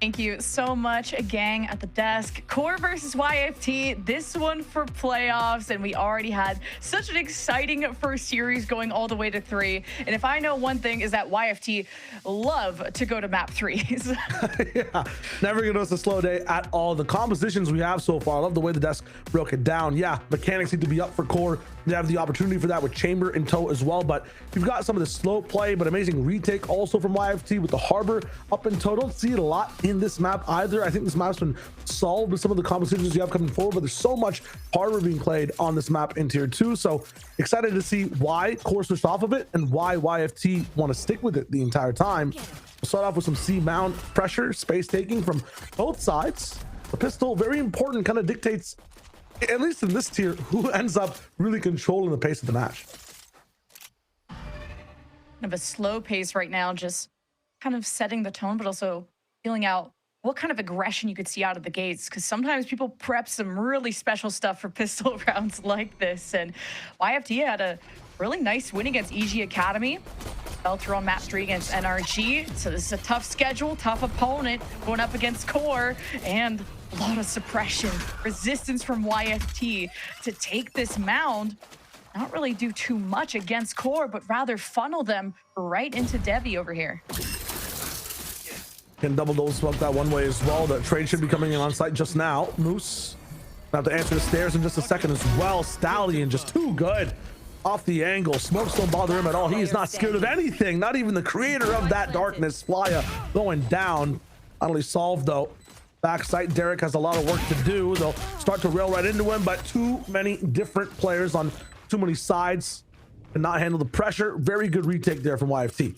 Thank you so much, gang at the desk. Core versus YFT, this one for playoffs, and we already had such an exciting first series going all the way to 3. And if I know one thing is that YFT love to go to map 3s. Yeah, never gonna us a slow day at all. The compositions we have so far, I love the way the desk broke it down. Yeah, mechanics need to be up for Core. They have the opportunity for that with Chamber in tow as well, but you've got some of the slow play but amazing retake also from YFT with the Harbor up in tow. Don't see it a lot in this map either. I think this map's been solved with some of the compositions you have coming forward, but there's so much Harbor being played on this map in tier 2. So excited to see why Core switched off of it and why YFT want to stick with it the entire time. We'll start off with some C mount pressure, space taking from both sides. The pistol, very important, kind of dictates, at least in this tier, who ends up really controlling the pace of the match. Kind of a slow pace right now, just kind of setting the tone, but also feeling out what kind of aggression you could see out of the gates, because sometimes people prep some really special stuff for pistol rounds like this. And YFT had a really nice win against EG Academy. Fell through on map 3 against NRG. So this is a tough schedule, tough opponent going up against Core, and a lot of suppression, resistance from YFT to take this mound. Not really do too much against Core, but rather funnel them right into Devi over here. Can double smoke that one way as well. The trade should be coming in on site just now. Moose have to answer the stairs in just a second as well. Stallion just too good off the angle. Smokes don't bother him at all. He is not scared of anything, not even the creator of that darkness. Flya going down. Finally solved though. Backside, Derek has a lot of work to do. They'll start to rail right into him, but too many different players on too many sides and not handle the pressure. Very good retake there from YFT.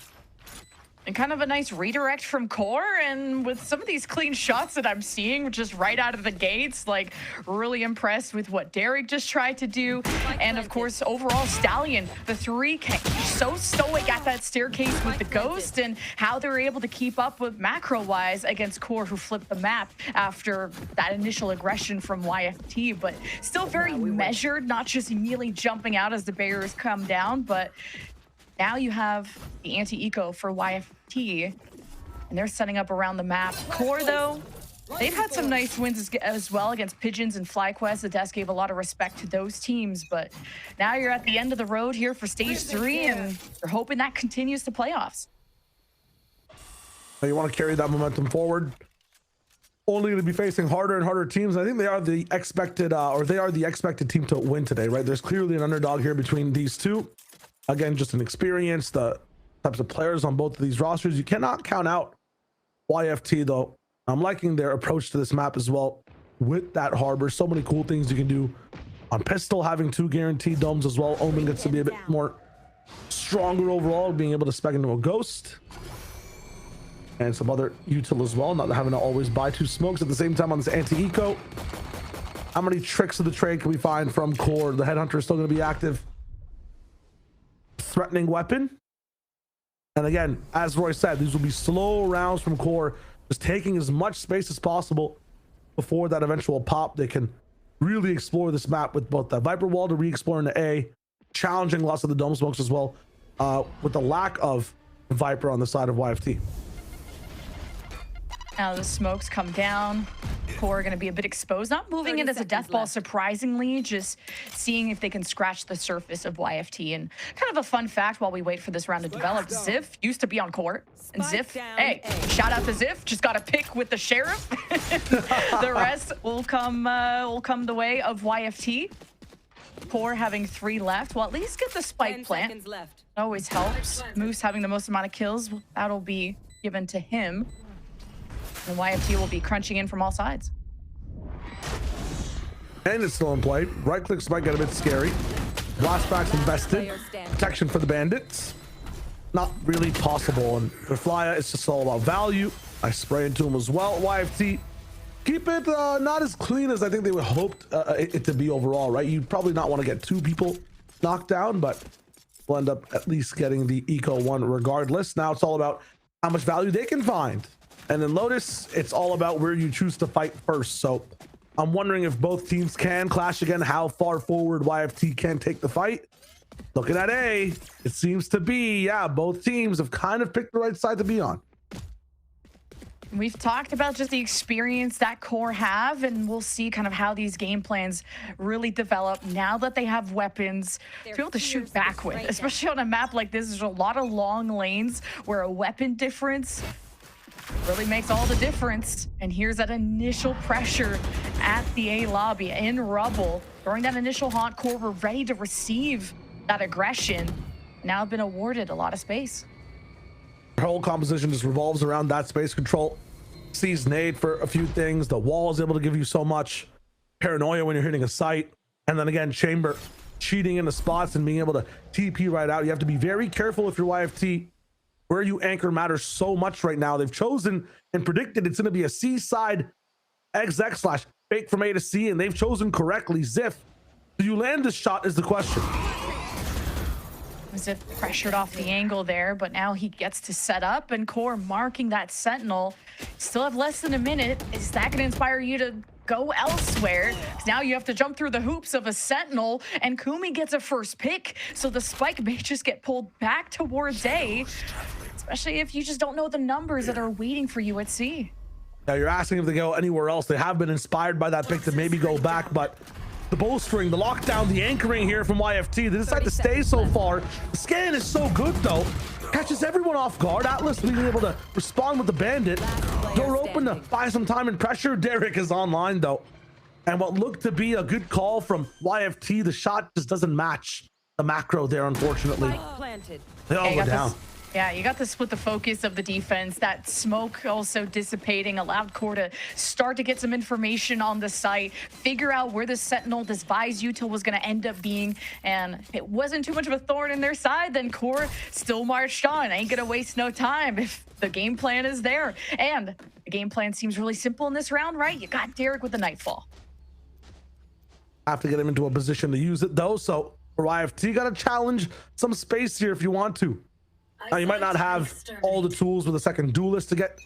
And kind of a nice redirect from Core, and with some of these clean shots that I'm seeing just right out of the gates, like really impressed with what Derek just tried to do. And of course, overall, Stallion, the 3K, so stoic at that staircase with the Ghost, and how they're able to keep up with macro-wise against Core, who flipped the map after that initial aggression from YFT, but still very measured, not just immediately jumping out as the barriers come down, but now you have the anti-eco for YFT, and they're setting up around the map. Core, though, they've had some nice wins as well against Pigeons and FlyQuest. The desk gave a lot of respect to those teams, but now you're at the end of the road here for stage 3, and you're hoping that continues to playoffs. You want to carry that momentum forward. Only going to be facing harder and harder teams. I think they are the expected, team to win today, right? There's clearly an underdog here between these two. Again, just an experience, the types of players on both of these rosters. You cannot count out YFT, though. I'm liking their approach to this map as well with that Harbor. So many cool things you can do on pistol, having 2 guaranteed domes as well. Omen gets to be a bit more stronger overall, being able to spec into a Ghost. And some other util as well, not having to always buy 2 smokes at the same time on this anti-eco. How many tricks of the trade can we find from Core? The Headhunter is still going to be active. Threatening weapon, and again, as Roy said, these will be slow rounds from Core, just taking as much space as possible before that eventual pop. They can really explore this map with both the Viper wall to re-explore in the A, challenging lots of the dome smokes as well, with the lack of Viper on the side of YFT. Now the smokes come down. Core are going to be a bit exposed, not moving it as a death ball surprisingly, just seeing if they can scratch the surface of YFT. And kind of a fun fact while we wait for this round to develop, Ziff used to be on court, and Ziff, hey, shout out to Ziff, just got a pick with the Sheriff. The rest will come the way of YFT. Core having 3 left, well, at least get the spike plant. Always helps. Moose having the most amount of kills, that'll be given to him. And YFT will be crunching in from all sides. And it's still in play. Right clicks might get a bit scary. Blastback's invested. Protection for the bandits. Not really possible. And for Flya, it's just all about value. I spray into him as well. YFT, keep it not as clean as I think they would hoped it to be overall, right? You'd probably not want to get 2 people knocked down, but we'll end up at least getting the Eco 1 regardless. Now it's all about how much value they can find. And in Lotus, it's all about where you choose to fight first. So I'm wondering if both teams can clash again, how far forward YFT can take the fight. Looking at A, it seems to be, yeah, both teams have kind of picked the right side to be on. We've talked about just the experience that Core have, and we'll see kind of how these game plans really develop now that they have weapons to be able to shoot back with, especially on a map like this. There's a lot of long lanes where a weapon difference really makes all the difference. And here's that initial pressure at the A lobby in rubble. During that initial haunt, Core were ready to receive that aggression. Now have been awarded a lot of space. Her whole composition just revolves around that space control. Sees nade for a few things. The wall is able to give you so much. Paranoia when you're hitting a site. And then again, Chamber cheating in the spots and being able to TP right out. You have to be very careful if you're YFT. Where you anchor matters so much right now. They've chosen and predicted it's going to be a C side XX/ fake from A to C, and they've chosen correctly. Ziff, do you land this shot is the question. Ziff pressured off the angle there, but now he gets to set up, and Core marking that sentinel. Still have less than a minute. Is that going to inspire you to go elsewhere? 'Cause now you have to jump through the hoops of a sentinel, and Kumi gets a first pick, so the spike may just get pulled back towards A, especially if you just don't know the numbers that are waiting for you at C. Now you're asking if they go anywhere else. They have been inspired by that pick to maybe go back, but the bowstring, the lockdown, the anchoring here from YFT. They decide to stay so far. The scan is so good though. Catches everyone off guard. Atlas being able to respond with the bandit. Door open to buy some time and pressure. Derek is online though. And what looked to be a good call from YFT, the shot just doesn't match the macro there, unfortunately. They all go down. Yeah, you got to split the focus of the defense. That smoke also dissipating allowed Core to start to get some information on the site, figure out where the sentinel, this Vise Util was going to end up being, and if it wasn't too much of a thorn in their side, then Core still marched on. Ain't going to waste no time if the game plan is there. And the game plan seems really simple in this round, right? You got Derek with the Nightfall. Have to get him into a position to use it though, so for YFT, got to challenge some space here if you want to. Now, you might not have all the tools with a second duelist to get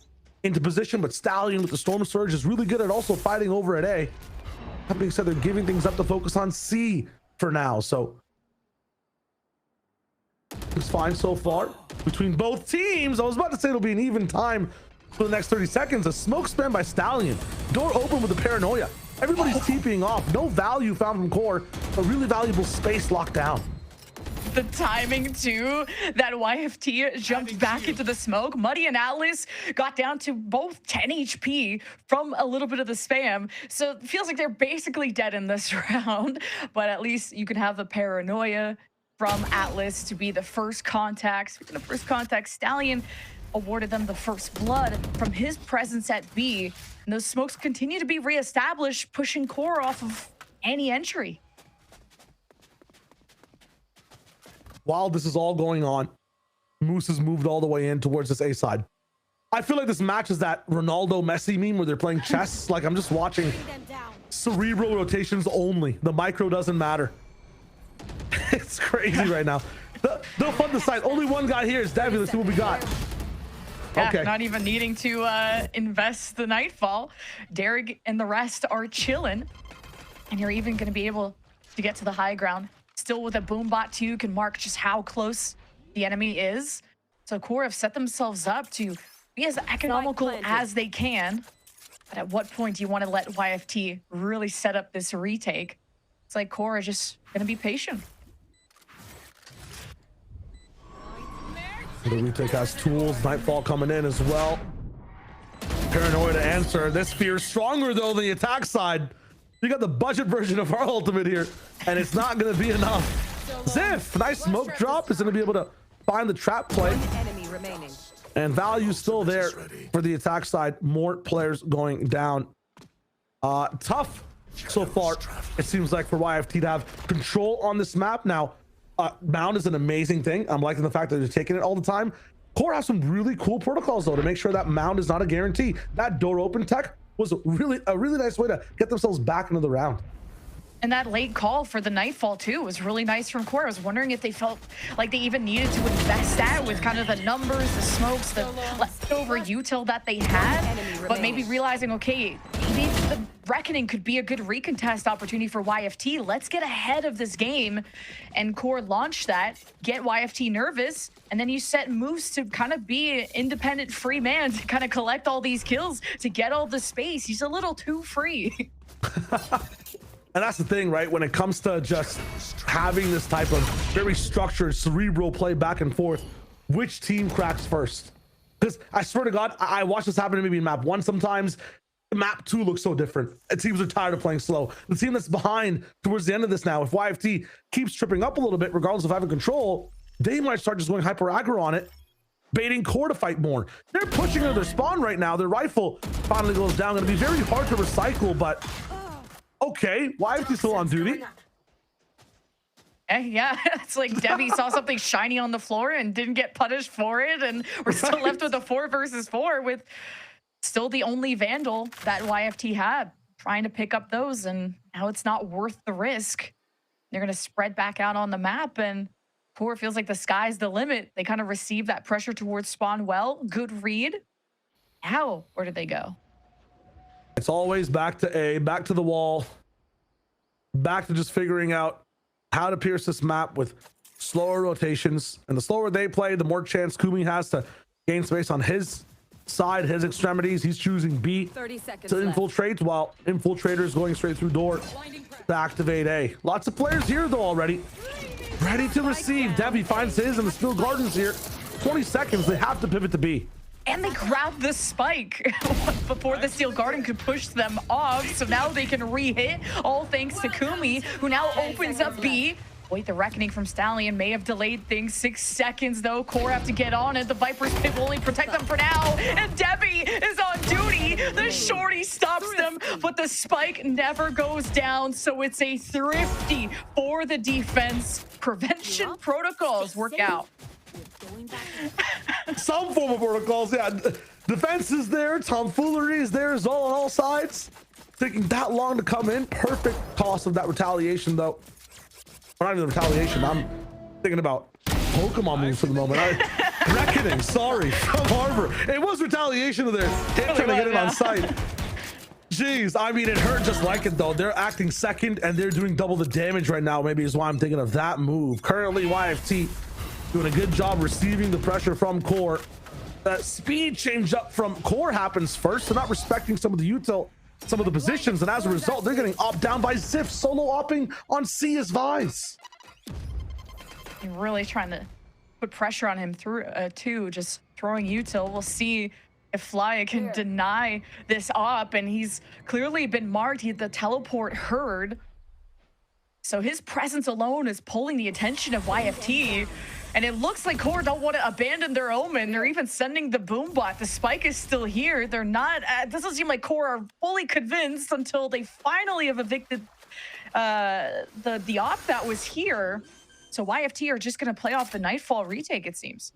into position, but Stallion with the Storm Surge is really good at also fighting over at A. That being said, they're giving things up to focus on C for now, so it's fine so far between both teams. I was about to say it'll be an even time for the next 30 seconds. A smoke spam by Stallion. Door open with the Paranoia. Everybody's TPing off. No value found from Core, but really valuable space locked down. The timing too, that YFT jumped back into the smoke. Muddy and Atlas got down to both 10 HP from a little bit of the spam. So it feels like they're basically dead in this round, but at least you can have the Paranoia from Atlas to be the first contact. Speaking of first contact, Stallion awarded them the first blood from his presence at B. And those smokes continue to be reestablished, pushing Core off of any entry. While this is all going on, Moose has moved all the way in towards this A side. I feel like this match is that Ronaldo Messi meme where they're playing chess. Like I'm just watching cerebral rotations only. The micro doesn't matter. It's crazy right now. They'll fund the site. Only one guy here is Davy. Let's see what we got. Yeah, okay. Not even needing to invest the Nightfall. Derek and the rest are chilling. And you're even going to be able to get to the high ground. Still with a boombot too, can mark just how close the enemy is. So Core have set themselves up to be as economical as they can. But at what point do you want to let YFT really set up this retake? It's like Core is just going to be patient. The retake has tools. Nightfall coming in as well. Paranoia to answer. This fear stronger though than the attack side. You got the budget version of our ultimate here, and it's not going to be enough. Ziff, nice smoke drop, is going to be able to find the trap play. And value still there for the attack side. More players going down. Tough so far, it seems like, for YFT to have control on this map. Now, Mound is an amazing thing. I'm liking the fact that they're taking it all the time. Core has some really cool protocols, though, to make sure that Mound is not a guarantee. That door open tech was a really nice way to get themselves back into the round. And that late call for the Nightfall too was really nice from Core. I was wondering if they felt like they even needed to invest that with kind of the numbers, the smokes, the leftover util that they had, but maybe realizing, okay, maybe the Reckoning could be a good recontest opportunity for YFT. Let's get ahead of this game and Core launch that, get YFT nervous, and then you set moves to kind of be an independent free man to kind of collect all these kills, to get all the space. He's a little too free. And that's the thing, right? When it comes to just having this type of very structured, cerebral play back and forth, which team cracks first? Because I swear to God, I watch this happen to maybe in map 1 sometimes. Map 2 looks so different. Teams are tired of playing slow. The team that's behind towards the end of this now, if YFT keeps tripping up a little bit, regardless of having control, they might start just going hyper aggro on it, baiting Core to fight more. They're pushing into their spawn right now. Their rifle finally goes down. Going to be very hard to recycle, but okay, YFT still on duty. Yeah, it's like Debbie saw something shiny on the floor and didn't get punished for it, and we're still left with a 4 versus 4 with still the only Vandal that YFT had, trying to pick up those, and now it's not worth the risk. They're going to spread back out on the map, and Core feels like the sky's the limit. They kind of receive that pressure towards spawn well. Good read. Now, where did they go? It's always back to A, back to the wall, back to just figuring out how to pierce this map with slower rotations. And the slower they play, the more chance Kumi has to gain space on his side, his extremities. He's choosing B 30 seconds to infiltrate, while Infiltrator's going straight through door to activate A. Lots of players here though already, ready to receive. Debbie finds his and the Steel Gardens here. 20 seconds, they have to pivot to B. And they grabbed the spike before the Steel Garden could push them off. So now they can re-hit, all thanks to Kumi, who now opens up B. Wait, the Reckoning from Stallion may have delayed things. 6 seconds, though. Core have to get on it. The Viper's Pit will only protect them for now. And Debbie is on duty. The Shorty stops them, but the spike never goes down. So it's a thrifty for the defense. Prevention protocols work out. Some form of protocols, yeah. Defense is there, tomfoolery is there as well on all sides. Taking that long to come in. Perfect toss of that retaliation, though. Or not even retaliation, I'm thinking about Pokemon moves for the moment. Reckoning, sorry, from Harbor. It was retaliation of their hit, trying to get it on site. Jeez, I mean, it hurt just like it, though. They're acting second, and they're doing double the damage right now, maybe is why I'm thinking of that move. Currently, YFT doing a good job receiving the pressure from Core. That speed change up from Core happens first. They're not respecting some of the util, some of the positions, and as a result, they're getting opt down by Ziff, solo opping on C as Vice. You're really trying to put pressure on him through too, just throwing util. We'll see if Flya can deny this op, and he's clearly been marked. He had the teleport heard, so his presence alone is pulling the attention of YFT. And it looks like Core don't want to abandon their omen. They're even sending the boom bot. The spike is still here. They're not, it doesn't seem like Core are fully convinced until they finally have evicted the op that was here. So YFT are just going to play off the Nightfall retake, it seems.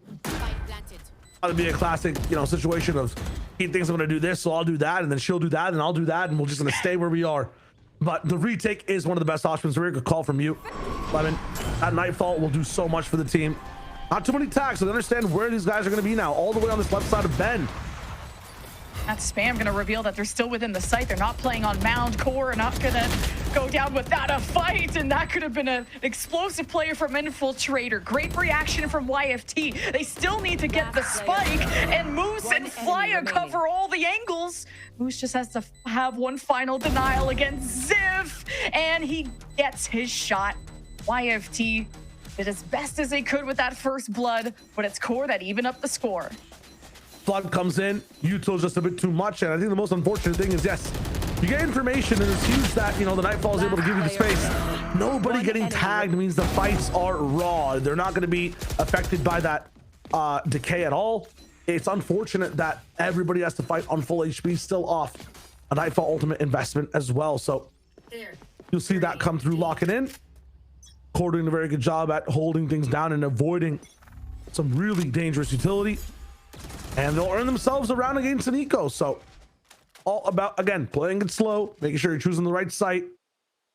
That'd be a classic, situation of he thinks I'm going to do this, so I'll do that, and then she'll do that, and I'll do that, and we're just going to stay where we are. But the retake is one of the best options. Very good call from you, Lemon. That Nightfall will do so much for the team. Not too many tags, so they understand where these guys are going to be now, all the way on this left side of Bend. That spam going to reveal that they're still within the site. They're not playing on Mound. Core are not going to go down without a fight, and that could have been an explosive player from Infiltrator. Great reaction from YFT. They still need to get the spike, and Moose and Flya cover all the angles. Moose just has to have one final denial against Ziv, and he gets his shot. YFT did as best as they could with that first blood, but it's Core that even up the score. Flood comes in, util's just a bit too much, and I think the most unfortunate thing is, yes, you get information, and it's huge that, the Nightfall is able to give you the space. Nobody getting tagged means the fights are raw. They're not going to be affected by that decay at all. It's unfortunate that everybody has to fight on full HP, still off a Nightfall ultimate investment as well. So you'll see that come through, locking in. Core doing a very good job at holding things down and avoiding some really dangerous utility. And they'll earn themselves a round against an eco. So all about, again, playing it slow, making sure you're choosing the right site,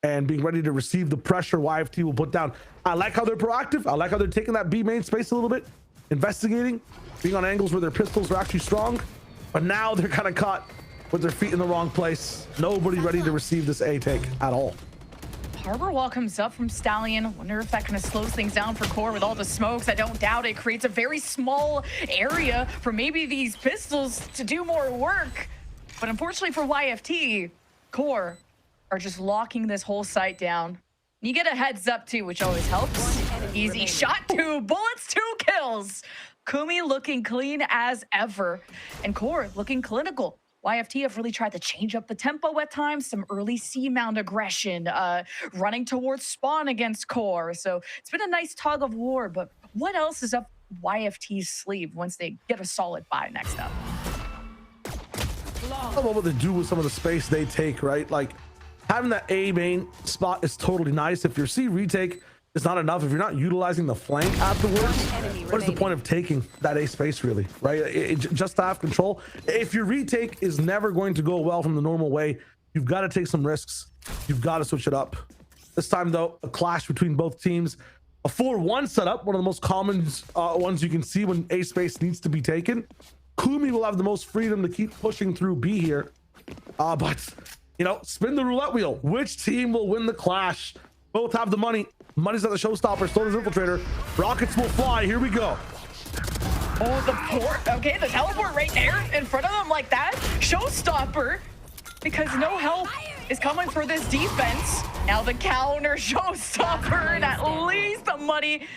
and being ready to receive the pressure YFT will put down. I like how they're proactive. I like how they're taking that B main space a little bit, investigating, being on angles where their pistols are actually strong. But now they're kind of caught with their feet in the wrong place. Nobody ready to receive this A take at all. Harbor wall comes up from Stallion. Wonder if that kind of slows things down for Core with all the smokes. I don't doubt it. Creates a very small area for maybe these pistols to do more work. But unfortunately for YFT, Core are just locking this whole site down. You get a heads up too, which always helps. Easy shot, 2 bullets, 2 kills. Kumi looking clean as ever. And Core looking clinical. YFT have really tried to change up the tempo at times. Some early C-mount aggression, running towards spawn against Core. So it's been a nice tug of war, but what else is up YFT's sleeve once they get a solid buy next up? I don't know what they do with some of the space they take, right? Like having that A main spot is totally nice. If your C retake is not enough, if you're not utilizing the flank afterwards, what is the point of taking that A space really, right? Just to have control. If your retake is never going to go well from the normal way, you've got to take some risks. You've got to switch it up. This time though, a clash between both teams. A 4-1 setup, one of the most common ones you can see when A space needs to be taken. Kumi will have the most freedom to keep pushing through B here. But, you know, spin the roulette wheel. Which team will win the clash? Both have the money. Money's at the showstopper. So does Infiltrator. Rockets will fly. Here we go. Oh, the port. Okay, the teleport right there in front of them like that. Showstopper. Because no help is coming for this defense. Now the counter showstopper. And at least the money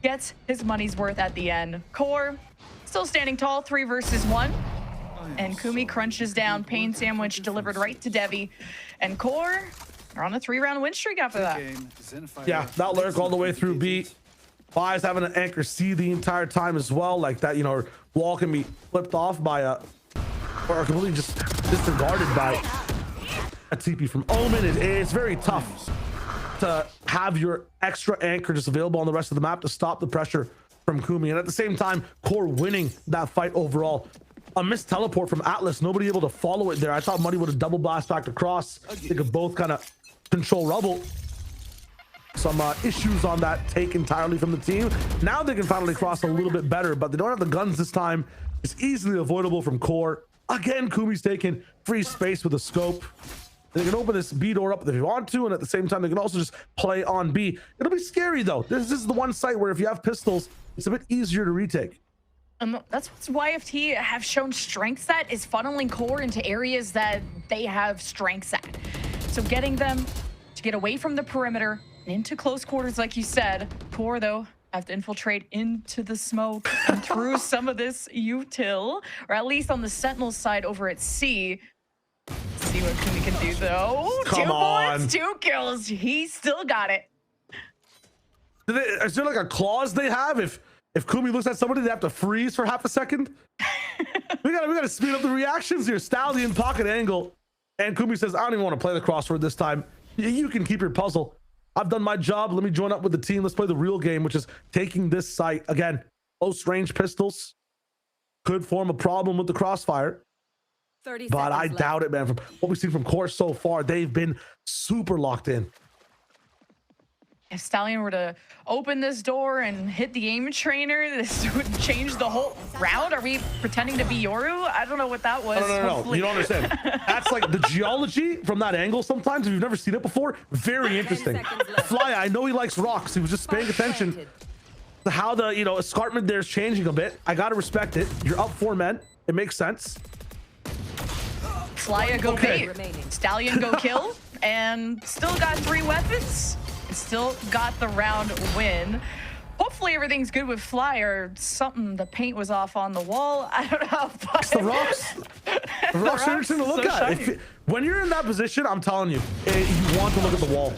gets his money's worth at the end. Core still standing tall, 3 versus 1. And Kumi crunches down. Pain sandwich delivered right to Devi. And Core are on a 3-round win streak after that. Yeah, that lurk all the way through B. Fi's having an anchor C the entire time as well. Like that, you know, wall can be flipped off by a, or completely just disregarded by a TP from Omen. It's very tough to have your extra anchor just available on the rest of the map to stop the pressure from Kumi. And at the same time, Core winning that fight overall. A missed teleport from Atlas, nobody able to follow it there. I thought Muddy would have double blast back across. They could both kind of control rubble. Some issues on that take entirely from the team. Now they can finally cross a little bit better, but they don't have the guns this time. It's easily avoidable from Core. Again, Kumi's taking free space with a scope. They can open this B door up if they want to, and at the same time, they can also just play on B. It'll be scary though. This is the one site where if you have pistols, it's a bit easier to retake. That's what YFT have shown strengths at, is funneling Core into areas that they have strengths at. So getting them to get away from the perimeter and into close quarters, like you said. Core, though, have to infiltrate into the smoke and through some of this util, or at least on the Sentinel side over at C. Let's see what Kumi can do, though. Come 2 on. bullets, 2 kills. He still got it. Is there like a clause they have? If Kumi looks at somebody, they have to freeze for half a second. we gotta speed up the reactions here. Stallion pocket angle, and Kumi says, "I don't even want to play the crossword this time. You can keep your puzzle. I've done my job. Let me join up with the team. Let's play the real game, which is taking this site again. Close range pistols could form a problem with the crossfire, but I doubt it, man. From what we've seen from Core so far, they've been super locked in." If Stallion were to open this door and hit the aim trainer, this would change the whole round. Are we pretending to be Yoru? I don't know what that was. No. You don't understand. That's like the geology from that angle sometimes, if you've never seen it before, very interesting. Fly, I know he likes rocks. He was just paying attention to how the, you know, escarpment there is changing a bit. I got to respect it. You're up 4 men. It makes sense. Flya go bait. Stallion go kill. And still got 3 weapons. Still got the round win. Hopefully everything's good with Fly, or something. The paint was off on the wall. I don't know. But it's the rocks. The rocks are interesting to look at. When you're in that position, I'm telling you, you want to look at the wall.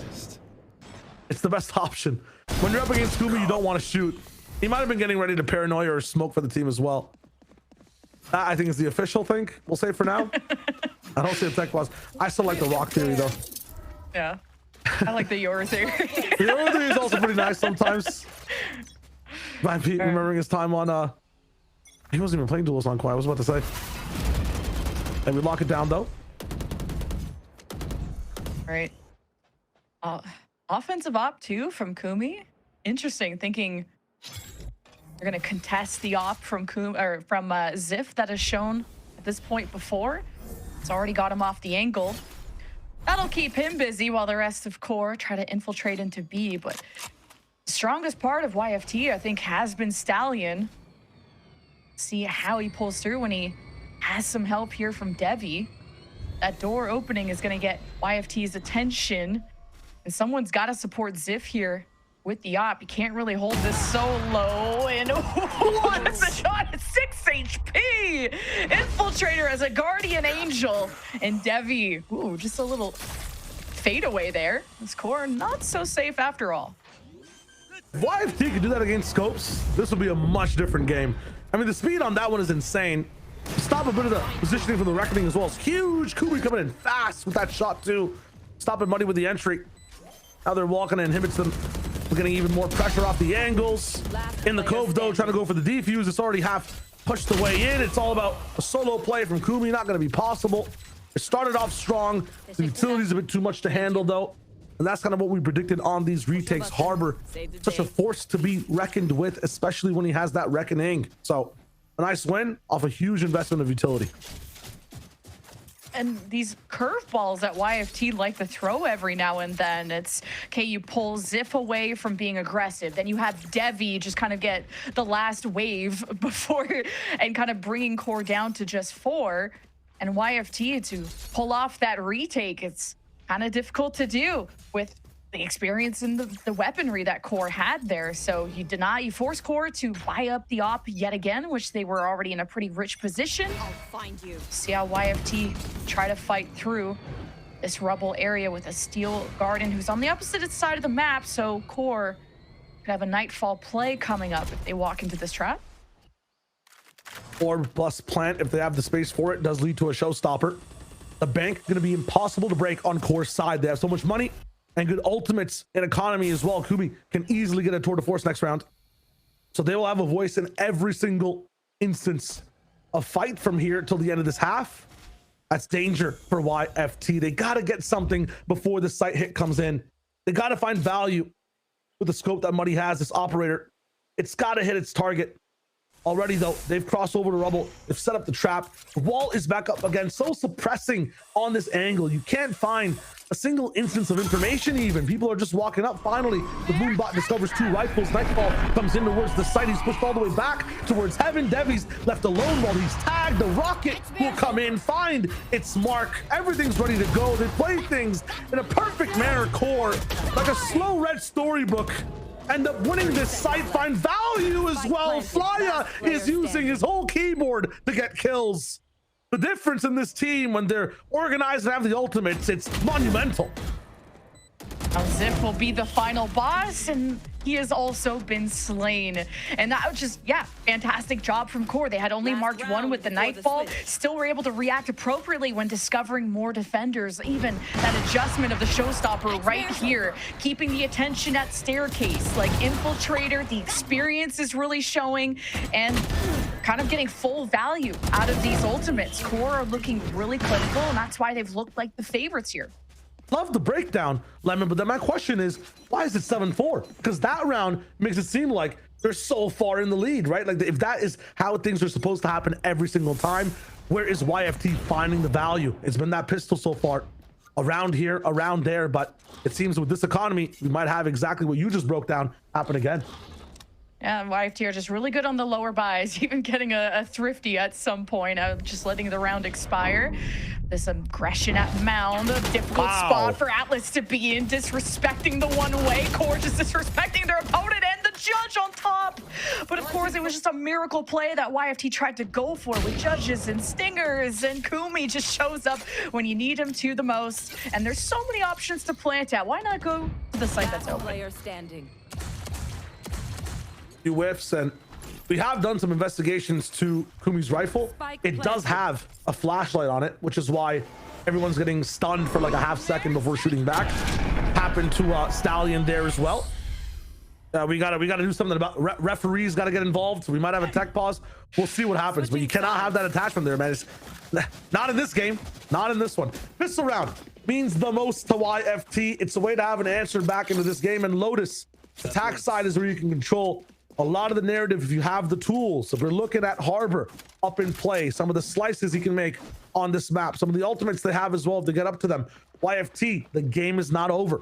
It's the best option. When you're up against Kumi, you don't want to shoot. He might have been getting ready to paranoia or smoke for the team as well. I think it's the official thing. We'll say for now. I don't see a tech clause. I still like the rock theory though. Yeah. I like the Yoru theory. The Yoru theory is also pretty nice sometimes. Man, Pete, remembering his time on he wasn't even playing duels on Quiet. I was about to say. And we lock it down though. Right. Offensive op too from Kumi. Interesting. Thinking they're gonna contest the op from Kumi, or from Ziff that has shown at this point before. It's already got him off the angle. That'll keep him busy while the rest of Core try to infiltrate into B. But the strongest part of YFT, I think, has been Stallion. See how he pulls through when he has some help here from Devi. That door opening is going to get YFT's attention. And someone's got to support Ziff here with the op. You can't really hold this solo. And that's a shot at 6 HP. Infiltrator as a guardian angel. And Devi, ooh, just a little fadeaway there. This Core not so safe after all. If YFT could do that against Scopes, this would be a much different game. I mean, the speed on that one is insane. Stop a bit of the positioning from the Reckoning as well. It's huge. Kubi coming in fast with that shot too. Stopping Muddy with the entry. Now they're walking and inhibits them. We're getting even more pressure off the angles. In the Cove though, trying to go for the defuse. It's already half pushed the way in. It's all about a solo play from Kumi. Not going to be possible. It started off strong. The utility's a bit too much to handle though. And that's kind of what we predicted on these retakes. Harbor, such a force to be reckoned with, especially when he has that Reckoning. So a nice win off a huge investment of utility. And these curveballs that YFT like to throw every now and then, it's okay, you pull Ziff away from being aggressive, then you have Devi just kind of get the last wave before and kind of bringing Core down to just 4, and YFT to pull off that retake. It's kind of difficult to do with the experience and the weaponry that Core had there. So you force Core to buy up the op yet again, which they were already in a pretty rich position. I'll find you. See how YFT try to fight through this rubble area with a Steel Garden who's on the opposite side of the map. So Core could have a Nightfall play coming up if they walk into this trap. Orb plus plant, if they have the space for it, does lead to a showstopper. The bank going to be impossible to break on Core's side. They have so much money and good ultimates in economy as well. Kubi can easily get a tour de force next round. So they will have a voice in every single instance of fight from here till the end of this half. That's danger for YFT. They got to get something before the site hit comes in. They got to find value with the scope that Muddy has, this operator. It's got to hit its target. Already though, they've crossed over to rubble. They've set up the trap. The wall is back up again, so suppressing on this angle. You can't find a single instance of information even. People are just walking up. Finally, the Boombot discovers 2 rifles. Nightfall comes in towards the site. He's pushed all the way back towards heaven. Devi's left alone while he's tagged. The rocket will come in, find its mark. Everything's ready to go. They play things in a perfect manner. Core, like a slow red storybook, end up winning this site, find value as well. Flya is using his whole keyboard to get kills. The difference in this team when they're organized and have the ultimates, it's monumental. Now Ziff will be the final boss, and he has also been slain. And that was just, yeah, fantastic job from Core. They had only marked 1 with the Nightfall, still were able to react appropriately when discovering more defenders. Even that adjustment of the showstopper right here, keeping the attention at staircase. Like Infiltrator, the experience is really showing, and kind of getting full value out of these ultimates. Core are looking really clinical, and that's why they've looked like the favorites here. Love the breakdown, Lemon, but then my question is, why is it 7-4? Because that round makes it seem like they're so far in the lead, right? Like if that is how things are supposed to happen every single time, where is YFT finding the value? It's been that pistol so far, around here, around there, but it seems with this economy, we might have exactly what you just broke down happen again. Yeah, YFT are just really good on the lower buys, even getting a thrifty at some point, just letting the round expire. This aggression at Mound, a difficult spot for Atlas to be in, disrespecting the one-way. Core just disrespecting their opponent and the judge on top. But of course, it was just a miracle play that YFT tried to go for with judges and stingers, and Kumi just shows up when you need him to the most. And there's so many options to plant at. Why not go to the site that's open? Player standing. Few whiffs, and we have done some investigations to Kumi's rifle. It does have a flashlight on it, which is why everyone's getting stunned for like a half second before shooting back. Happened to Stallion there as well. We gotta do something about referees. Got to get involved. So we might have a tech pause. We'll see what happens, but you cannot have that attachment there, man. It's not in this game, not in this one. Pistol round means the most to YFT. It's a way to have an answer back into this game. And Lotus, attack side is where you can control a lot of the narrative if you have the tools. So we're looking at Harbor up in play, some of the slices he can make on this map. Some of the ultimates they have as well to get up to them. YFT, the game is not over.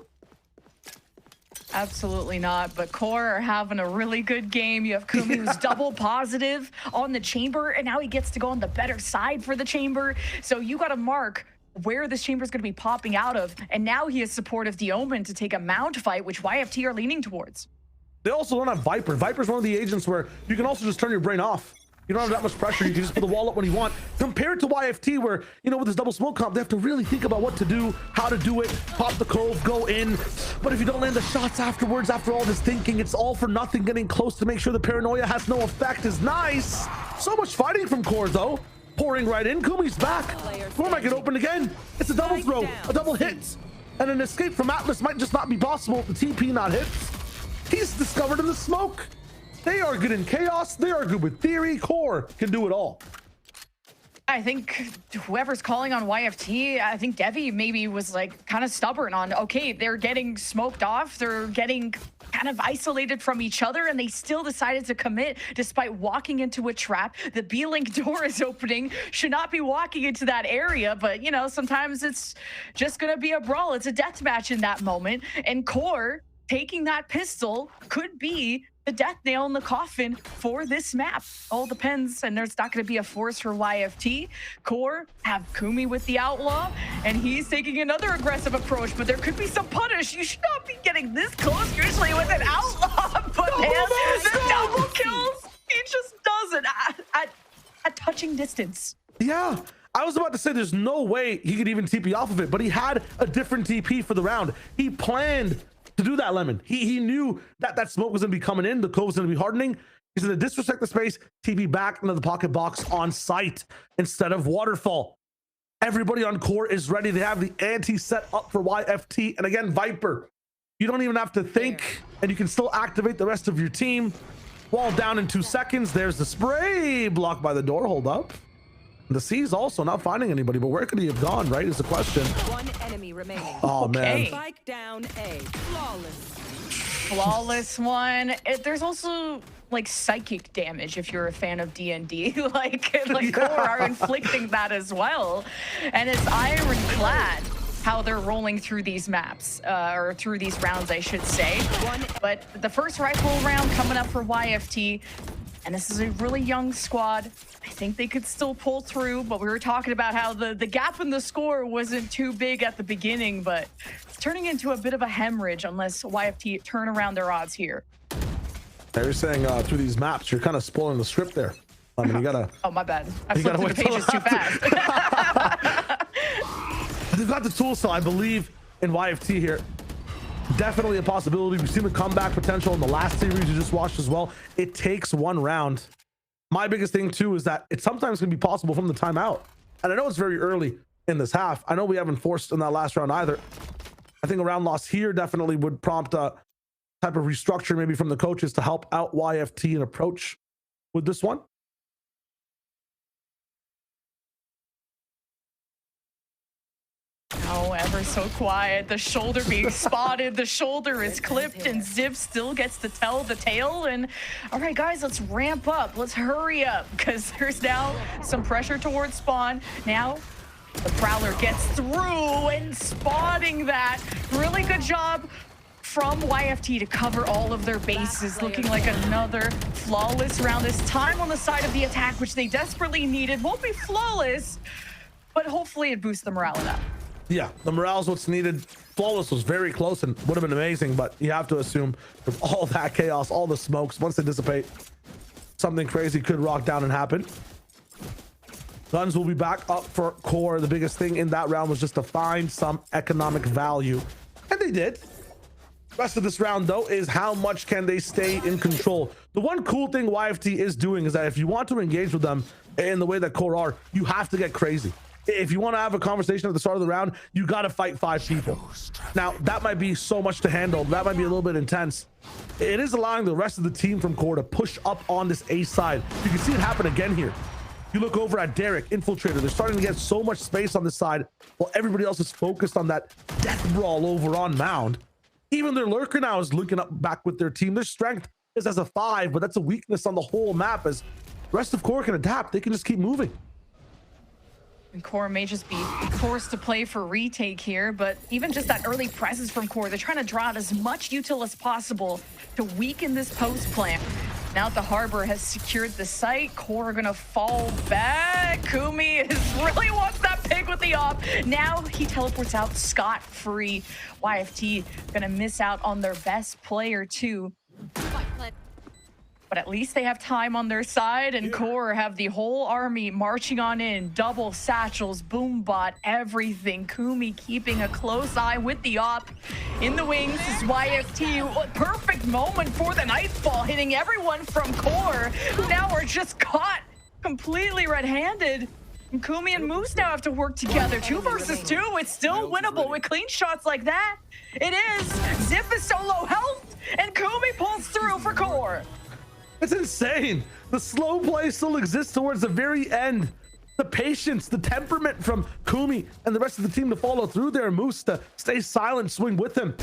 Absolutely not, but Core are having a really good game. You have Kumi who's double positive on the chamber, and now he gets to go on the better side for the chamber. So you got to mark where this chamber is going to be popping out of, and now he is supportive the Omen to take a mount fight, which YFT are leaning towards. They also don't have Viper. Viper's one of the agents where you can also just turn your brain off. You don't have that much pressure. You can just put the wall up when you want. Compared to YFT, where, you know, with this double smoke comp, they have to really think about what to do, how to do it, pop the cove, go in. But if you don't land the shots afterwards, after all this thinking, it's all for nothing. Getting close to make sure the paranoia has no effect is nice. So much fighting from Core, though. Pouring right in. Kumi's back. Core might get open again. It's a double throw, a double hit. And an escape from Atlas might just not be possible. The TP not hits. He's discovered in the smoke. They are good in chaos. They are good with theory. Core can do it all. I think whoever's calling on YFT, I think Devi maybe was like kind of stubborn on, okay, they're getting smoked off. They're getting kind of isolated from each other, and they still decided to commit despite walking into a trap. The B-Link door is opening. Should not be walking into that area, but, you know, sometimes it's just going to be a brawl. It's a death match in that moment. And Core taking that pistol could be the death nail in the coffin for this map. All depends, and there's not going to be a force for YFT. Core have Kumi with the outlaw, and he's taking another aggressive approach, but there could be some punish. You should not be getting this close usually with an outlaw, but the double kills, he just does it at touching distance. Yeah, I was about to say there's no way he could even TP off of it, but he had a different TP for the round. He planned to do that, Lemon. He knew that that smoke was going to be coming in. The cove was going to be hardening. He's going to disrespect the space, TP back into the pocket box on site instead of waterfall. Everybody on Core is ready. They have the anti set up for YFT. And again, Viper, you don't even have to think, and you can still activate the rest of your team. Wall down in 2 seconds. There's the spray. Blocked by the door. Hold up. The C's also not finding anybody, but where could he have gone, right, is the question. One enemy remaining. Oh, man. Spike down A. Flawless. Flawless one. There's also like psychic damage if you're a fan of D&D. like Core are inflicting that as well. And it's ironclad how they're rolling through these maps, or through these rounds, I should say. But the first rifle round coming up for YFT, and this is a really young squad. I think they could still pull through, but we were talking about how the gap in the score wasn't too big at the beginning, but it's turning into a bit of a hemorrhage unless YFT turn around their odds here. They're saying through these maps, you're kind of spoiling the script there. I mean, you gotta... Oh, my bad. I flipped through the pages too fast. They've got the tool, so I believe in YFT here. Definitely a possibility. We've seen the comeback potential in the last series you just watched as well. It takes one round. My biggest thing too is that it sometimes can be possible from the timeout. And I know it's very early in this half. I know we haven't forced in that last round either. I think a round loss here definitely would prompt a type of restructure maybe from the coaches to help out YFT and approach with this one. Oh, ever so quiet. The shoulder being spotted. The shoulder is clipped, and Zip still gets to tell the tale. And all right, guys, let's ramp up. Let's hurry up, because there's now some pressure towards spawn. Now the Prowler gets through and spotting that. Really good job from YFT to cover all of their bases. Looking like another flawless round, this time on the side of the attack, which they desperately needed. Won't be flawless, but hopefully it boosts the morale enough. Yeah, the morale's what's needed. Flawless was very close and would have been amazing, but you have to assume with all that chaos, all the smokes, once they dissipate, something crazy could rock down and happen. Guns will be back up for Core. The biggest thing in that round was just to find some economic value, and they did. The rest of this round, though, is how much can they stay in control. The one cool thing YFT is doing is that if you want to engage with them in the way that Core are, you have to get crazy. If you want to have a conversation at the start of the round, you got to fight 5 people. Now, that might be so much to handle. That might be a little bit intense. It is allowing the rest of the team from Core to push up on this A side. You can see it happen again here. You look over at Derek, Infiltrator. They're starting to get so much space on this side while everybody else is focused on that death brawl over on Mound. Even their lurker now is looking up back with their team. Their strength is as a 5, but that's a weakness on the whole map. As the rest of Core can adapt, they can just keep moving. And Core may just be forced to play for retake here, but even just that early presence from Core, they're trying to draw out as much util as possible to weaken this post plant. Now that the Harbor has secured the site, Core are gonna fall back. Kumi really wants that pick with the op. Now he teleports out scot-free. YFT gonna miss out on their best player too. But at least they have time on their side, and Core have the whole army marching on in. Double satchels, boombot, everything. Kumi keeping a close eye with the op. In the wings is YFT. What perfect moment for the Nightfall, hitting everyone from Core, who now are just caught completely red-handed. And Kumi and Moose now have to work together. 2 versus 2, it's still winnable with clean shots like that. It is. Zip is so low health, and Kumi pulls through for Core. It's insane. The slow play still exists towards the very end. The patience, the temperament from Kumi and the rest of the team to follow through there. Moose to stay silent, swing with him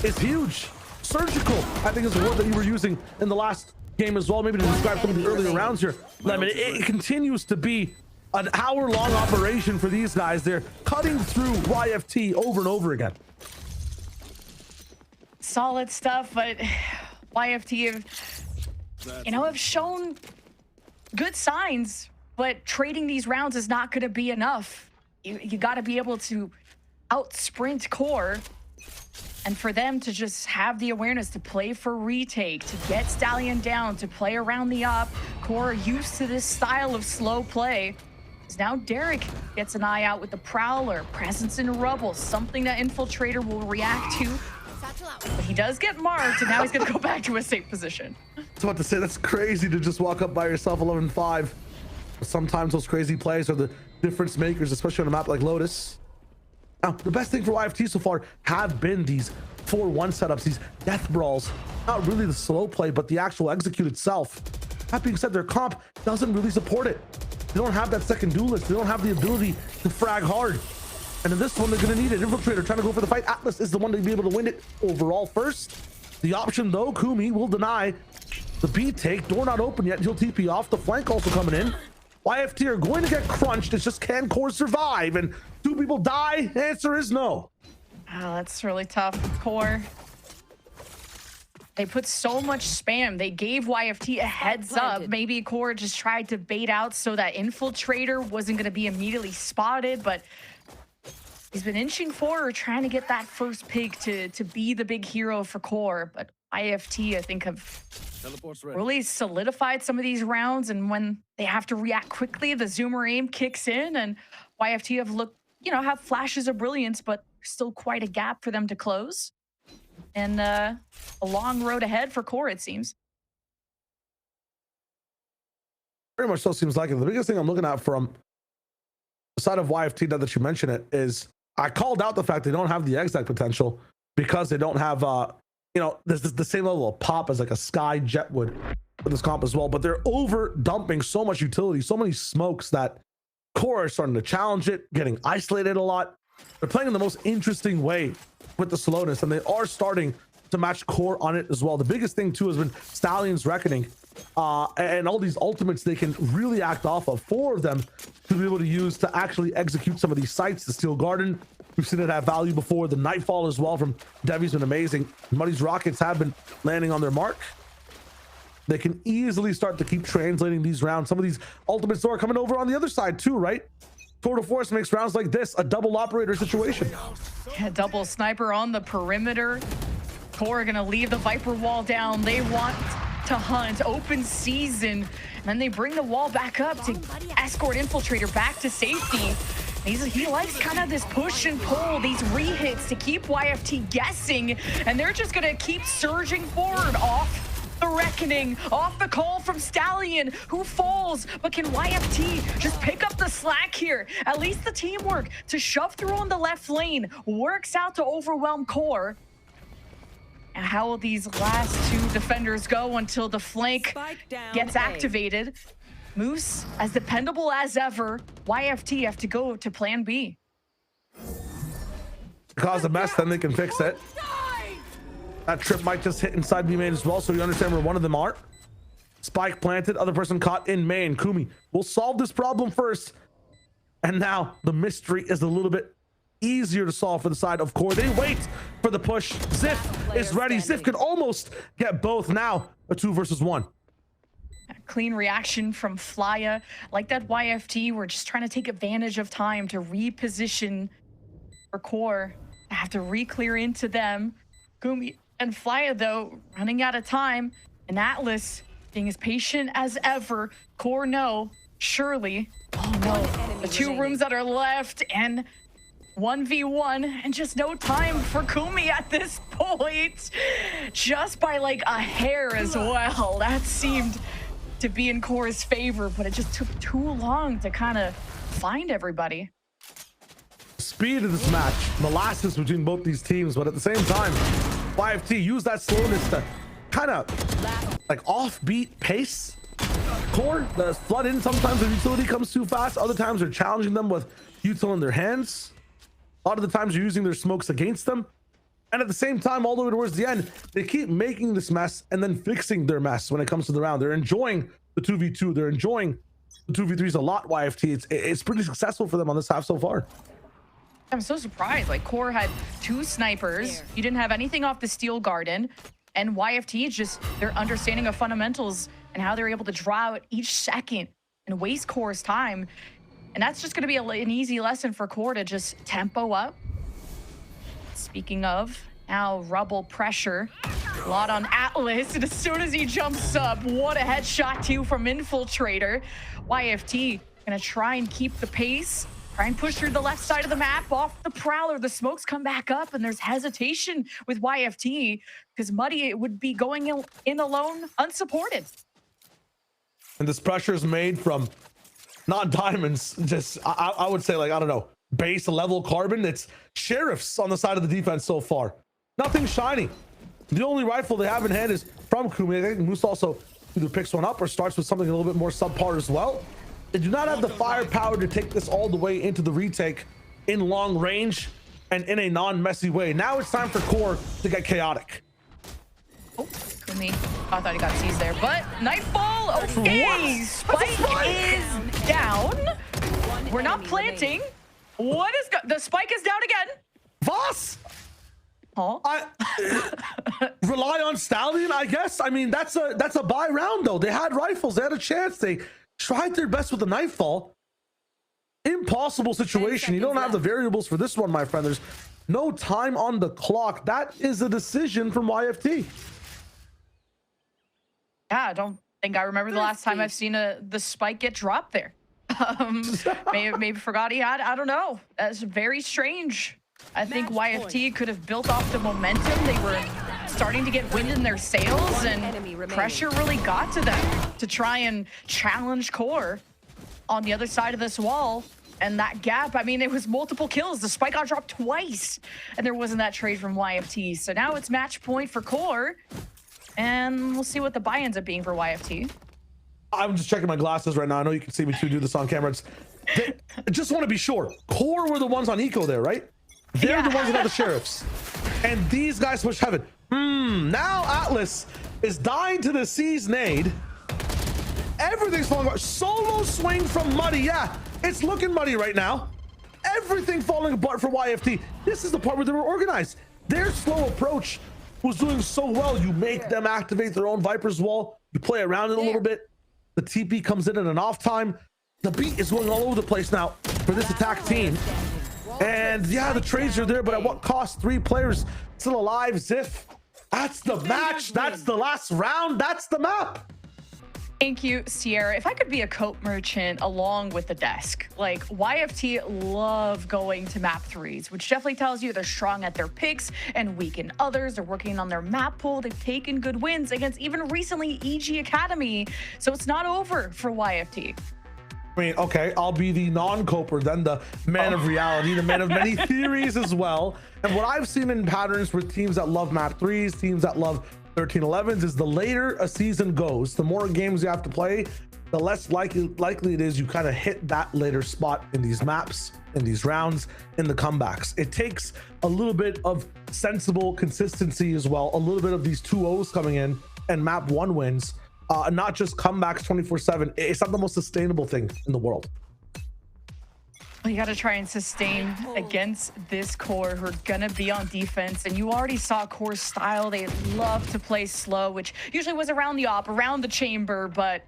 is huge. Surgical, I think, is the word that you were using in the last game as well, maybe to describe some of the earlier rounds here. Lemon, it continues to be an hour-long operation for these guys. They're cutting through YFT over and over again. Solid stuff, but YFT have shown good signs, but trading these rounds is not going to be enough. You got to be able to out sprint Core, and for them to just have the awareness to play for retake, to get Stallion down, to play around the op. Core are used to this style of slow play. Now Derek gets an eye out with the Prowler, presence in rubble, something that Infiltrator will react to. But he does get marked, and now he's going to go back to a safe position. I was about to say, that's crazy to just walk up by yourself 11-5. Sometimes those crazy plays are the difference makers, especially on a map like Lotus. Now, the best thing for YFT so far have been these 4-1 setups, these death brawls. Not really the slow play, but the actual execute itself. That being said, their comp doesn't really support it. They don't have that second duelist. They don't have the ability to frag hard. And in this one, they're going to need an Infiltrator trying to go for the fight. Atlas is the one to be able to win it overall first. The option, though, Kumi will deny the B take. Door not open yet. He'll TP off. The flank also coming in. YFT are going to get crunched. It's just, can Core survive? And 2 people die? The answer is no. Oh, that's really tough. Core. They put so much spam. They gave YFT a heads up. Maybe Core just tried to bait out so that Infiltrator wasn't going to be immediately spotted, but he's been inching forward, trying to get that first pick to be the big hero for Core. But YFT, I think, have really solidified some of these rounds. And when they have to react quickly, the zoomer aim kicks in, and YFT have looked, have flashes of brilliance, but still quite a gap for them to close. And a long road ahead for Core, it seems. Very much so seems like it. The biggest thing I'm looking at from the side of YFT, now that you mention it, is I called out the fact they don't have the exec potential because they don't have, there's the same level of pop as like a Sky Jet would with this comp as well. But they're over dumping so much utility, so many smokes that Core are starting to challenge it, getting isolated a lot. They're playing in the most interesting way with the slowness, and they are starting to match Core on it as well. The biggest thing too has been Stallion's Reckoning and all these ultimates they can really act off of. 4 of them to be able to use to actually execute some of these sites. The Steel Garden, we've seen it have value before. The Nightfall as well from Devi's been amazing. Muddy's rockets have been landing on their mark. They can easily start to keep translating these rounds. Some of these ultimates are coming over on the other side too, right? Tour de Force makes rounds like this a double operator situation. Yeah, double sniper on the perimeter. Core are gonna leave the Viper wall down. They want to hunt open season, and then they bring the wall back up to escort Infiltrator back to safety. He likes kind of this push and pull, these re-hits to keep YFT guessing, and they're just gonna keep surging forward off the Reckoning, off the call from Stallion, who falls. But can YFT just pick up the slack here? At least the teamwork to shove through on the left lane works out to overwhelm Core. And how will these last 2 defenders go until the flank gets activated? Moose, as dependable as ever. YFT have to go to plan B. Cause a mess, then they can fix it. That trip might just hit inside B main as well, so you understand where one of them are. Spike planted, other person caught in main. Kumi will solve this problem first. And now the mystery is a little bit easier to solve for the side of Core. They wait for the push. Ziff is ready. Ziff could almost get both. Now a 2 versus 1. Clean reaction from Flya. Like that YFT, we're just trying to take advantage of time to reposition for Core. I have to re-clear into them. Gumi and Flya, though, running out of time. And Atlas being as patient as ever. Core, no. Surely. Oh, no. The 2 rooms that are left and 1v1 and just no time for Kumi at this point. Just by like a hair as well. That seemed to be in Core's favor, but it just took too long to kind of find everybody. Speed of this match, molasses between both these teams, but at the same time, YFT used that slowness to kind of like offbeat pace. Core, the flood in sometimes the utility comes too fast. Other times they're challenging them with util in their hands. A lot of the times you're using their smokes against them. And at the same time, all the way towards the end, they keep making this mess and then fixing their mess when it comes to the round. They're enjoying the 2v2. They're enjoying the 2v3s a lot, YFT. It's pretty successful for them on this half so far. I'm so surprised. Like, Core had 2 snipers. You didn't have anything off the Steel Garden. And YFT, just their understanding of fundamentals and how they're able to draw out each second and waste Core's time. And that's just going to be an easy lesson for Core to just tempo up. Speaking of, now Rubble pressure. A lot on Atlas. And as soon as he jumps up, what a headshot too from Infiltrator. YFT going to try and keep the pace. Try and push through the left side of the map off the Prowler. The smokes come back up and there's hesitation with YFT because Muddy would be going in alone, unsupported. And this pressure is made from not diamonds, just I would say, like, I don't know, base level carbon. It's sheriffs on the side of the defense so far. Nothing shiny. The only rifle they have in hand is from Kumi. I think Moose also either picks one up or starts with something a little bit more subpar as well. They do not have the firepower to take this all the way into the retake in long range and in a non-messy way. Now it's time for Core to get chaotic. Oh, Kumi. I thought he got seized there, but Nightfall. Okay, Spike is down. We're not planting. What is the Spike is down again? Voss! Huh? Rely on Stallion, I guess. I mean, that's a buy round though. They had rifles, they had a chance. They tried their best with the Nightfall. Impossible situation. You don't have the variables for this one, my friend. There's no time on the clock. That is a decision from YFT. Yeah, I don't think I remember the last time I've seen the Spike get dropped there. Maybe forgot he had. I don't know. That's very strange. I think YFT could have built off the momentum. They were starting to get wind in their sails, and pressure really got to them to try and challenge Core on the other side of this wall. And that gap, I mean, it was multiple kills. The Spike got dropped twice, and there wasn't that trade from YFT. So now it's match point for Core, and we'll see what the buy ends up being for YFT. I'm just checking my glasses right now. I know you can see me too do this on camera. I just want to be sure. Core were the ones on eco there, right? They're the ones that have the sheriffs. And these guys push heaven. Now Atlas is dying to the C's nade. Everything's falling apart. Solo swing from Muddy. Yeah, it's looking muddy right now. Everything falling apart for YFT. This is the part where they were organized. Their slow approach was doing so well. You make them activate their own Viper's wall. You play around it a little bit. The TP comes in at an off time. The beat is going all over the place now for this attack team. And yeah, the trades are there, but at what cost? 3 players still alive. Ziff. That's the match. That's the last round. That's the map. Thank you, Sierra. If I could be a coat merchant along with the desk, like YFT love going to map 3s, which definitely tells you they're strong at their picks and weak in others. They're working on their map pool. They've taken good wins against even recently EG Academy. So it's not over for YFT. I mean, okay, I'll be the non-coper, then the man of reality, the man of many theories as well. And what I've seen in patterns with teams that love map 3s, teams that love 13-11s, is the later a season goes, the more games you have to play, the less likely it is you kind of hit that later spot in these maps, in these rounds, in the comebacks. It takes a little bit of sensible consistency as well, a little bit of these 2-0s coming in and map 1 wins. Not just comebacks 24/7. It's not the most sustainable thing in the world. You got to try and sustain against this core who are going to be on defense. And you already saw core's style. They love to play slow, which usually was around the op, around the chamber. But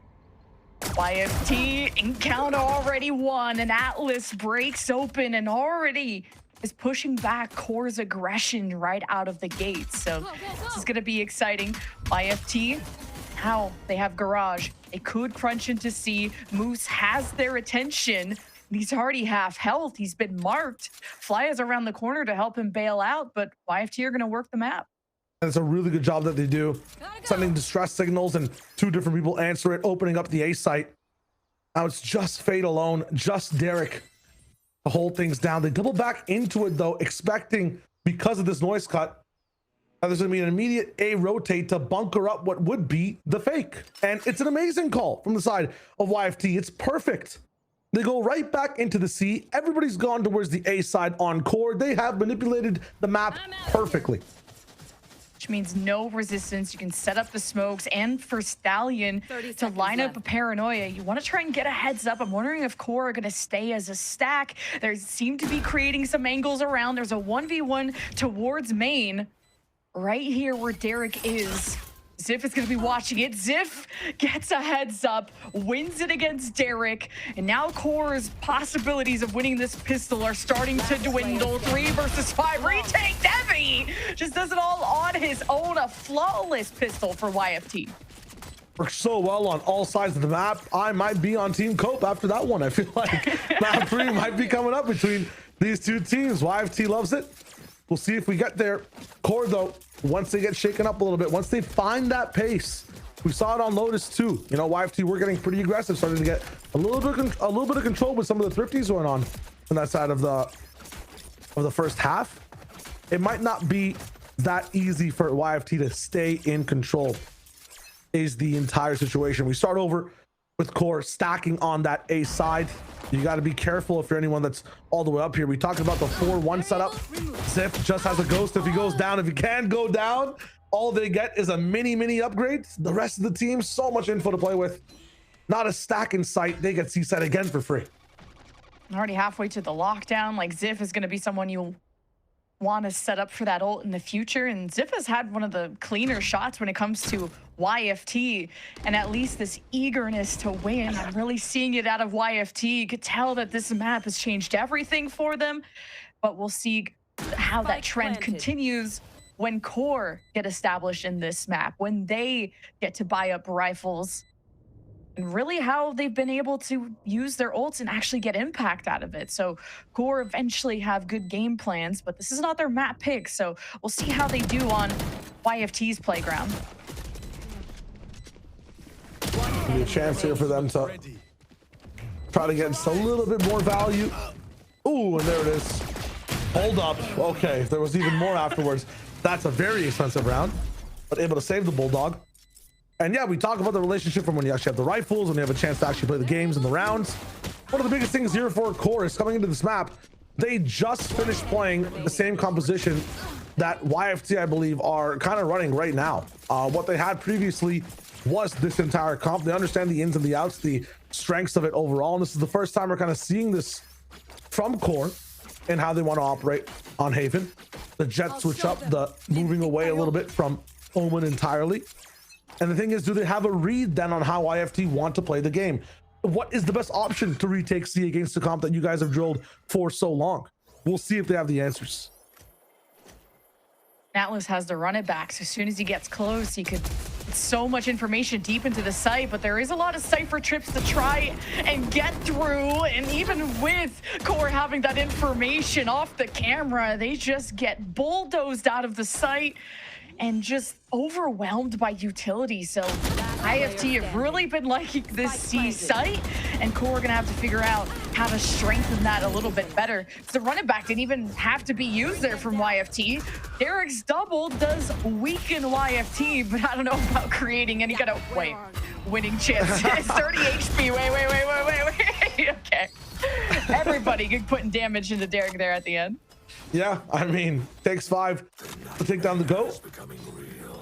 YFT encounter already won, and Atlas breaks open and already is pushing back core's aggression right out of the gate. So this is going to be exciting. YFT, now they have Garage. They could crunch into C. Moose has their attention. He's already half health. He's been marked. Fly is around the corner to help him bail out, but YFT are going to work the map. And it's a really good job that they do. Sending distress signals and 2 different people answer it, opening up the A site. Now it's just Fade alone, just Derek to hold things down. They double back into it though, expecting, because of this noise cut, that there's going to be an immediate A rotate to bunker up what would be the fake. And it's an amazing call from the side of YFT. It's perfect. They go right back into the C. Everybody's gone towards the A side on core. They have manipulated the map perfectly. Which means no resistance. You can set up the smokes, and for Stallion to line up a paranoia, you want to try and get a heads up. I'm wondering if core are going to stay as a stack. They seem to be creating some angles around. There's a 1v1 towards main right here where Derek is. Ziff is going to be watching it. Ziff gets a heads up, wins it against Derek, and now core's possibilities of winning this pistol are starting to dwindle. 3 versus 5. Retake Devi just does it all on his own. A flawless pistol for YFT. Works so well on all sides of the map. I might be on Team Cope after that one. I feel like map 3 might be coming up between these 2 teams. YFT loves it. We'll see if we get there. Core, though, once they get shaken up a little bit, once they find that pace, we saw it on Lotus too. You know, YFT, we're getting pretty aggressive, starting to get a little bit of control with some of the thrifties going on that side of the first half. It might not be that easy for YFT to stay in control. Is the entire situation. We start over with core stacking on that A side. You got to be careful if you're anyone that's all the way up here. We talked about the 4-1 setup. Ziff just has a ghost if he goes down. If he can go down, all they get is a mini upgrade. The rest of the team, so much info to play with. Not a stack in sight. They get C-side again for free. Already halfway to the lockdown. Like, Ziff is going to be someone you'll want to set up for that ult in the future. And Ziff has had one of the cleaner shots when it comes to YFT, and at least this eagerness to win. I'm really seeing it out of YFT. You could tell that this map has changed everything for them, but we'll see how that trend continues when core get established in this map, when they get to buy up rifles, and really how they've been able to use their ults and actually get impact out of it. So core eventually have good game plans, but this is not their map pick, so we'll see how they do on YFT's playground. Be a chance here for them to try to get just a little bit more value. Ooh, and there it is. Hold up. Okay, if there was even more afterwards, that's a very expensive round, but able to save the Bulldog. And yeah, we talk about the relationship from when you actually have the rifles, when you have a chance to actually play the games and the rounds. One of the biggest things here for core is coming into this map, they just finished playing the same composition that YFT, I believe, are kind of running right now. What they had previously was this entire comp. They understand the ins and the outs, the strengths of it overall, and this is the first time we're kind of seeing this from core and how they want to operate on Haven. The jet switch up, the moving away a little bit from Omen entirely. And the thing is, do they have a read then on how YFT want to play the game? What is the best option to retake C against the comp that you guys have drilled for so long? We'll see if they have the answers. Atlas has to run it back, so as soon as he gets close, he could get so much information deep into the site, but there is a lot of cipher trips to try and get through, and even with core having that information off the camera, they just get bulldozed out of the site and just overwhelmed by utility. So IFT have really been liking this C site, and core are gonna have to figure out how to strengthen that a little bit better. The running back didn't even have to be used there from YFT. Derek's double does weaken YFT, but I don't know about creating any kind of winning chance. It's 30 HP. Wait. Okay. Everybody putting damage into Derek there at the end. Yeah, I mean, takes 5 to take down the GOAT.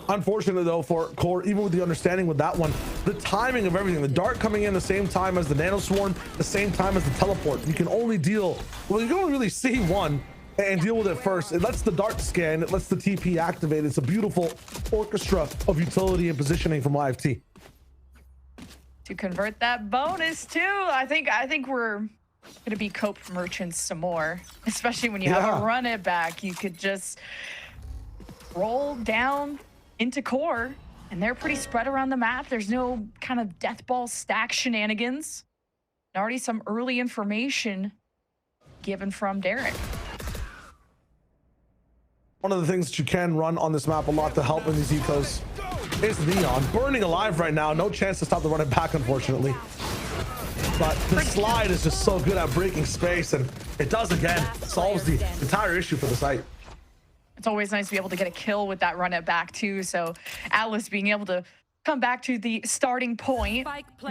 Unfortunately though for Core, even with the understanding with that one, the timing of everything, the dart coming in the same time as the nano swarm, the same time as the teleport, you can only deal, well, you can only really see one and deal with it first. It lets the dart scan, it lets the TP activate. It's a beautiful orchestra of utility and positioning from YFT. To convert that bonus too, I think we're gonna be cope merchants some more, especially when you have a run it back. You could just roll down into core, and they're pretty spread around the map. There's no kind of death ball stack shenanigans. And already some early information given from Derek. One of the things that you can run on this map a lot to help in these ecos is Neon. Burning alive right now. No chance to stop the run it back, unfortunately. But the slide is just so good at breaking space, and it does again. Solves the entire issue for the site. It's always nice to be able to get a kill with that run it back too. So Atlas being able to come back to the starting point,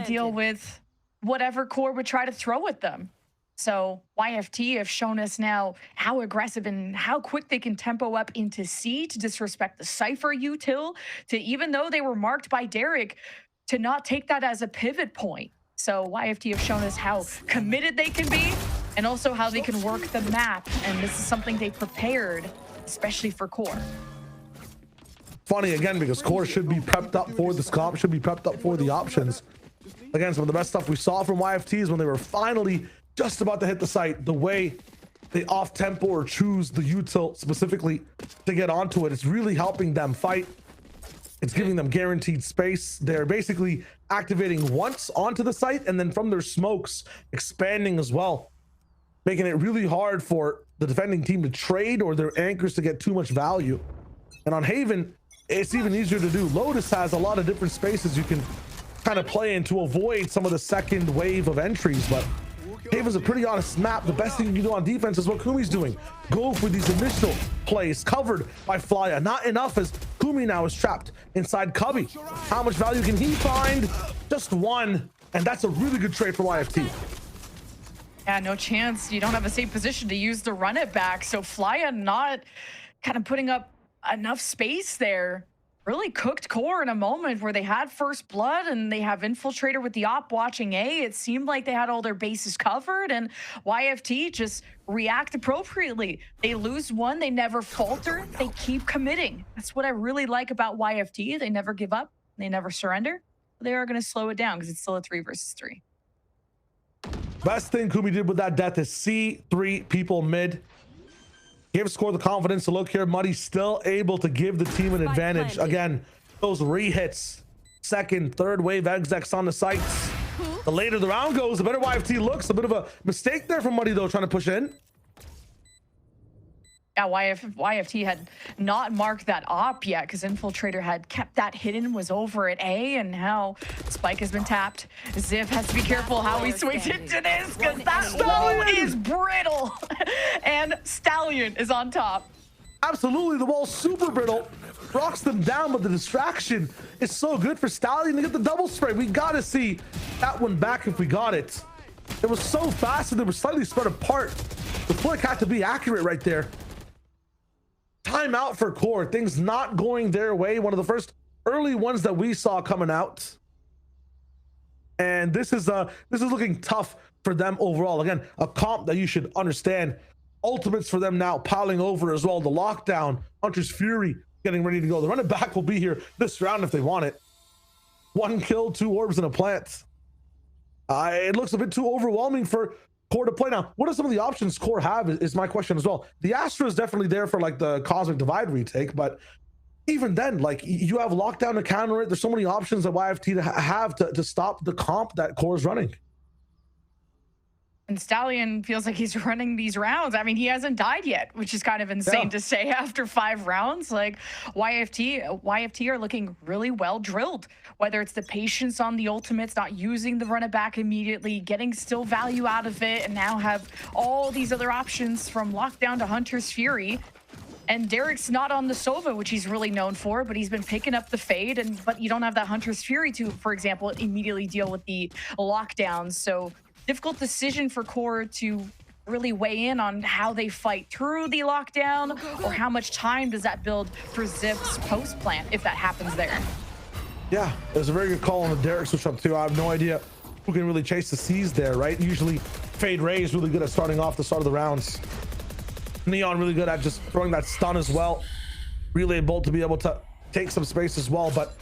deal with whatever core would try to throw at them. So YFT have shown us now how aggressive and how quick they can tempo up into C to disrespect the Cypher util, to even though they were marked by Derek, to not take that as a pivot point. So YFT have shown us how committed they can be and also how they can work the map. And this is something they prepared, especially for Core. Funny again, because Core should be prepped up for this comp, should be prepped up for the options. Again, some of the best stuff we saw from YFT is when they were finally just about to hit the site, the way they off tempo or choose the util specifically to get onto it. It's really helping them fight. It's giving them guaranteed space. They're basically activating once onto the site and then from their smokes expanding as well, making it really hard for the defending team to trade or their anchors to get too much value. And on Haven, it's even easier to do. Lotus has a lot of different spaces you can kind of play in to avoid some of the second wave of entries, but Haven's a pretty honest map. The best thing you can do on defense is what Kumi's doing. Go for these initial plays covered by Flya. Not enough as Kumi now is trapped inside Cubby. How much value can he find? Just one, and that's a really good trade for YFT. Yeah, no chance. You don't have a safe position to use the run it back. So Flya not kind of putting up enough space there. Really cooked Core in a moment where they had first blood and they have Infiltrator with the op watching A. It seemed like they had all their bases covered, and YFT just react appropriately. They lose one, they never falter, they keep committing. That's what I really like about YFT. They never give up, they never surrender. They are going to slow it down because it's still a 3 versus 3. Best thing Kumi did with that death is see 3 people mid. Give Score the confidence to look here. Muddy's still able to give the team an advantage. Again, those re-hits, second, third wave execs on the sites. The later the round goes, the better YFT looks. A bit of a mistake there from Muddy though, trying to push in. Yeah, YFT had not marked that op yet because Infiltrator had kept that hidden, was over at A, and now Spike has been tapped. Ziv has to be careful how he swings into this because that stone is brittle. And Stallion is on top. Absolutely, the wall's super brittle. Rocks them down, but the distraction is so good for Stallion to get the double spray. We gotta see that one back if we got it. It was so fast and they were slightly spread apart. The flick had to be accurate right there. Timeout for Core. Things not going their way. One of the first early ones that we saw coming out. And this is looking tough for them overall. Again, a comp that you should understand. Ultimates for them now piling over as well. The lockdown, Hunter's Fury getting ready to go. The running back will be here this round if they want it. 1 kill, 2 orbs, and a plant. It looks a bit too overwhelming for Core to play. Now, what are some of the options Core have is my question as well. The Astra is definitely there for like the Cosmic Divide retake, but even then, like you have lockdown to counter it. There's so many options that YFT have to stop the comp that Core is running. And Stallion feels like he's running these rounds. I mean, he hasn't died yet, which is kind of insane to say after 5 rounds. Like YFT are looking really well drilled, whether it's the patience on the ultimates, not using the run it back immediately, getting still value out of it, and now have all these other options from lockdown to Hunter's Fury. And Derek's not on the Sova, which he's really known for, but he's been picking up the fade, but you don't have that Hunter's Fury to, for example, immediately deal with the lockdowns. So difficult decision for Core to really weigh in on how they fight through the lockdown, or how much time does that build for Zip's post plant if that happens there. Yeah, it was a very good call on the Derek switch up too. I have no idea who can really chase the C's there, right? Usually Fade Ray is really good at starting off the start of the rounds. Neon really good at just throwing that stun as well. Relay Bolt to be able to take some space as well. But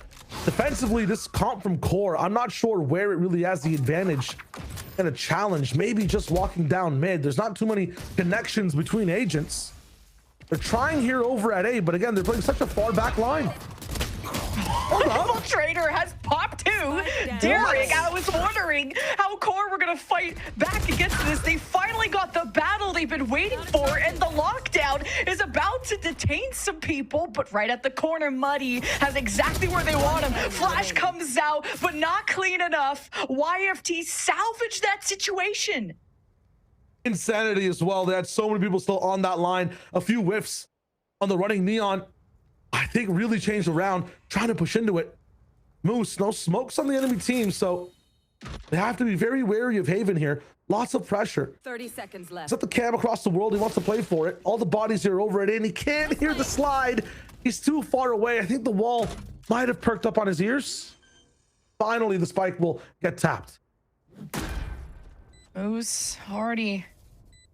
defensively, this comp from Core, I'm not sure where it really has the advantage in a challenge. Maybe just walking down mid. There's not too many connections between agents. They're trying here over at A, but again, they're playing such a far back line. Infiltrator has popped too. Derek, I was wondering how Core were gonna fight back against this. They finally got the battle they've been waiting for, and the lockdown is about to detain some people, but right at the corner, Muddy has exactly where they want him. Flash comes out, but not clean enough. YFT salvaged that situation. Insanity as well. They had so many people still on that line. A few whiffs on the running Neon, I think, really changed around, trying to push into it. Moose, no smokes on the enemy team, so they have to be very wary of Haven here. Lots of pressure. 30 seconds left. He's at the cam across the world. He wants to play for it. All the bodies here over it, and he can't hear the slide. He's too far away. I think the wall might have perked up on his ears. Finally, the spike will get tapped. Moose already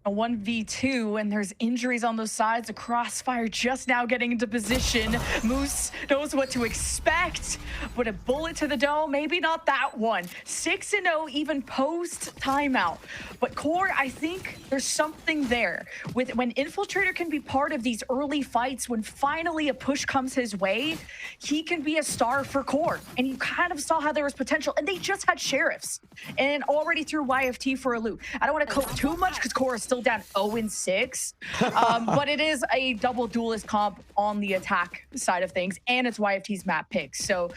a 1v2, and there's injuries on those sides. A Crossfire just now getting into position. Moose knows what to expect, but a bullet to the dome, maybe not that one. 6-0 even post timeout. But Core, I think there's something there. With when Infiltrator can be part of these early fights, when finally a push comes his way, he can be a star for Core. And you kind of saw how there was potential, and they just had Sheriffs and already threw YFT for a loop. I don't want to cope too much because Core is still down 0-6, but it is a double duelist comp on the attack side of things, and it's YFT's map pick, so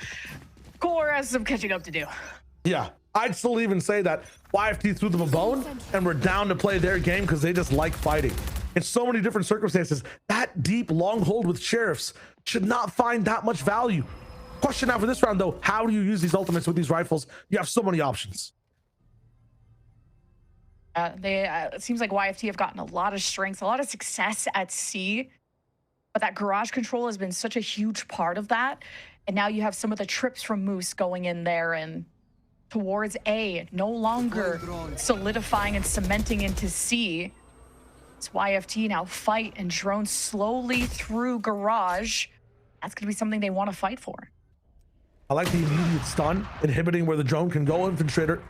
Core has some catching up to do. Yeah, I'd still even say that YFT threw them a bone and we're down to play their game because they just like fighting. In so many different circumstances, that deep long hold with Sheriffs should not find that much value. Question now for this round though, how do you use these ultimates with these rifles? You have so many options. It seems like YFT have gotten a lot of strengths, a lot of success at C, but that garage control has been such a huge part of that. And now you have some of the trips from Moose going in there and towards A, no longer solidifying and cementing into C. It's YFT now fight and drone slowly through garage. That's going to be something they want to fight for. I like the immediate stun, inhibiting where the drone can go. Infiltrator,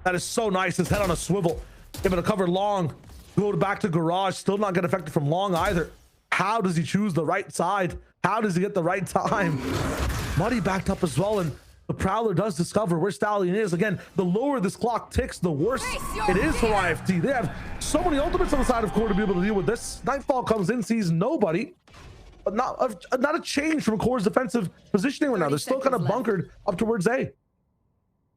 that is so nice. His head on a swivel. Able to cover long, go back to garage, still not get affected from long either. How does he choose the right side? How does he get the right time? Muddy backed up as well, and the Prowler does discover where Stallion is. Again, the lower this clock ticks, the worse it is for YFT. They have so many ultimates on the side of Core to be able to deal with this. Nightfall comes in, sees nobody, but not a change from Core's defensive positioning right now. They're still kind of bunkered up towards A.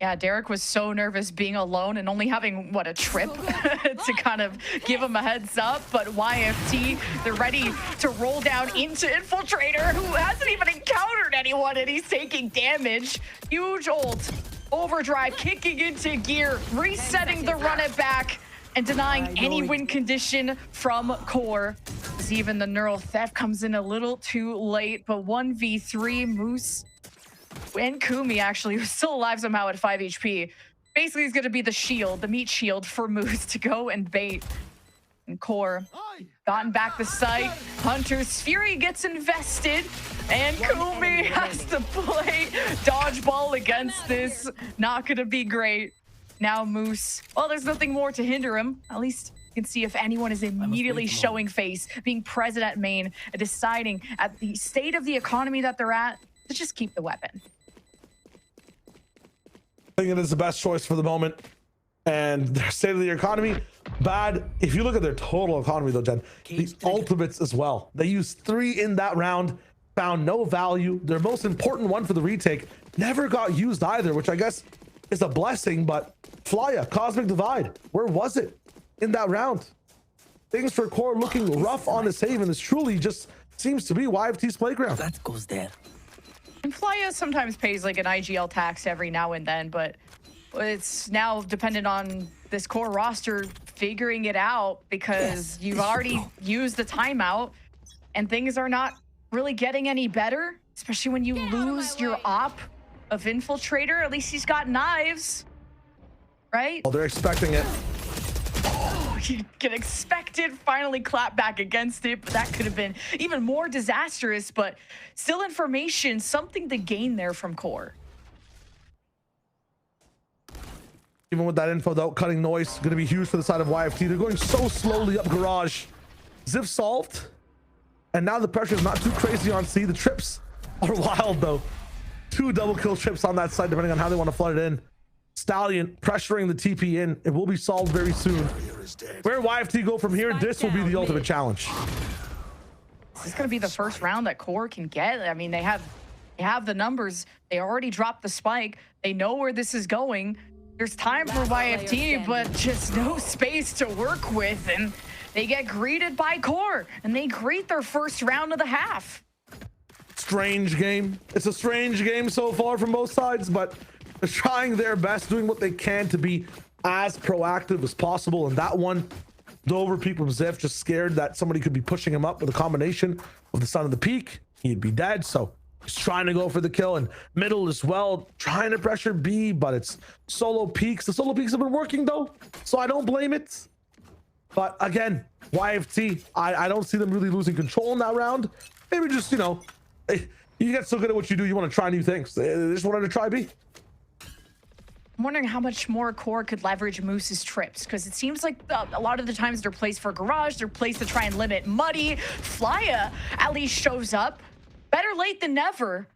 Yeah, Derek was so nervous being alone and only having, what, a trip to kind of give him a heads up. But YFT, they're ready to roll down into Infiltrator, who hasn't even encountered anyone, and he's taking damage. Huge ult, overdrive, kicking into gear, resetting the run it back, and denying any win condition from Core. As even the neural theft comes in a little too late, but 1v3, Moose and Kumi actually, who's still alive somehow at 5 HP, basically is going to be the shield, the meat shield for Moose to go and bait. And Core gotten back the site. Hunter's Fury gets invested, and Kumi has to play dodgeball against this. Not going to be great. Now Moose, well, there's nothing more to hinder him. At least you can see if anyone is immediately showing face, being present at main, and deciding at the state of the economy that they're at, to just keep the weapon. I think it is the best choice for the moment. And their state of the economy, bad. If you look at their total economy though, Jen, the ultimates as well. They used 3 in that round, found no value. Their most important one for the retake never got used either, which I guess is a blessing. But Flya, Cosmic Divide, where was it in that round? Things for Core looking rough on this Haven. This truly just seems to be YFT's playground. That goes there. And Flya sometimes pays like an IGL tax every now and then, but it's now dependent on this Core roster figuring it out because you've already used the timeout and things are not really getting any better, especially when you lose your op of Infiltrator. At least he's got knives, right? Oh, they're expecting it. You can expect it, finally clap back against it, but that could have been even more disastrous, but still information, something to gain there from Core. Even with that info, though, cutting noise going to be huge for the side of YFT. They're going so slowly up garage. Zip solved, and now the pressure is not too crazy on C. The trips are wild, though. 2 double kill trips on that side, depending on how they want to flood it in. Stallion pressuring the TP in. It will be solved very soon. Where YFT go from here, this will be the ultimate challenge. This is going to be the first round that Core can get. I mean, they have the numbers. They already dropped the spike. They know where this is going. There's time for YFT, but just no space to work with. And they get greeted by Core, and they greet their first round of the half. Strange game. It's a strange game so far from both sides, but they're trying their best, doing what they can to be as proactive as possible. And that one, the overpeak from Ziff, just scared that somebody could be pushing him up with a combination of the Son of the Peak. He'd be dead, so he's trying to go for the kill. And middle as well, trying to pressure B, but it's solo peaks. The solo peaks have been working, though, so I don't blame it. But again, YFT, I don't see them really losing control in that round. Maybe just, you know, you get so good at what you do, you want to try new things. They just wanted to try B. I'm wondering how much more Core could leverage Moose's trips, because it seems like a lot of the times they're placed for Garage, they're placed to try and limit Muddy. Flya at least shows up. Better late than never.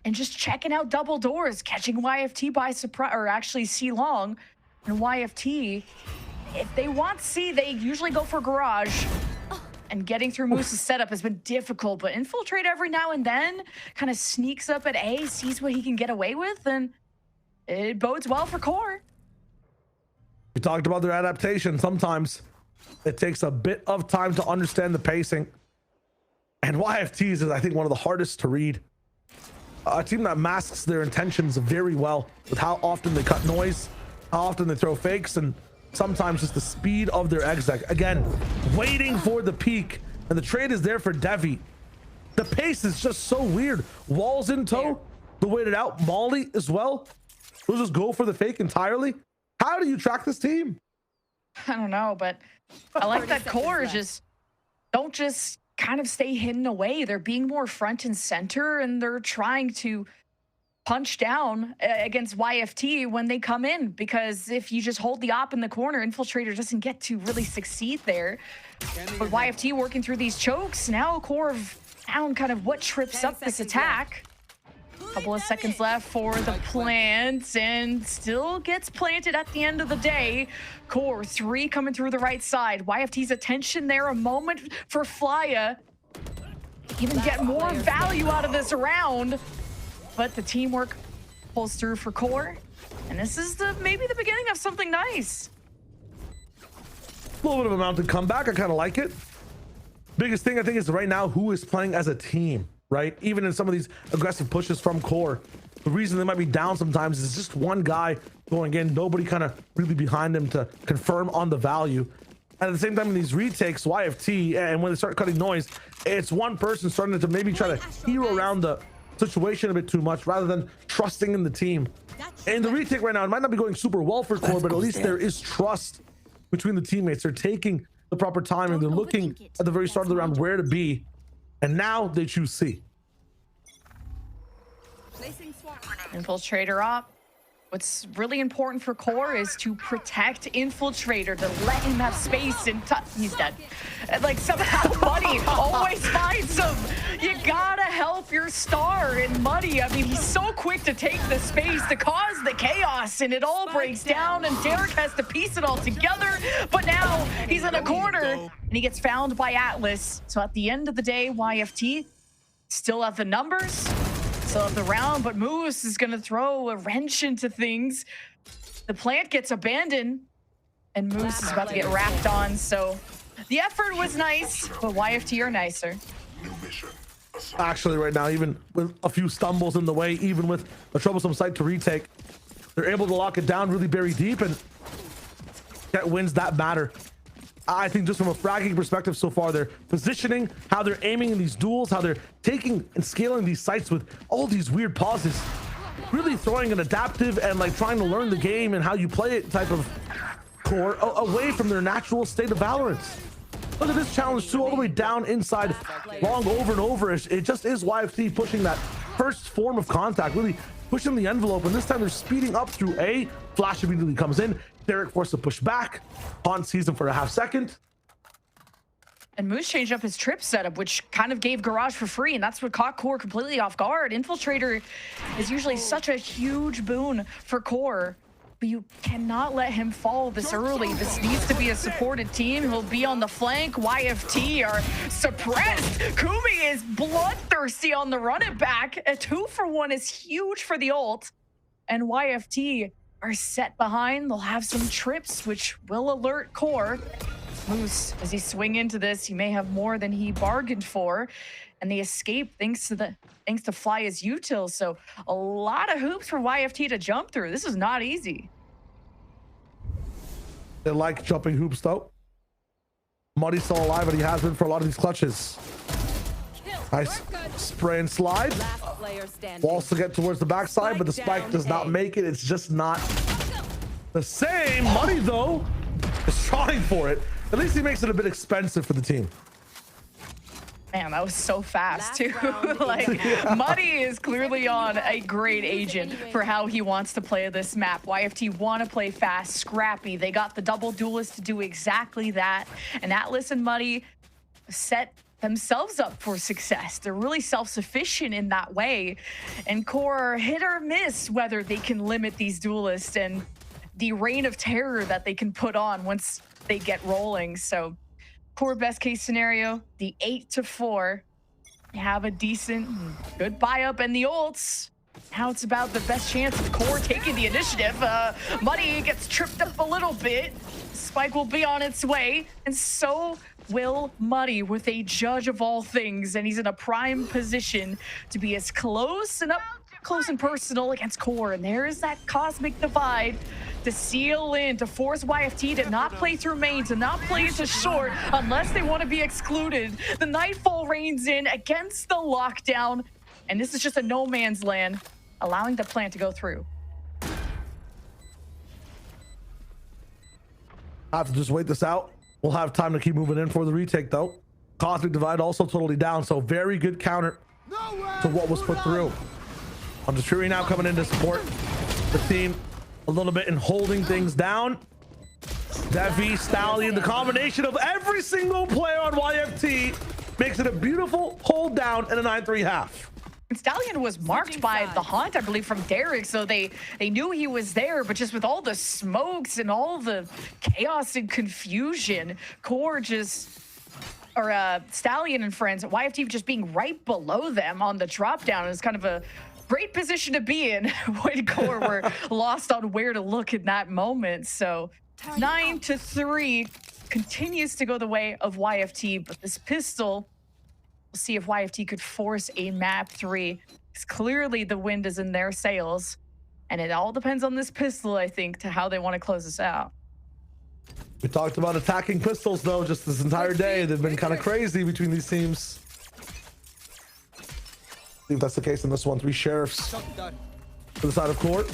And just checking out double doors, catching YFT by surprise, or actually C long. And YFT, if they want C, they usually go for Garage. And getting through Moose's setup has been difficult, but Infiltrate every now and then kind of sneaks up at A, sees what he can get away with, and it bodes well for Core. We talked about their adaptation. Sometimes it takes a bit of time to understand the pacing. And YFT's is, I think, one of the hardest to read. A team that masks their intentions very well with how often they cut noise, how often they throw fakes, and sometimes just the speed of their exec. Again, waiting for the peak, and the trade is there for Devi. The pace is just so weird. Walls in tow, the waited out Molly as well. They'll just go for the fake entirely. How do you track this team? I don't know, but I like that Core just don't just kind of stay hidden away. They're being more front and center, and they're trying to punch down against YFT when they come in, because if you just hold the op in the corner, Infiltrator doesn't get to really succeed there. But YFT working through these chokes, now Core found kind of what trips up this attack. Couple of seconds left for the plant, and still gets planted at the end of the day. Core 3 coming through the right side. YFT's attention there, a moment for Flya. Even get more value out of this round. But the teamwork pulls through for Core. And this is maybe the beginning of something nice. A little bit of a mounted comeback. I kind of like it. Biggest thing I think is right now who is playing as a team, right? Even in some of these aggressive pushes from Core, the reason they might be down sometimes is just one guy going in, nobody kind of really behind him to confirm on the value. And at the same time, in these retakes, YFT, and when they start cutting noise, it's one person starting to maybe try to hero around the situation a bit too much rather than trusting in the team. And the retake right now, it might not be going super well for Core, but at least there is trust between the teammates. They're taking the proper time, and they're looking at the very start of the round where to be. And now they choose C. Infiltrator up. What's really important for Core is to protect Infiltrator, to let him have space, and he's dead. And like somehow Muddy always finds him. You gotta help your star. And Muddy, I mean, he's so quick to take the space to cause the chaos, and it all breaks down, and Derek has to piece it all together. But now he's in a corner, and he gets found by Atlas. So at the end of the day, YFT still have the numbers, still have the round, but Moose is gonna throw a wrench into things. The plant gets abandoned, and Moose is about to get wrapped on. So the effort was nice, but YFT are nicer. Actually, right now, even with a few stumbles in the way, even with a troublesome site to retake, they're able to lock it down, really bury deep, and that wins that matter. I think just from a fragging perspective so far, their positioning, how they're aiming in these duels, how they're taking and scaling these sites with all these weird pauses, really throwing an adaptive and like trying to learn the game and how you play it type of core away from their natural state of Valorant. Look at this challenge too, all the way down inside, long over and over. It just is YFT pushing that first form of contact, really pushing the envelope, and this time they're speeding up through A. Flash immediately comes in. Derek forced to push back. Haunt sees him for a half second. And Moose changed up his trip setup, which kind of gave Garage for free, and that's what caught Core completely off guard. Infiltrator is usually such a huge boon for Core, but you cannot let him fall this early. This needs to be a supported team. He'll be on the flank. YFT are suppressed. Kumi is bloodthirsty on the run it back. A 2-for-1 is huge for the ult. And YFT are set behind. They'll have some trips, which will alert Core. Moose, as he swing into this, he may have more than he bargained for. And the escape thanks to Fly as util. So a lot of hoops for YFT to jump through. This is not easy. They like jumping hoops though. Muddy's still alive, and he has been for a lot of these clutches. Nice spray and slide. Walls to get towards the backside, but the spike does not make it. It's just not the same. Muddy though is trying for it. At least he makes it a bit expensive for the team. Man, that was so fast too. Like, Muddy is clearly on a great agent for how he wants to play this map. YFT want to play fast, scrappy. They got the double duelists to do exactly that. And Atlas and Muddy set themselves up for success. They're really self-sufficient in that way. And Core hit or miss whether they can limit these duelists and the reign of terror that they can put on once they get rolling. So Core best case scenario, the 8-4. You have a decent, good buy up and the ults. Now it's about the best chance of Core taking the initiative. Muddy gets tripped up a little bit. Spike will be on its way, and so will Muddy with a judge of all things, and he's in a prime position to be as close and up close and personal against Core. And there is that cosmic divide to seal in, to force YFT to not play through main, to not play into short unless they want to be excluded. The Nightfall reigns in against the lockdown, and this is just a no man's land, allowing the plan to go through. I have to just wait this out. We'll have time to keep moving in for the retake though. Cosmic divide also totally down, so very good counter to what was put through. Undisputed now coming in to support the team a little bit and holding things down. Devi, Stallion, the combination of every single player on YFT makes it a beautiful hold down and a 9-3 half. Stallion was marked by the Haunt, I believe, from Derek, so they knew he was there, but just with all the smokes and all the chaos and confusion, Core just, or Stallion and friends, YFT just being right below them on the drop down is kind of a great position to be in when Core were lost on where to look in that moment. So 9-3 continues to go the way of YFT, but this pistol, we'll see if YFT could force a map 3, because clearly the wind is in their sails, and it all depends on this pistol, I think, to how they want to close this out. We talked about attacking pistols though just this entire day. They've been kind of crazy between these teams. I think that's the case in this one. 3 sheriffs to the side of Core,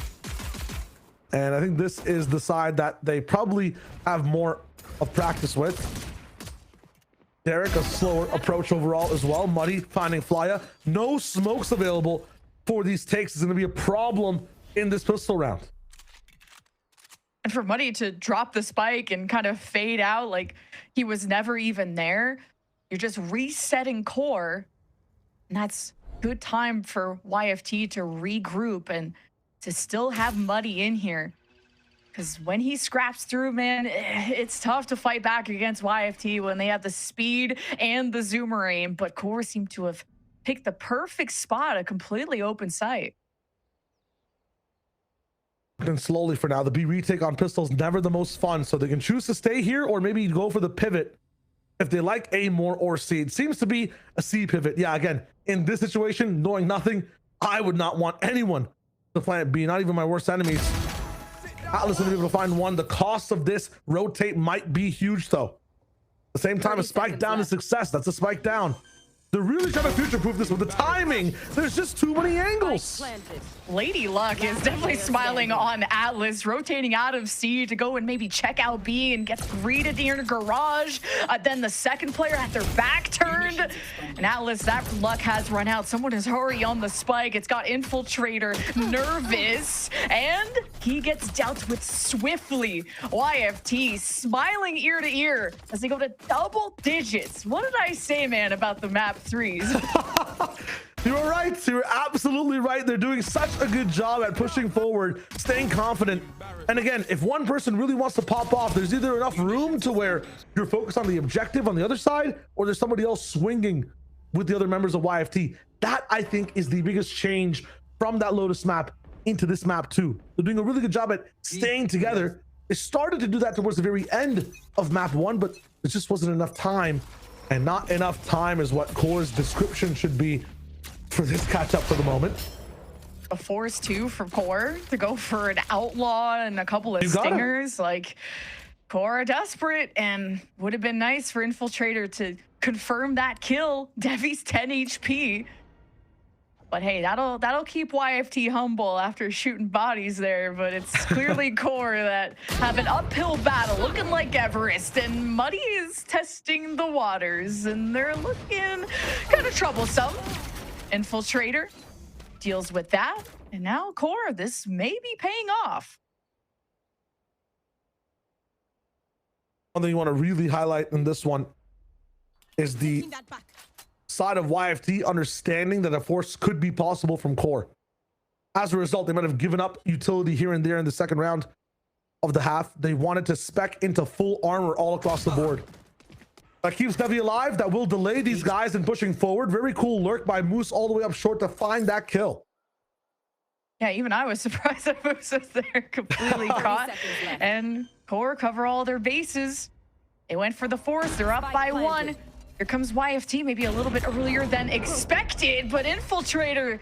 and I think this is the side that they probably have more of practice with. Derek, a slower approach overall as well. Muddy finding Flya. No smokes available for these takes is going to be a problem in this pistol round. And for Muddy to drop the spike and kind of fade out like he was never even there, you're just resetting Core, and that's good time for YFT to regroup and to still have Muddy in here. Because when he scraps through, man, it's tough to fight back against YFT when they have the speed and the zoomer aim. But Core seemed to have picked the perfect spot, a completely open site. And slowly for now, the B retake on pistols never the most fun, so they can choose to stay here or maybe go for the pivot if they like A more or C. It seems to be a C pivot. Yeah, again, in this situation, knowing nothing, I would not want anyone to plant B, not even my worst enemies. Atlas will be able to find one. The cost of this rotate might be huge though. the same time, a 30 spike seconds down is left. success. That's a spike down. They're really trying to future-proof this with the timing. There's just too many angles. Planted. Lady Luck is definitely smiling on Atlas, rotating out of C to go and maybe check out B and gets greeted near the garage. Then the second player had their back turned. And Atlas, that luck has run out. Someone is already on the spike. It's got Infiltrator nervous, and he gets dealt with swiftly. YFT smiling ear to ear as they go to double digits. What did I say, man, about the map threes? You were right. You were absolutely right. They're doing such a good job at pushing forward, staying confident. And again, if one person really wants to pop off, there's either enough room to where you're focused on the objective on the other side, or there's somebody else swinging with the other members of YFT. That, I think, is the biggest change from that Lotus map into this map too. They're doing a really good job at staying together. They started to do that towards the very end of map 1, but it just wasn't enough time. And not enough time is what QOR's description should be for this catch-up for the moment. A force too for QOR to go for an outlaw and a couple of You got it. stingers. Like, QOR are desperate, and would have been nice for Infiltrator to confirm that kill. Devi's 10 HP. But hey, that'll keep YFT humble after shooting bodies there. But it's clearly QOR that have an uphill battle, looking like Everest, and Muddy is testing the waters, and they're looking kind of troublesome. Infiltrator deals with that, and now QOR, this may be paying off. One thing you want to really highlight in this one is the Taking that back. side of YFT understanding that a force could be possible from QOR. As a result, they might have given up utility here and there in the second round of the half. They wanted to spec into full armor all across the board. That keeps Devi alive. That will delay these guys in pushing forward. Very cool lurk by Moose all the way up short to find that kill. Yeah, even I was surprised that Moose was there, completely caught. seconds left. And QOR cover all their bases. They went for the fourth. They're up by Spike one. planted. Here comes YFT, maybe a little bit earlier than expected, but Infiltrator,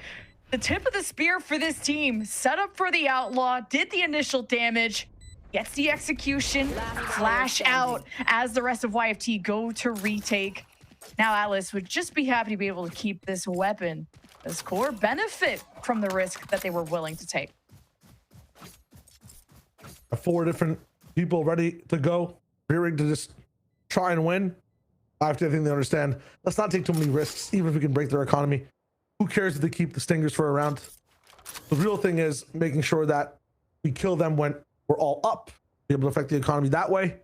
the tip of the spear for this team, set up for the outlaw, did the initial damage, gets the execution, flash out as the rest of YFT go to retake. Now Atlas would just be happy to be able to keep this weapon, as QOR benefit from the risk that they were willing to take. 4 different people ready to go, rearing to just try and win. I think they understand. Let's not take too many risks, even if we can break their economy. Who cares if they keep the stingers for a round? The real thing is making sure that we kill them when we're all up, be able to affect the economy that way.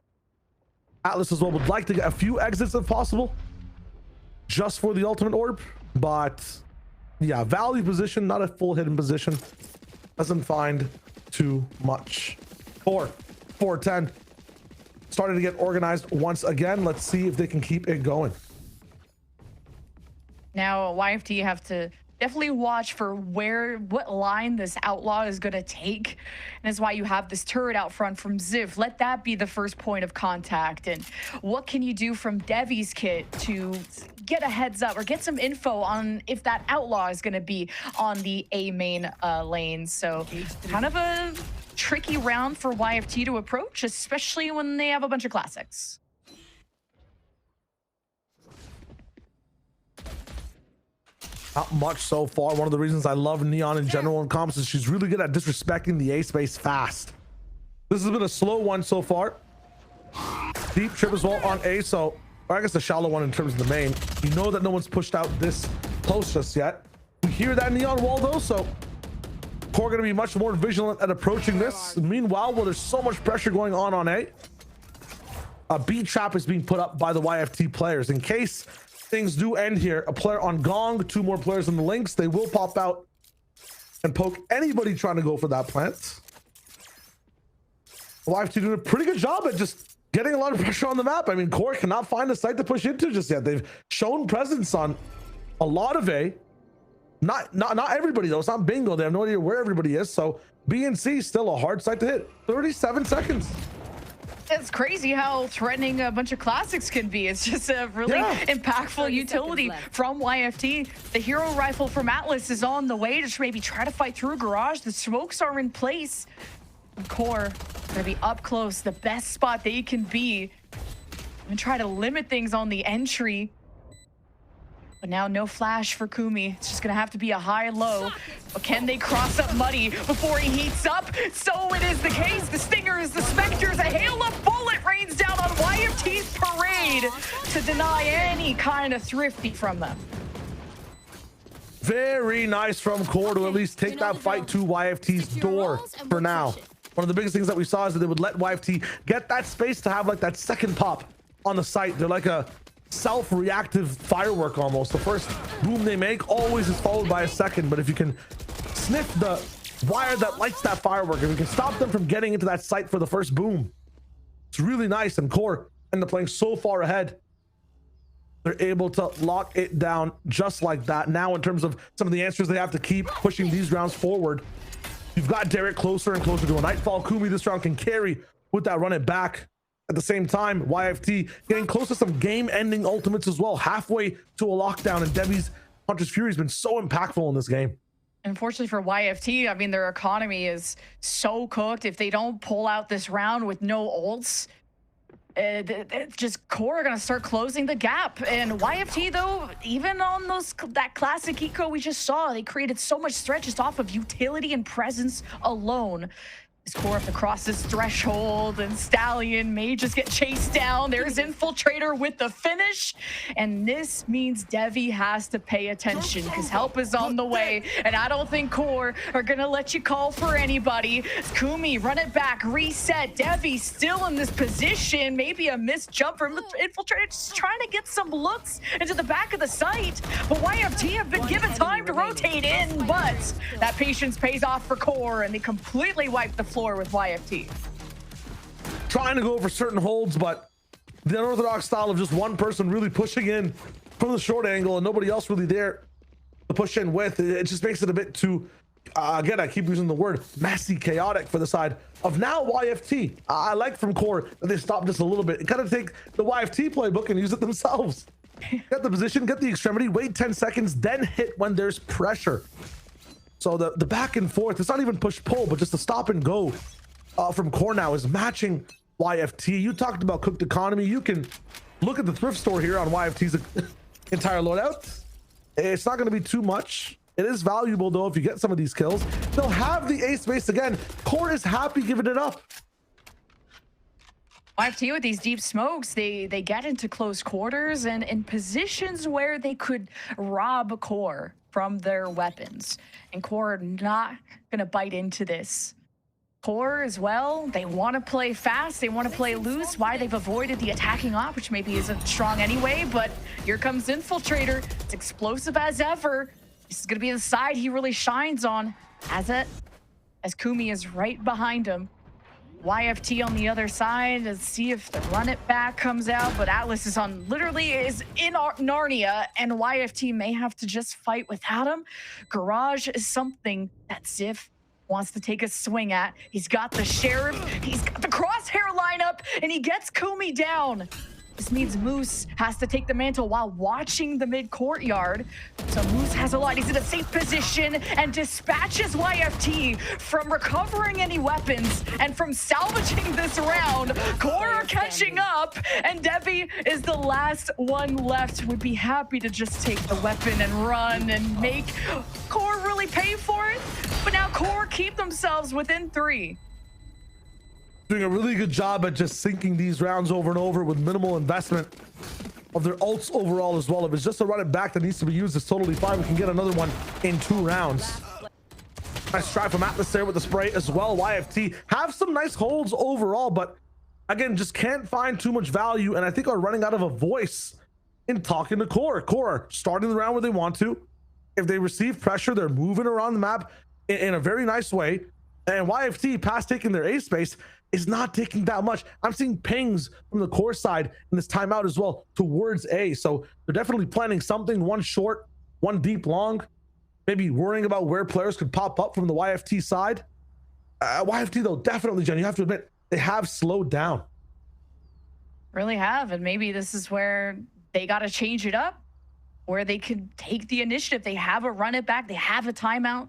Atlas as well would like to get a few exits if possible, just for the ultimate orb. But yeah, value position, not a full hidden position. Doesn't find too much. 4-10. Starting to get organized once again. Let's see if they can keep it going. Now YFT have to definitely watch for what line this outlaw is going to take, and that's why you have this turret out front from Ziv. Let that be the first point of contact. And what can you do from Devi's kit to get a heads up or get some info on if that outlaw is going to be on the A main lane? So kind of a tricky round for YFT to approach, especially when they have a bunch of classics. Not much so far. One of the reasons I love Neon in general in comps is she's really good at disrespecting the A space fast. This has been a slow one so far. Deep trip as well on A, so or I guess the shallow one in terms of the main. You know that no one's pushed out this close just yet. We hear that Neon wall though, so QOR going to be much more vigilant at approaching this. Meanwhile, there's so much pressure going on A, a B trap is being put up by the YFT players in case things do end here. A player on Gong, 2 more players in the links. They will pop out and poke anybody trying to go for that plant. YFT doing a pretty good job at just getting a lot of pressure on the map. I mean, QOR cannot find a site to push into just yet. They've shown presence on a lot of A. Not everybody though. It's not bingo. They have no idea where everybody is. So B and C still a hard site to hit. 37 seconds. It's crazy how threatening a bunch of classics can be. It's just a really impactful 30 utility seconds left. from YFT. The hero rifle from Atlas is on the way to maybe try to fight through a garage. The smokes are in place. And QOR gonna be up close, the best spot they can be. and try to limit things on the entry. But now no flash for Kumi. It's just gonna have to be a high-low. But can they cross up Muddy before he heats up? So it is the case. The Stingers, the Spectres, a hail of bullet rains down on YFT's parade to deny any kind of thrifty from them. Very nice from Core to at least take that fight to YFT's door for now. One of the biggest things that we saw is that they would let YFT get that space to have like that second pop on the site. They're like a self-reactive firework almost. The first boom they make always is followed by a second, but if you can sniff the wire that lights that firework, if you can stop them from getting into that site for the first boom, it's really nice. And Core end up playing so far ahead, they're able to lock it down just like that. Now in terms of some of the answers, they have to keep pushing these rounds forward. You've got Derek closer and closer to a Nightfall. Kumi this round can carry with that run it back. At the same time, YFT getting close to some game-ending ultimates as well, halfway to a lockdown, and Debbie's Hunter's Fury has been so impactful in this game. Unfortunately for YFT, I mean, their economy is so cooked. If they don't pull out this round with no ults, just Core are going to start closing the gap. And YFT, though, even on that classic eco we just saw, they created so much threat just off of utility and presence alone. Is Core have to cross this threshold, and Stallion may just get chased down. There's Infiltrator with the finish, and this means Devi has to pay attention because help is on the way, and I don't think Core are gonna let you call for anybody. Kumi, run it back, reset. Devi still in this position, maybe a missed jump from Infiltrator, just trying to get some looks into the back of the site, but YFT have been given time to rotate in, but that patience pays off for Core, and they completely wipe the floor with YFT. Trying to go for certain holds, but the unorthodox style of just one person really pushing in from the short angle and nobody else really there to push in with, it just makes it a bit too, again, I keep using the word messy, chaotic for the side of now YFT. I like from Core that they stopped just a little bit and kind of take the YFT playbook and use it themselves. Get the position, get the extremity, wait 10 seconds, then hit when there's pressure. So the back and forth, it's not even push-pull, but just the stop and go from Core now is matching YFT. You talked about cooked economy. You can look at the thrift store here on YFT's entire loadout. It's not going to be too much. It is valuable, though, if you get some of these kills. They'll have the ace base again. Core is happy giving it up. YFT with these deep smokes, they get into close quarters and in positions where they could rob Core from their weapons. And Core are not gonna bite into this. Core as well, they want to play fast, they want to play loose. Why they've avoided the attacking op, which maybe isn't strong anyway, but here comes Infiltrator. It's explosive as ever. This is gonna be the side he really shines on as Kumi is right behind him. YFT on the other side. Let's see if the run it back comes out, but Atlas is literally in Narnia, and YFT may have to just fight without him. Garage is something that Ziv wants to take a swing at. He's got the Sheriff, he's got the crosshair lineup, and he gets Kumi down. This means Moose has to take the mantle while watching the mid-courtyard. So Moose has a lot. He's in a safe position and dispatches YFT from recovering any weapons and from salvaging this round. Core are catching up, and Debbie is the last one left. Would be happy to just take the weapon and run and make Core really pay for it. But now Core keep themselves within 3. Doing a really good job at just sinking these rounds over and over with minimal investment of their ults overall as well. If it's just a run it back that needs to be used, it's totally fine. We can get another one in 2 rounds. Nice try from Atlas there with the spray as well. YFT have some nice holds overall, but again, just can't find too much value, and I think are running out of a voice in talking to Core. Core starting the round where they want to. If they receive pressure, they're moving around the map in a very nice way, and YFT, past taking their A space, is not taking that much. I'm seeing pings from the Core side in this timeout as well towards A. So they're definitely planning something, one short, one deep long, maybe worrying about where players could pop up from the YFT side. YFT though, definitely, Jen, you have to admit, they have slowed down. Really have, and maybe this is where they got to change it up, where they could take the initiative. They have a run it back, they have a timeout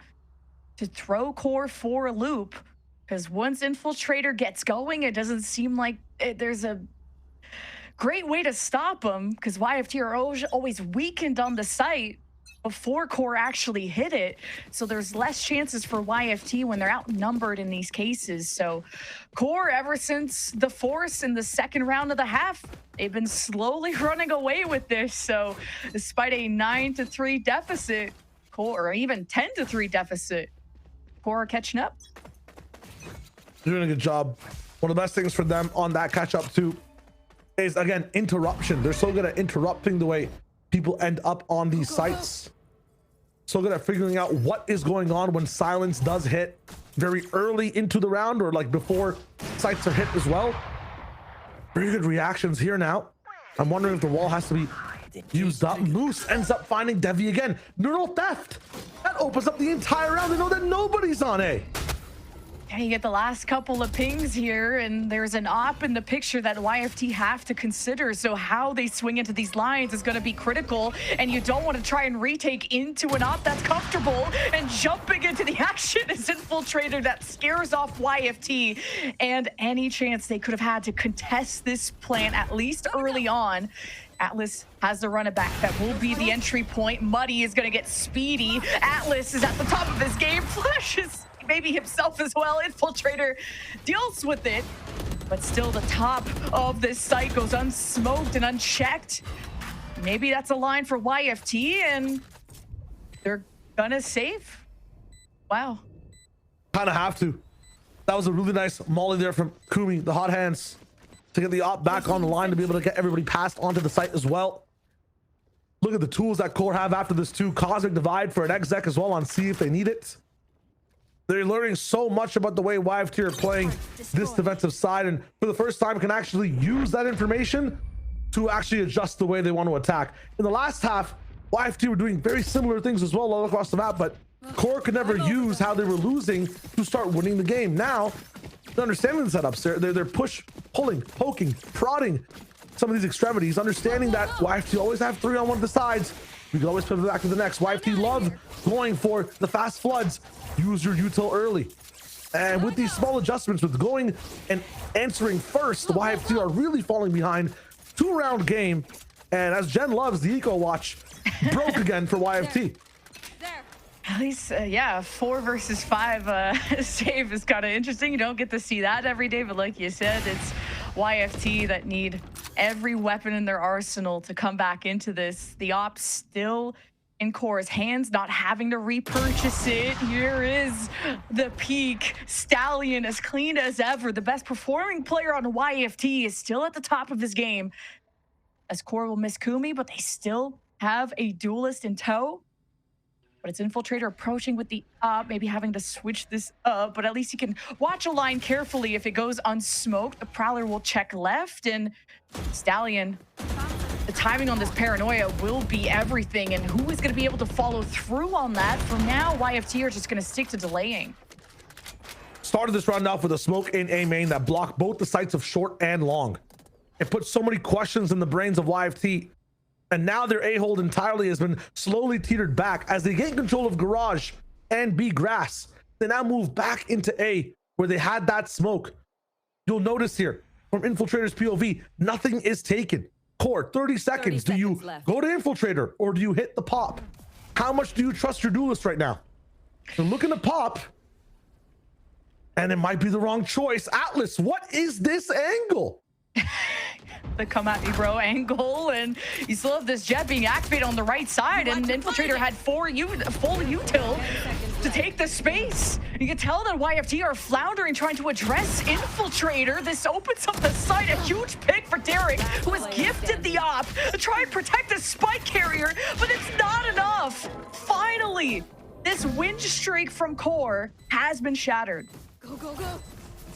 to throw Core for a loop. Because once Infiltrator gets going, it doesn't seem like there's a great way to stop them because YFT are always weakened on the site before Core actually hit it. So there's less chances for YFT when they're outnumbered in these cases. So Core, ever since the force in the second round of the half, they've been slowly running away with this. So despite a 9-3 deficit, Core, or even 10-3 deficit, Core are catching up. Doing a good job. One of the best things for them on that catch up too is, again, interruption. They're so good at interrupting the way people end up on these sites. So good at figuring out what is going on when silence does hit very early into the round, or like before sites are hit as well. Very good reactions here now. I'm wondering if the wall has to be used up. Moose ends up finding Devi again. Neural theft. That opens up the entire round. They know that nobody's on A. And you get the last couple of pings here, and there's an op in the picture that YFT have to consider. So how they swing into these lines is going to be critical, and you don't want to try and retake into an op that's comfortable, and jumping into the action is Infiltrator that scares off YFT, and any chance they could have had to contest this plan, at least early on. Atlas has the run it back. That will be the entry point. Muddy is going to get speedy. Atlas is at the top of his game. Flashes maybe himself as well. Infiltrator deals with it, but still the top of this site goes unsmoked and unchecked. Maybe that's a line for YFT, and they're gonna save. Wow. Kind of have to. That was a really nice molly there from Kumi, the hot hands, to get the op back on the line to be able to get everybody passed onto the site as well. Look at the tools that Core have after this too. Cosmic Divide for an exec as well on C if they need it. They're learning so much about the way YFT are playing this defensive side, and for the first time can actually use that information to actually adjust the way they want to attack. In the last half, YFT were doing very similar things as well all across the map, but Core could never use how they were losing to start winning the game. Now, they're understanding the setups. They're push, pulling, poking, prodding some of these extremities, understanding that YFT always have 3 on one of the sides. We can always pivot back to the next. YFT love going for the fast floods. Use your util early. And with these small adjustments, with going and answering first, the YFT are really falling behind. 2-round game. And as Jen loves, the Eco Watch broke again for YFT. At least, yeah, 4 versus 5 save is kind of interesting. You don't get to see that every day, but like you said, it's YFT that need every weapon in their arsenal to come back into this. The ops still in Core's hands, not having to repurchase it. Here is the peak. Stallion as clean as ever. The best performing player on YFT is still at the top of his game. As Core will miss Kumi, but they still have a duelist in tow. But it's Infiltrator approaching with the up, maybe having to switch this up, but at least he can watch a line carefully. If it goes unsmoked, the Prowler will check left, and Stallion, the timing on this paranoia will be everything, and who is going to be able to follow through on that? For now, YFT are just going to stick to delaying. Started this round off with a smoke in A main that blocked both the sights of short and long. It put so many questions in the brains of YFT. And now their A-hold entirely has been slowly teetered back as they gain control of Garage and B grass. They now move back into A where they had that smoke. You'll notice here from Infiltrator's POV, nothing is taken. Core, 30 seconds. Do you go to Infiltrator or do you hit the pop? How much do you trust your duelist right now? They're looking to pop. And it might be the wrong choice. Atlas, what is this angle? The come at me bro angle, and you still have this jet being activated on the right side, and Infiltrator had full util to take the space. You can tell that YFT are floundering trying to address Infiltrator. This opens up the site, a huge pick for Derek, who has gifted the op to try and protect the spike carrier, but it's not enough. Finally, this win streak from Core has been shattered. Go, go, go.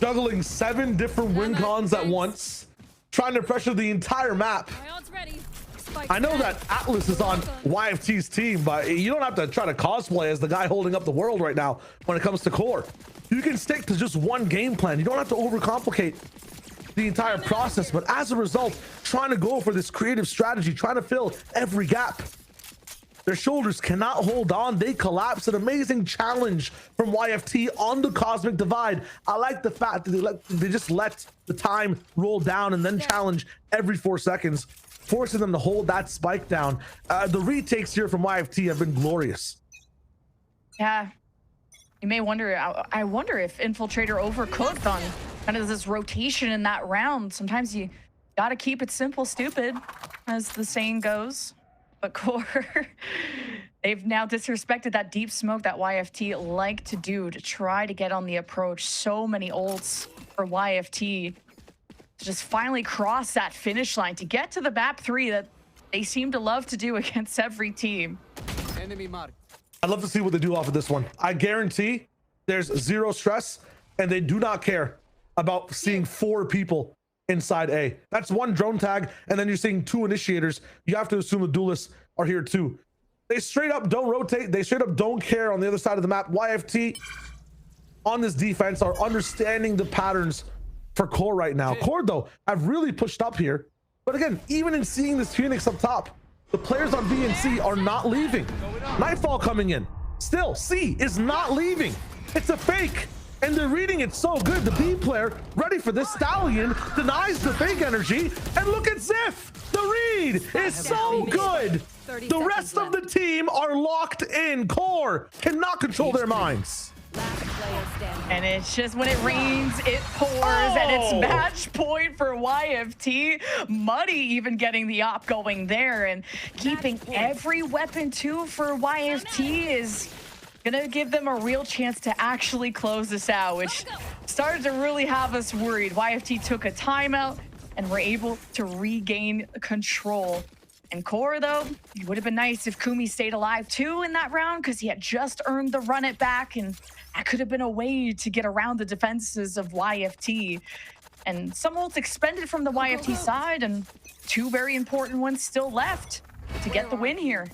Juggling 7 different win cons at once, trying to pressure the entire map. I know that Atlas is on YFT's team, but you don't have to try to cosplay as the guy holding up the world right now when it comes to Core. You can stick to just one game plan. You don't have to overcomplicate the entire process, but as a result, trying to go for this creative strategy, trying to fill every gap. Their shoulders cannot hold on. They collapse. An amazing challenge from YFT on the Cosmic Divide. I like the fact that they just let the time roll down and then challenge every 4 seconds, forcing them to hold that spike down. The retakes here from YFT have been glorious. Yeah. You may wonder, I wonder if Infiltrator overcooked on kind of this rotation in that round. Sometimes you gotta keep it simple, stupid, as the saying goes. But QOR, they've now disrespected that deep smoke that YFT like to do to try to get on the approach. So many ults for YFT to just finally cross that finish line to get to the map 3 that they seem to love to do against every team. Enemy mark. I'd love to see what they do off of this one. I guarantee there's zero stress, and they do not care about seeing 4 people inside A. That's 1 drone tag, and then you're seeing 2 initiators. You have to assume the duelists are here too. They straight up don't rotate. They straight up don't care on the other side of the map. YFT on this defense are understanding the patterns for QOR right now. QOR, though, have really pushed up here. But again, even in seeing this Phoenix up top, the players on B and C are not leaving. Nightfall coming in. Still, C is not leaving. It's a fake. And they're reading it so good. The B player, ready for this Stallion, denies the fake energy. And look at Ziff. The read is so good. The rest of the team are locked in. QOR cannot control their minds. And it's just when it rains, it pours, and it's match point for YFT. Muddy even getting the op going there, and keeping every weapon too for YFT is gonna give them a real chance to actually close this out, which started to really have us worried. YFT took a timeout and were able to regain control. And QOR, though, it would have been nice if Kumi stayed alive too in that round, because he had just earned the run it back, and that could have been a way to get around the defenses of YFT. And some ults expended from the YFT side, and 2 very important ones still left to get the win here.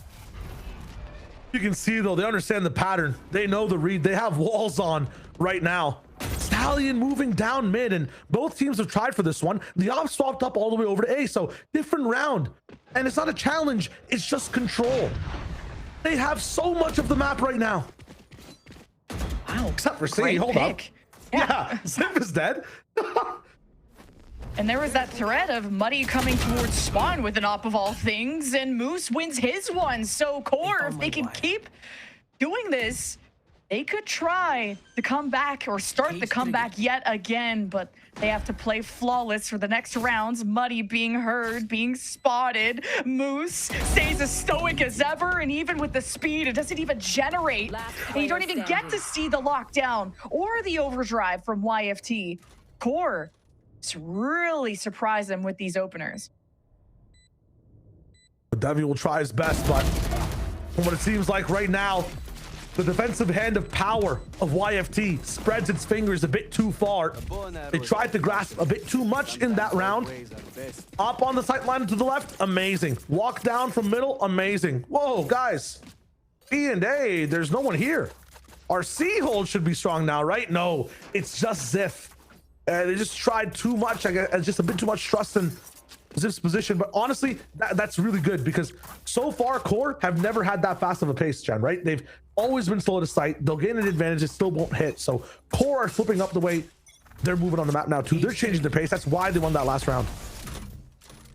You can see, though, they understand the pattern. They know the read. They have walls on right now. Stallion moving down mid, and both teams have tried for this one. The op swapped up all the way over to A, so different round. And it's not a challenge, it's just control. They have so much of the map right now. Wow. Except for C, Great hold up. pick. Yeah, Zip is dead. And there was that threat of Muddy coming towards spawn with an op of all things, and Moose wins his one. So QOR, if they can keep doing this, they could try to come back or start the comeback yet again, but they have to play flawless for the next rounds. Muddy being heard, being spotted. Moose stays as stoic as ever, and even with the speed, it doesn't even generate. And you don't even get to see the lockdown or the overdrive from YFT. QOR really surprise them with these openers. Devi will try his best, but from what it seems like right now, the defensive hand of power of YFT spreads its fingers a bit too far. They tried to grasp a bit too much in that round. Up on the sight line to the left, amazing. Walk down from middle, amazing. Whoa, guys. B and A, there's no one here. Our C hold should be strong now, right? No, it's just Ziff. They just tried too much. I guess just a bit too much trust in Ziff's position. But honestly, that's really good, because so far QOR have never had that fast of a pace, Jen, right? They've always been slow to sight. They'll gain an advantage, it still won't hit. So QOR are flipping up the way they're moving on the map now too. They're changing their pace. That's why they won that last round.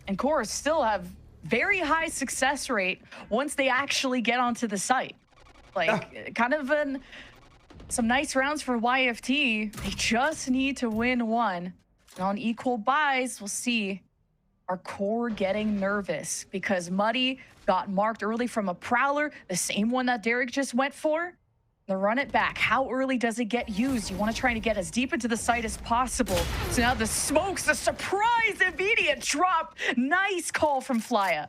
And QOR still have very high success rate once they actually get onto the site. Like, kind of some nice rounds for YFT. They just need to win one. And on equal buys, we'll see. Are QOR getting nervous? Because Muddy got marked early from a Prowler, the same one that Derek just went for. The run it back. How early does it get used? You want to try to get as deep into the site as possible. So now the smokes, the surprise immediate drop. Nice call from Flya.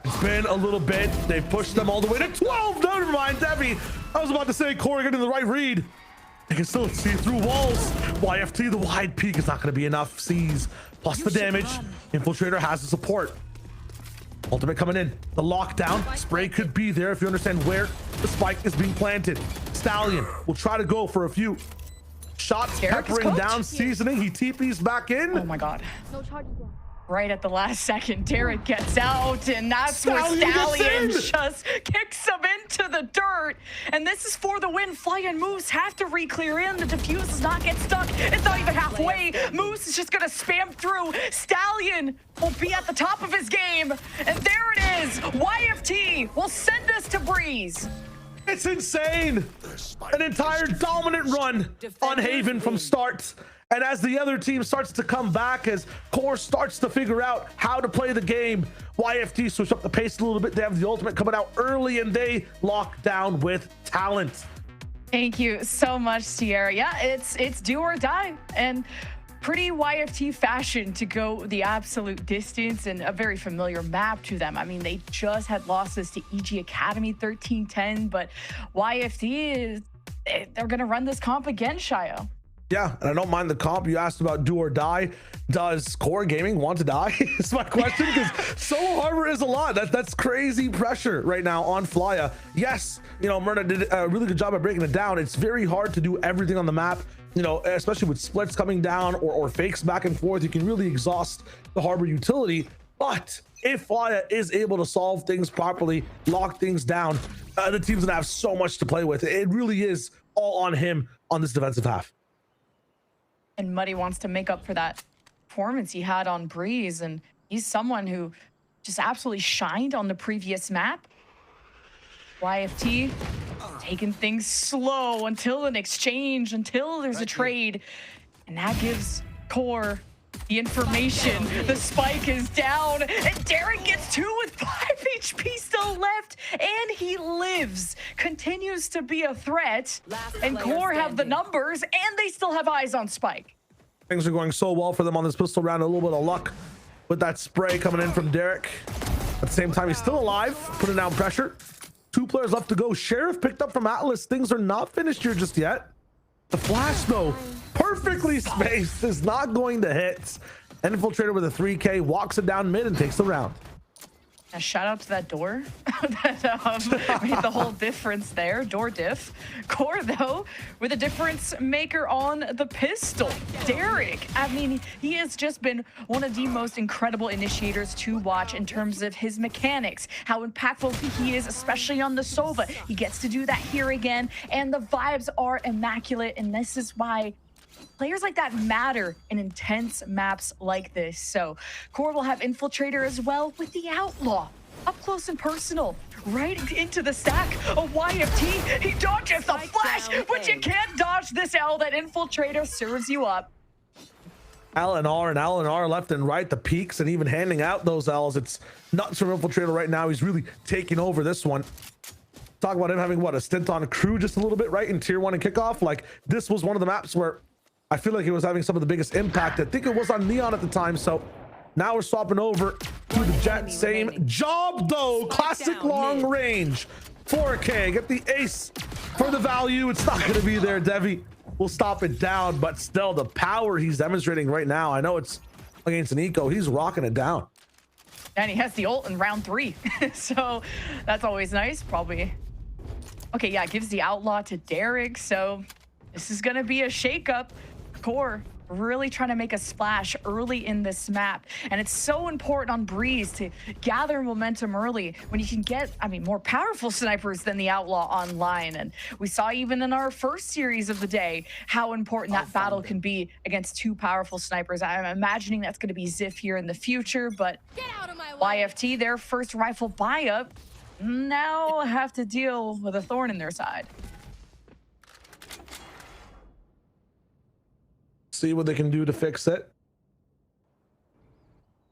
It's been a little bit. They've pushed them all the way to 12. Never mind, Devi. I was about to say QOR getting the right read. They can still see through walls. YFT, the wide peak is not going to be enough. Sees plus the damage. Infiltrator has the support. Ultimate coming in. The lockdown. Spray could be there if you understand where the spike is being planted. Stallion will try to go for a few shots. Derek is Peppering cooked. down, seasoning. He TP's back in. Oh my God. No charges left. right at the last second, Derek gets out, and that's where Stallion Stallion gets in. just kicks him into the dirt. And this is for the win. Fly and Moose have to re-clear in. The defuse does not get stuck. It's not even halfway. Moose is just gonna spam through. Stallion will be at the top of his game. And there it is. YFT will send us to Breeze. It's insane. An entire dominant run on Haven from start. And as the other team starts to come back, as Core starts to figure out how to play the game, YFT switch up the pace a little bit. They have the ultimate coming out early, and they lock down with talent. Thank you so much, Sierra. Yeah, it's do or die, and pretty YFT fashion to go the absolute distance, and a very familiar map to them. I mean, they just had losses to EG Academy 13-10, but YFT they're gonna run this comp again, Shio. Yeah, and I don't mind the comp. You asked about do or die. Does Core Gaming want to die? Is my question, because Solo Harbor is a lot. That's crazy pressure right now on Flya. Yes, you know, Myrna did a really good job of breaking it down. It's very hard to do everything on the map, you know, especially with splits coming down or fakes back and forth. You can really exhaust the Harbor utility. But if Flya is able to solve things properly, lock things down, the team's gonna have so much to play with. It really is all on him on this defensive half. And Muddy wants to make up for that performance he had on Breeze, and he's someone who just absolutely shined on the previous map. YFT taking things slow until an exchange, until there's a trade, and that gives Core the information. The spike is down, and Derek gets 2 with 5 HP still left, and he lives. Continues to be a threat, and Core have the numbers, and they still have eyes on Spike. Things are going so well for them on this pistol round. A little bit of luck with that spray coming in from Derek. At the same time, he's still alive, putting down pressure. 2 players left to go. Sheriff picked up from Atlas. Things are not finished here just yet. The flash, though, perfectly spaced, is not going to hit. Infiltrator with a 3K walks it down mid and takes the round. A shout out to that door that made the whole difference there. Door diff. Core, though, with a difference maker on the pistol. Derek, I mean, he has just been one of the most incredible initiators to watch in terms of his mechanics, how impactful he is, especially on the Sova. He gets to do that here again, and the vibes are immaculate, and this is why players like that matter in intense maps like this. So Core will have Infiltrator as well with the Outlaw. Up close and personal, right into the stack of YFT. He dodges the flash, but you can't dodge this L. That Infiltrator serves you up. LNR and LNR left and right, the peaks, and even handing out those L's. It's nuts from Infiltrator right now. He's really taking over this one. Talk about him having, what, a stint on crew just a little bit, right, in tier 1 and kickoff. Like, this was one of the maps where I feel like he was having some of the biggest impact. I think it was on Neon at the time. So now we're swapping over to the Jet. Same job, though. Classic long range. 4K. Get the ace for the value. It's not going to be there. Devi will stop it down, but still the power he's demonstrating right now. I know it's against an eco. He's rocking it down. And he has the ult in round 3. So that's always nice. Probably. Okay, yeah, gives the Outlaw to Derek. So this is going to be a shakeup. Core really trying to make a splash early in this map, and it's so important on Breeze to gather momentum early when you can get, I mean, more powerful snipers than the Outlaw online. And we saw even in our first series of the day how important that battle can be against 2 powerful snipers. I'm imagining that's going to be Ziff here in the future, but YFT, their first rifle buy-up, now have to deal with a thorn in their side. See what they can do to fix it.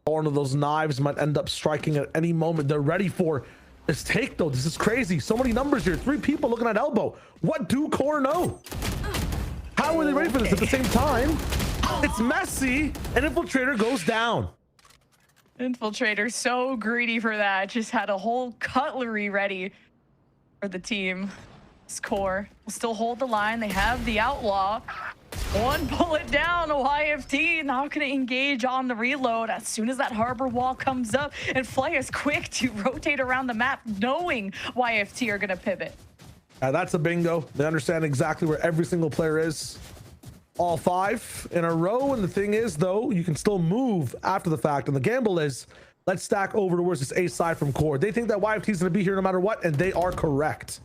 One of those knives might end up striking at any moment. They're ready for this take, though. This is crazy. So many numbers here. 3 people looking at elbow. What do Core know? How are they ready for this at the same time? It's messy, and Infiltrator goes down. Infiltrator so greedy for that. Just had a whole cutlery ready for the team. Core will still hold the line. They have the Outlaw. 1 bullet down. YFT not going to engage on the reload as soon as that harbor wall comes up, and Fly is quick to rotate around the map knowing YFT are going to pivot. That's a bingo. They understand exactly where every single player is. all 5 in a row. And the thing is, though, you can still move after the fact. And the gamble is, let's stack over towards this A side from Core. They think that YFT is going to be here no matter what, and they are correct.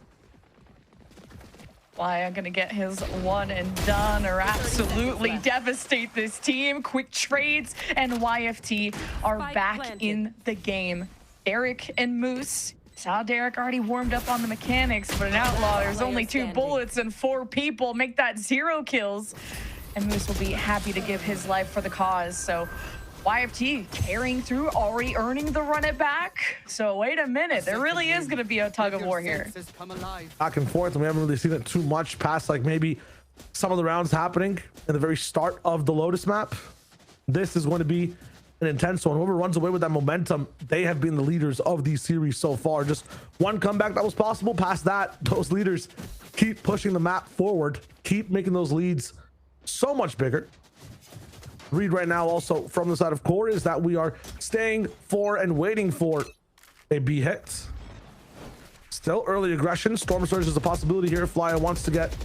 Flya gonna get his one and done or absolutely devastate this team. Quick trades, and YFT are back in the game. Derek and Moose. Saw Derek already warmed up on the mechanics, but an Outlaw, there's only 2 bullets and 4 people. Make that 0 kills. And Moose will be happy to give his life for the cause. So YFT carrying through, already earning the run it back. So wait a minute, there really is going to be a tug of war here. Back and forth, and we haven't really seen it too much past like maybe some of the rounds happening in the very start of the Lotus map. This is going to be an intense one. Whoever runs away with that momentum, they have been the leaders of these series so far. Just one comeback that was possible. Past that, those leaders keep pushing the map forward, keep making those leads so much bigger. Read right now also from the side of Core is that we are staying for and waiting for a B hit. Still early aggression. Storm Surge is a possibility here. Flya wants to get a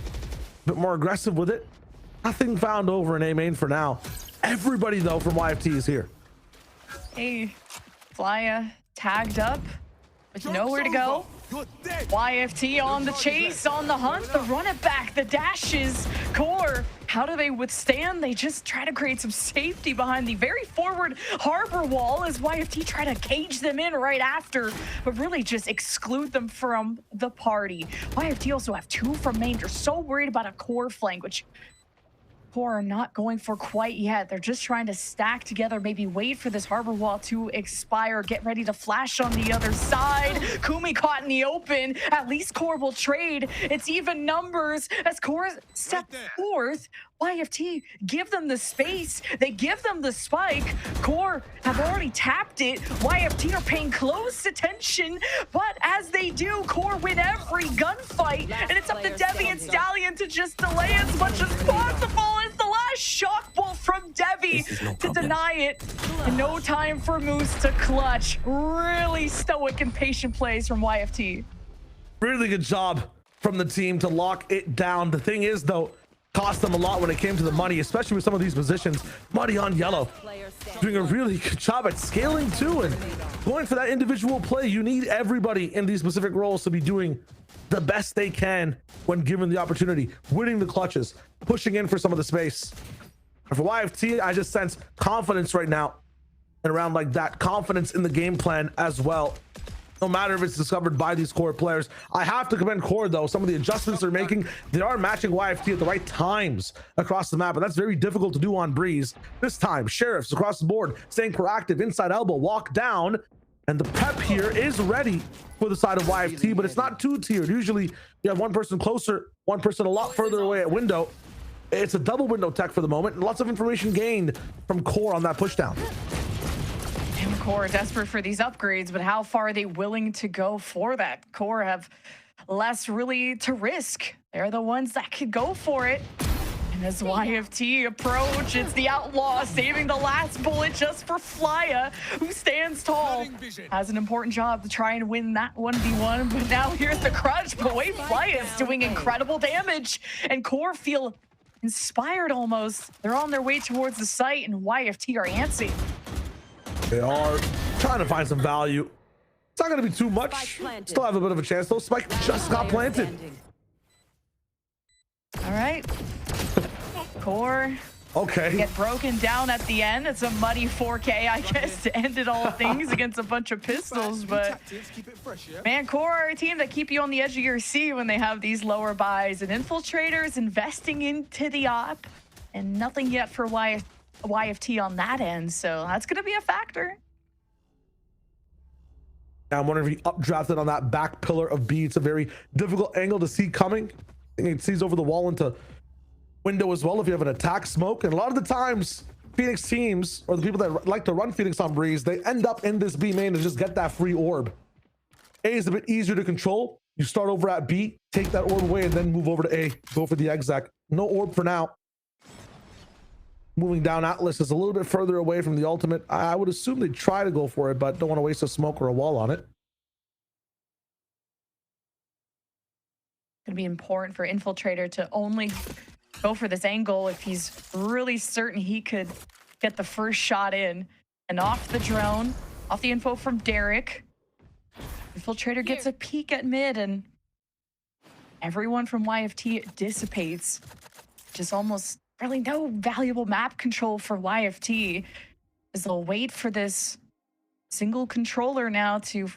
bit more aggressive with it. Nothing found over in A main for now. Everybody though from YFT is here. Hey, Flya tagged up with nowhere to go. YFT on the chase, on the hunt, the run it back, the dashes. Core, how do they withstand? They just try to create some safety behind the very forward harbor wall as YFT try to cage them in right after, but really just exclude them from the party. YFT also have 2 from main. They're so worried about a Core flank, which Core are not going for quite yet. They're just trying to stack together, maybe wait for this harbor wall to expire, get ready to flash on the other side. Kumi caught in the open. At least Core will trade. It's even numbers as Core step forth. YFT give them the space. They give them the spike. Core have already tapped it. YFT are paying close attention, but as they do, Core win every gunfight, and it's up to Devi and Stallion to just delay as much as possible. It's the last shock bolt from Devi to deny it. And no time for Moose to clutch. Really stoic and patient plays from YFT. Really good job from the team to lock it down. The thing is, though, cost them a lot when it came to the money, especially with some of these positions. Muddy on yellow, doing a really good job at scaling too, and going for that individual play. You need everybody in these specific roles to be doing the best they can when given the opportunity, winning the clutches, pushing in for some of the space. And for YFT, I just sense confidence right now, and around like that, confidence in the game plan as well. No matter if it's discovered by these Core players. I have to commend Core though. Some of the adjustments they're making, they are matching YFT at the right times across the map, and that's very difficult to do on Breeze. This time, Sheriffs across the board, staying proactive, inside elbow, walk down, and the prep here is ready for the side of YFT, but it's not 2-tiered. Usually you have one person closer, one person a lot further away at window. It's a double window tech for the moment, and lots of information gained from Core on that pushdown. Core desperate for these upgrades, but how far are they willing to go for that? Core have less really to risk. They're the ones that could go for it. And as YFT approach, it's the Outlaw saving the last bullet just for Flya, who stands tall. Has an important job to try and win that 1v1, but now here's the crunch. But wait, Flya is doing incredible damage, and Core feel inspired almost. They're on their way towards the site, and YFT are antsy. They are trying to find some value. It's not going to be too much. Still have a bit of a chance though. Spike just got planted. All right. Core. Okay. Get broken down at the end. It's a muddy 4K, I guess, to end it all things against a bunch of pistols. But man, Core are a team that keep you on the edge of your seat when they have these lower buys. And Infiltrators investing into the op, and nothing yet for YFT on that end, so that's going to be a factor. Now I'm wondering if he updrafted on that back pillar of B. It's a very difficult angle to see coming. I think it sees over the wall into window as well if you have an attack smoke. And a lot of the times Phoenix teams, or the people that like to run Phoenix on Breeze, they end up in this B main to just get that free orb. A is a bit easier to control. You start over at B, take that orb away, and then move over to A, go for the exec. No orb for now. Moving down, Atlas is a little bit further away from the ultimate. I would assume they'd try to go for it, but don't want to waste a smoke or a wall on it. Going to be important for Infiltrator to only go for this angle if he's really certain he could get the first shot in. And off the drone, off the info from Derek. Infiltrator gets a peek at mid, and everyone from YFT dissipates. Just almost really no valuable map control for YFT, as they'll wait for this single controller now to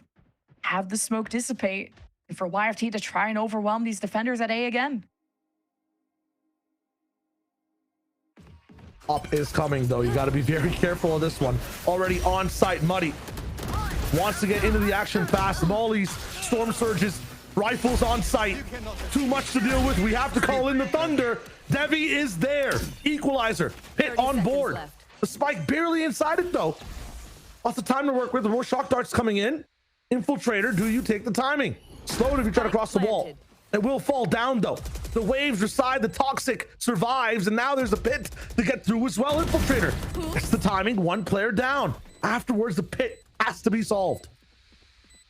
have the smoke dissipate, and for YFT to try and overwhelm these defenders at A again. Up is coming though. You got to be very careful of this one. Already on site, Muddy wants to get into the action fast. Mollies, storm surges, rifles on site. Too much to deal with. We have to call in the thunder. Devi is there. Equalizer hit on board. The spike barely inside it though. Lots of time to work with. The more shock darts coming in. Infiltrator, do you take the timing? Slow it if you try to cross the wall. It will fall down though. The waves reside, the toxic survives, and now there's a pit to get through as well. Infiltrator, it's the timing, one player down. Afterwards, the pit has to be solved.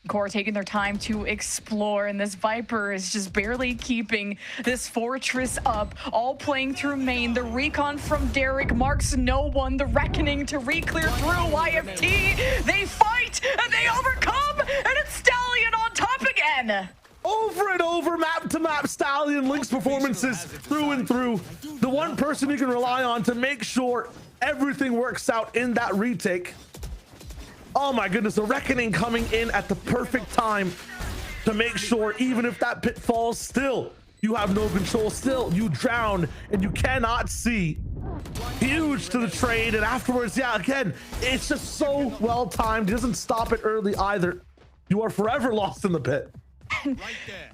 QOR taking their time to explore, and this Viper is just barely keeping this fortress up, all playing through main. The recon from Derek marks no one. The reckoning to re-clear through YFT. They fight, and they overcome, and it's Stallion on top again. Over and over, map to map, Stallion links performances through and through. The one person you can rely on to make sure everything works out in that retake. Oh my goodness, the reckoning coming in at the perfect time to make sure even if that pit falls, still you have no control, still you drown and you cannot see. Huge to the trade, and afterwards, yeah, again, it's just so well timed. It doesn't stop it early either. You are forever lost in the pit.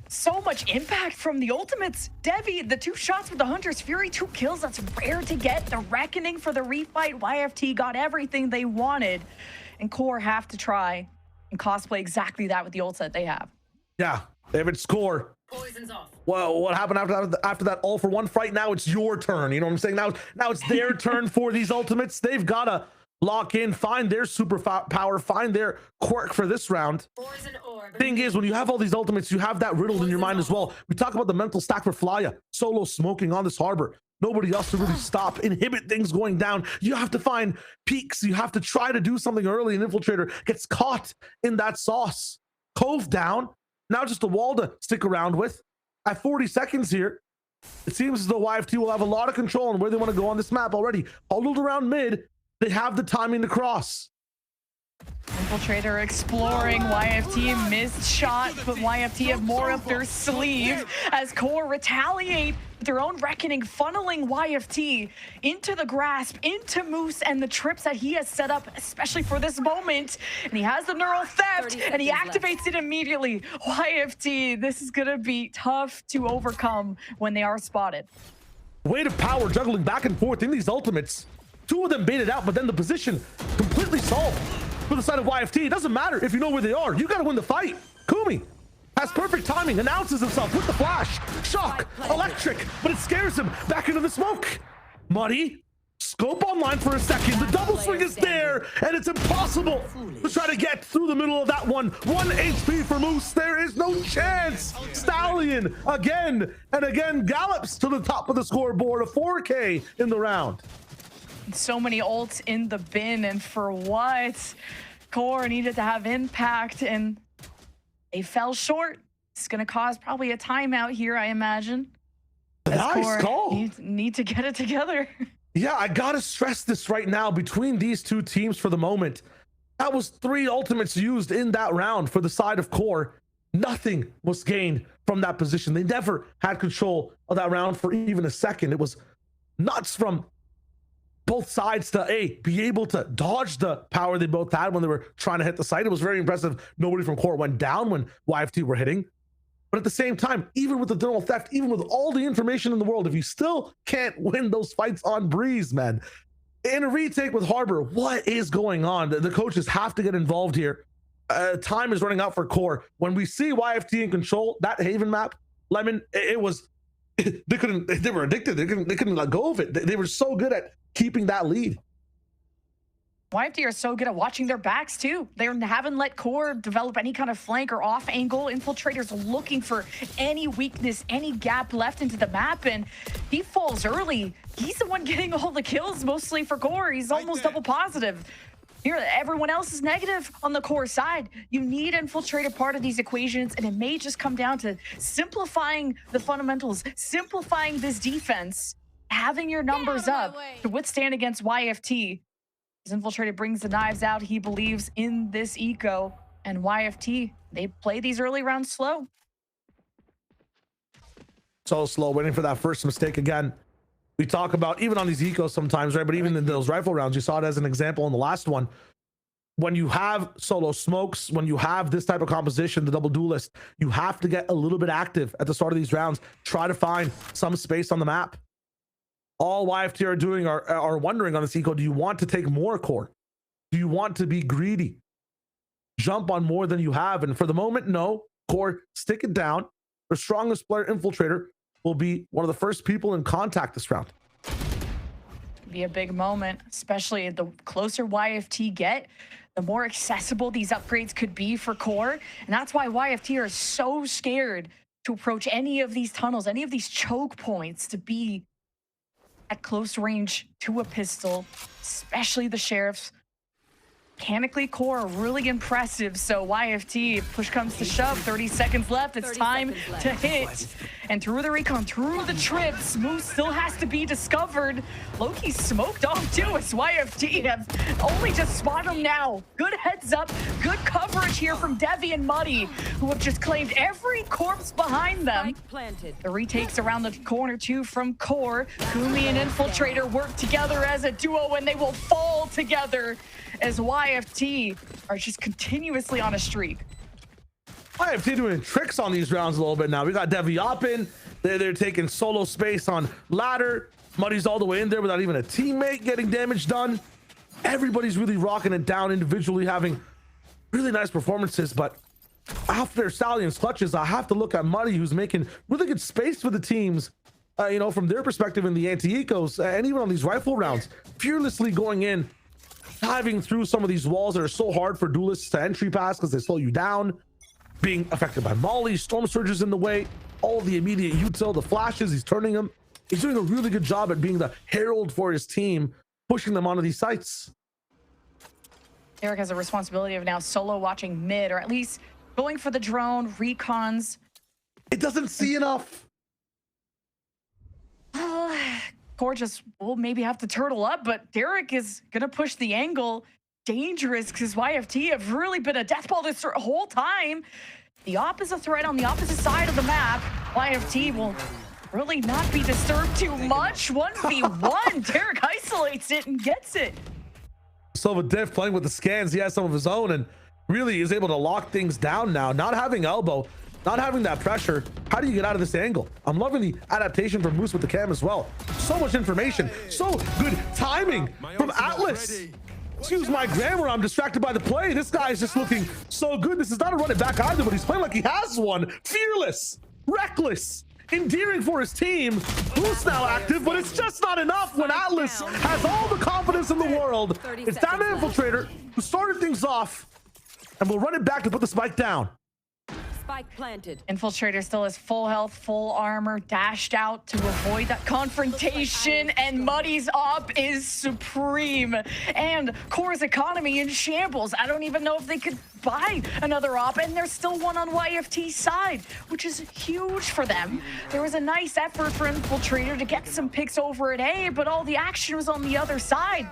So much impact from the ultimates. Devi, the 2 shots with the Hunter's Fury, 2 kills. That's rare to get. The reckoning for the refight. YFT got everything they wanted. And QOR have to try and cosplay exactly that with the ult set they have. Yeah, they have its score. Poison's off. Well, what happened after that all for one fight? Now it's your turn. You know what I'm saying? Now it's their turn for these ultimates. They've got to lock in, find their super power, find their quirk for this round. Thing is, when you have all these ultimates, you have that riddled in your mind as well. We talk about the mental stack for Flya, solo smoking on this harbor. Nobody else to really stop, inhibit things going down. You have to find peaks. You have to try to do something early. An Infiltrator gets caught in that sauce. Cove down. Now just a wall to stick around with. At 40 seconds here, it seems as though YFT will have a lot of control on where they want to go on this map already. Huddled around mid, they have the timing to cross. Infiltrator exploring. YFT missed shot, but YFT have more up their sleeve as QOR retaliate with their own reckoning, funneling YFT into the grasp, into Moose and the trips that he has set up, especially for this moment. And he has the neural theft, and he activates it immediately. YFT, this is gonna be tough to overcome when they are spotted. Weight of power juggling back and forth in these ultimates. 2 of them baited out, but then the position completely solved. For the side of YFT, it doesn't matter if you know where they are. You got to win the fight. Kumi has perfect timing, announces himself with the flash. Shock, electric, but it scares him back into the smoke. Muddy, scope online for a second. The double swing is there, and it's impossible to try to get through the middle of that one. 1 HP for Moose. There is no chance. Stallion again and again gallops to the top of the scoreboard. A 4K in the round. So many ults in the bin, and for what? QOR needed to have impact, and they fell short. It's going to cause probably a timeout here, I imagine. Nice call. Need to get it together. Yeah, I gotta stress this right now between these 2 teams for the moment. That was 3 ultimates used in that round for the side of QOR. Nothing was gained from that position. They never had control of that round for even a second. It was nuts from both sides to be able to dodge the power they both had when they were trying to hit the site. It was very impressive. Nobody from QOR went down when YFT were hitting. But at the same time, even with the neural theft, even with all the information in the world, if you still can't win those fights on breeze, man, in a retake with Harbor, what is going on? The coaches have to get involved here. Time is running out for QOR. When we see YFT in control, that Haven map, Lemon, it was, they were addicted. They couldn't let go of it. They were so good at keeping that lead. YFT are so good at watching their backs too. They haven't let Core develop any kind of flank or off angle. Infiltrator's looking for any weakness, any gap left into the map, and he falls early. He's the one getting all the kills, mostly for Core. He's almost double positive. Here, everyone else is negative on the Core side. You need Infiltrator part of these equations, and it may just come down to simplifying the fundamentals, simplifying this defense, having your numbers up to withstand against YFT. As Infiltrator brings the knives out, he believes in this eco, and YFT, they play these early rounds slow. So slow, waiting for that first mistake again. We talk about even on these ecos sometimes, right? But even in those rifle rounds, you saw it as an example in the last one. When you have solo smokes, when you have this type of composition, the double duelist, you have to get a little bit active at the start of these rounds. Try to find some space on the map. All YFT are doing are wondering on this eco, do you want to take more core? Do you want to be greedy? Jump on more than you have. And for the moment, no. Core, stick it down. Their strongest player, Infiltrator, will be one of the first people in contact this round. Be a big moment, especially the closer YFT get, the more accessible these upgrades could be for Core. And that's why YFT are so scared to approach any of these tunnels, any of these choke points, to be at close range to a pistol, especially the Sheriffs. Mechanically, Core are really impressive. So YFT, push comes to shove, 30 seconds left. It's time to hit. And through the recon, through the trip, Smooth still has to be discovered. Loki smoked off too, as YFT have only just spotted him now. Good heads up, good coverage here from Devi and Muddy, who have just claimed every corpse behind them. The retakes around the corner too from Core. Kumi and Infiltrator work together as a duo, and they will fall together as YFT are just continuously on a streak. YFT doing tricks on these rounds a little bit now. We got Devi Oppen. They're taking solo space on ladder. Muddy's all the way in there without even a teammate getting damage done. Everybody's really rocking it down individually, having really nice performances. But after Stallion's clutches, I have to look at Muddy, who's making really good space for the teams, you know, from their perspective in the anti-ecos, and even on these rifle rounds, fearlessly going in, diving through some of these walls that are so hard for duelists to entry pass because they slow you down, being affected by mollies, storm surges in the way, all the immediate util, the flashes, he's turning them. He's doing a really good job at being the herald for his team, pushing them onto these sites. Eric has a responsibility of now solo watching mid, or at least going for the drone, recons. It doesn't see enough. Core just will maybe have to turtle up, but Derek is gonna push the angle. Dangerous, because YFT have really been a death ball this whole time. The opposite threat on the opposite side of the map. YFT will really not be disturbed too much. 1v1, Derek isolates it and gets it. So with Div playing with the scans, he has some of his own and really is able to lock things down now. Not having elbow, not having that pressure. How do you get out of this angle? I'm loving the adaptation from Moose with the cam as well. So much information, so good timing from Atlas. Excuse my grammar, I'm distracted by the play. This guy is just looking so good. This is not a run it back either, but he's playing like he has one. Fearless, reckless, endearing for his team. Who's now active, but it's just not enough when Atlas has all the confidence in the world. It's down to Infiltrator, who started things off, and will run it back to put the spike down. Spike planted. Infiltrator still has full health, full armor, dashed out to avoid that confrontation, and Muddy's op is supreme. And Core's economy in shambles. I don't even know if they could buy another op, and there's still one on YFT's side, which is huge for them. There was a nice effort for Infiltrator to get some picks over at A, but all the action was on the other side.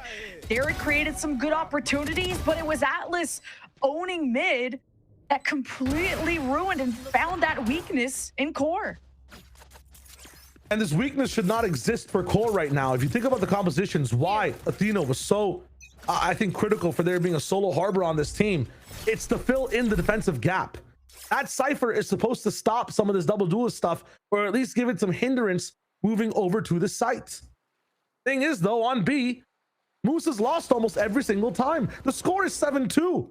Derek created some good opportunities, but it was Atlas owning mid that completely ruined and found that weakness in Core. And this weakness should not exist for Core right now. If you think about the compositions, why Athena was so, I think, critical for there being a solo harbor on this team, it's to fill in the defensive gap. That Cypher is supposed to stop some of this double duelist stuff, or at least give it some hindrance moving over to the site. Thing is, though, on B, Moose has lost almost every single time. The score is 7-2.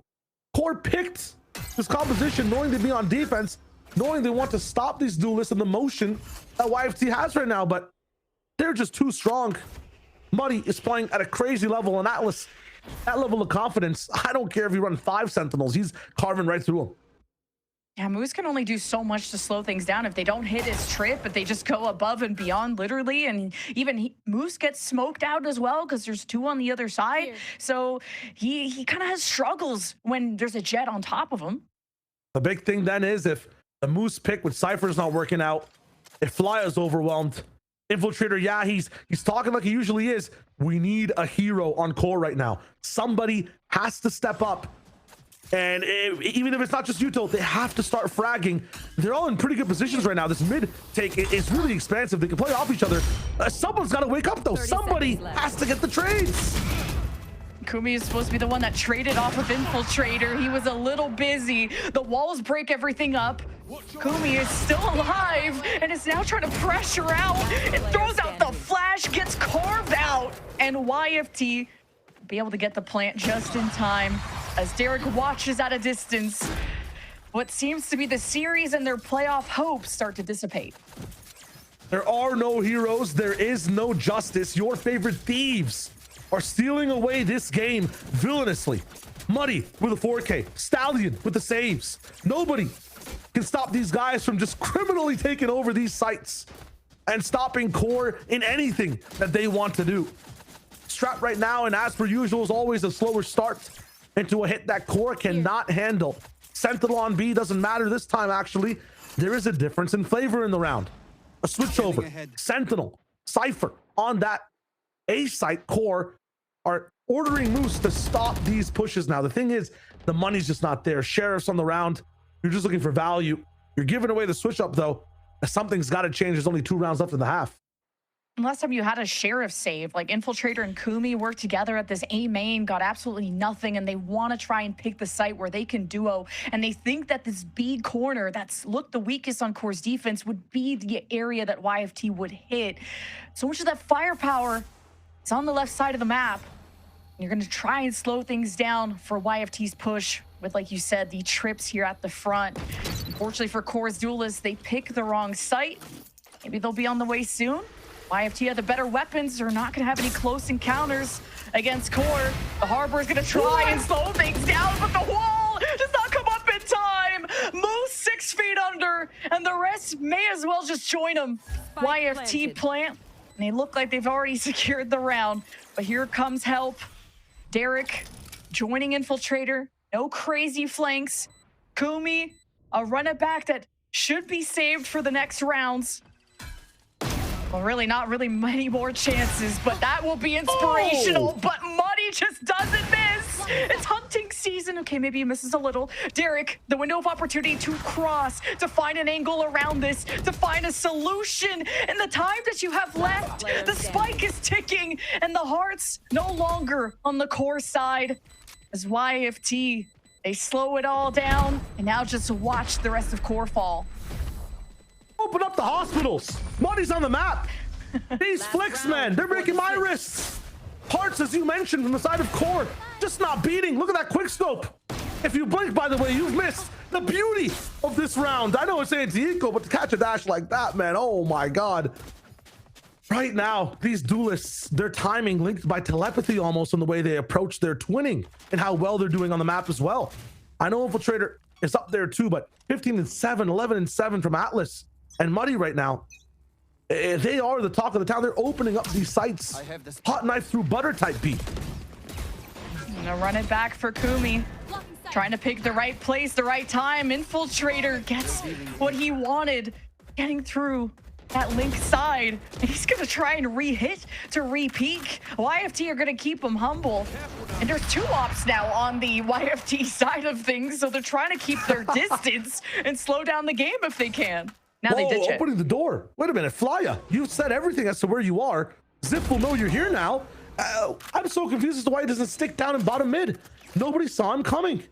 Core picked this composition knowing to be on defense, knowing they want to stop these duelists and the motion that YFT has right now, but they're just too strong. Muddy is playing at a crazy level, and Atlas that level of confidence, I don't care if you run 5 sentinels, he's carving right through them. Yeah, Moose can only do so much to slow things down if they don't hit his trip, but they just go above and beyond, literally. And even Moose gets smoked out as well because there's 2 on the other side. Here. So he kind of has struggles when there's a jet on top of him. The big thing then is if the Moose pick with Cypher's not working out, if Flya's overwhelmed, Infiltrator, yeah, he's talking like he usually is. We need a hero on core right now. Somebody has to step up. And even if it's not just Yuto, they have to start fragging. They're all in pretty good positions right now. This mid take is really expansive. They can play off each other. Someone's got to wake up, though. Somebody has to get the trades. Kumi is supposed to be the one that traded off of Infiltrator. He was a little busy. The walls break everything up. Kumi is still alive and is now trying to pressure out. It throws out the flash, gets carved out. And YFT be able to get the plant just in time as Derek watches at a distance. What seems to be the series and their playoff hopes start to dissipate. There are no heroes. There is no justice. Your favorite thieves are stealing away this game villainously. Muddy with a 4K. Stallion with the saves. Nobody can stop these guys from just criminally taking over these sites and stopping core in anything that they want to do. Strap right now, and as per usual, is always a slower start into a hit that core cannot handle. Sentinel on B doesn't matter this time, actually. There is a difference in flavor in the round. A switch over. Sentinel, Cypher on that A site. Core are ordering Moose to stop these pushes now. The thing is, the money's just not there. Sheriff's on the round. You're just looking for value. You're giving away the switch up, though. Something's got to change. There's only 2 rounds left in the half. Last time you had a sheriff save, like Infiltrator and Kumi worked together at this A main, got absolutely nothing, and they want to try and pick the site where they can duo, and they think that this B corner that's looked the weakest on Core's defense would be the area that YFT would hit. So much of that firepower is on the left side of the map. You're going to try and slow things down for YFT's push with, like you said, the trips here at the front. Unfortunately for Core's duelists, they pick the wrong site. Maybe they'll be on the way soon. YFT have the better weapons. They're not going to have any close encounters against Core. The Harbor is going to try and slow things down, but the wall does not come up in time. Moose 6 feet under, and the rest may as well just join them. YFT plant, and they look like they've already secured the round. But here comes help. Derek joining Infiltrator. No crazy flanks. Kumi, a run it back that should be saved for the next rounds. Well, really, not really many more chances, but that will be inspirational. But Muddy just doesn't miss. It's hunting season. Okay, maybe he misses a little. Derek, the window of opportunity to cross, to find an angle around this, to find a solution. In the time that you have left, the spike is ticking, and the heart's no longer on the Core side. As YFT, they slow it all down, and now just watch the rest of Core fall. Open up the hospitals. Money's on the map. These flicks, man, they're breaking my wrists. Hearts, as you mentioned, from the side of Core, just not beating. Look at that quick scope. If you blink, by the way, you've missed the beauty of this round. I know it's anti-eco, but to catch a dash like that, man, oh my God. Right now, these duelists, their timing linked by telepathy almost on the way they approach their twinning and how well they're doing on the map as well. I know Infiltrator is up there too, but 15-7, 11-7 from Atlas and Muddy right now. They are the talk of the town. They're opening up these sites. Hot knife through butter type beat. Gonna run it back for Kumi. Trying to pick the right place, the right time. Infiltrator gets what he wanted, getting through that link side. And he's gonna try and re-hit to re-peak. YFT are gonna keep him humble. And there's 2 ops now on the YFT side of things, so they're trying to keep their distance and slow down the game if they can. Now they ditch it. Opening the door. Wait a minute, Flya, you've said everything as to where you are. Zip will know you're here now. I'm so confused as to why he doesn't stick down in bottom mid. Nobody saw him coming.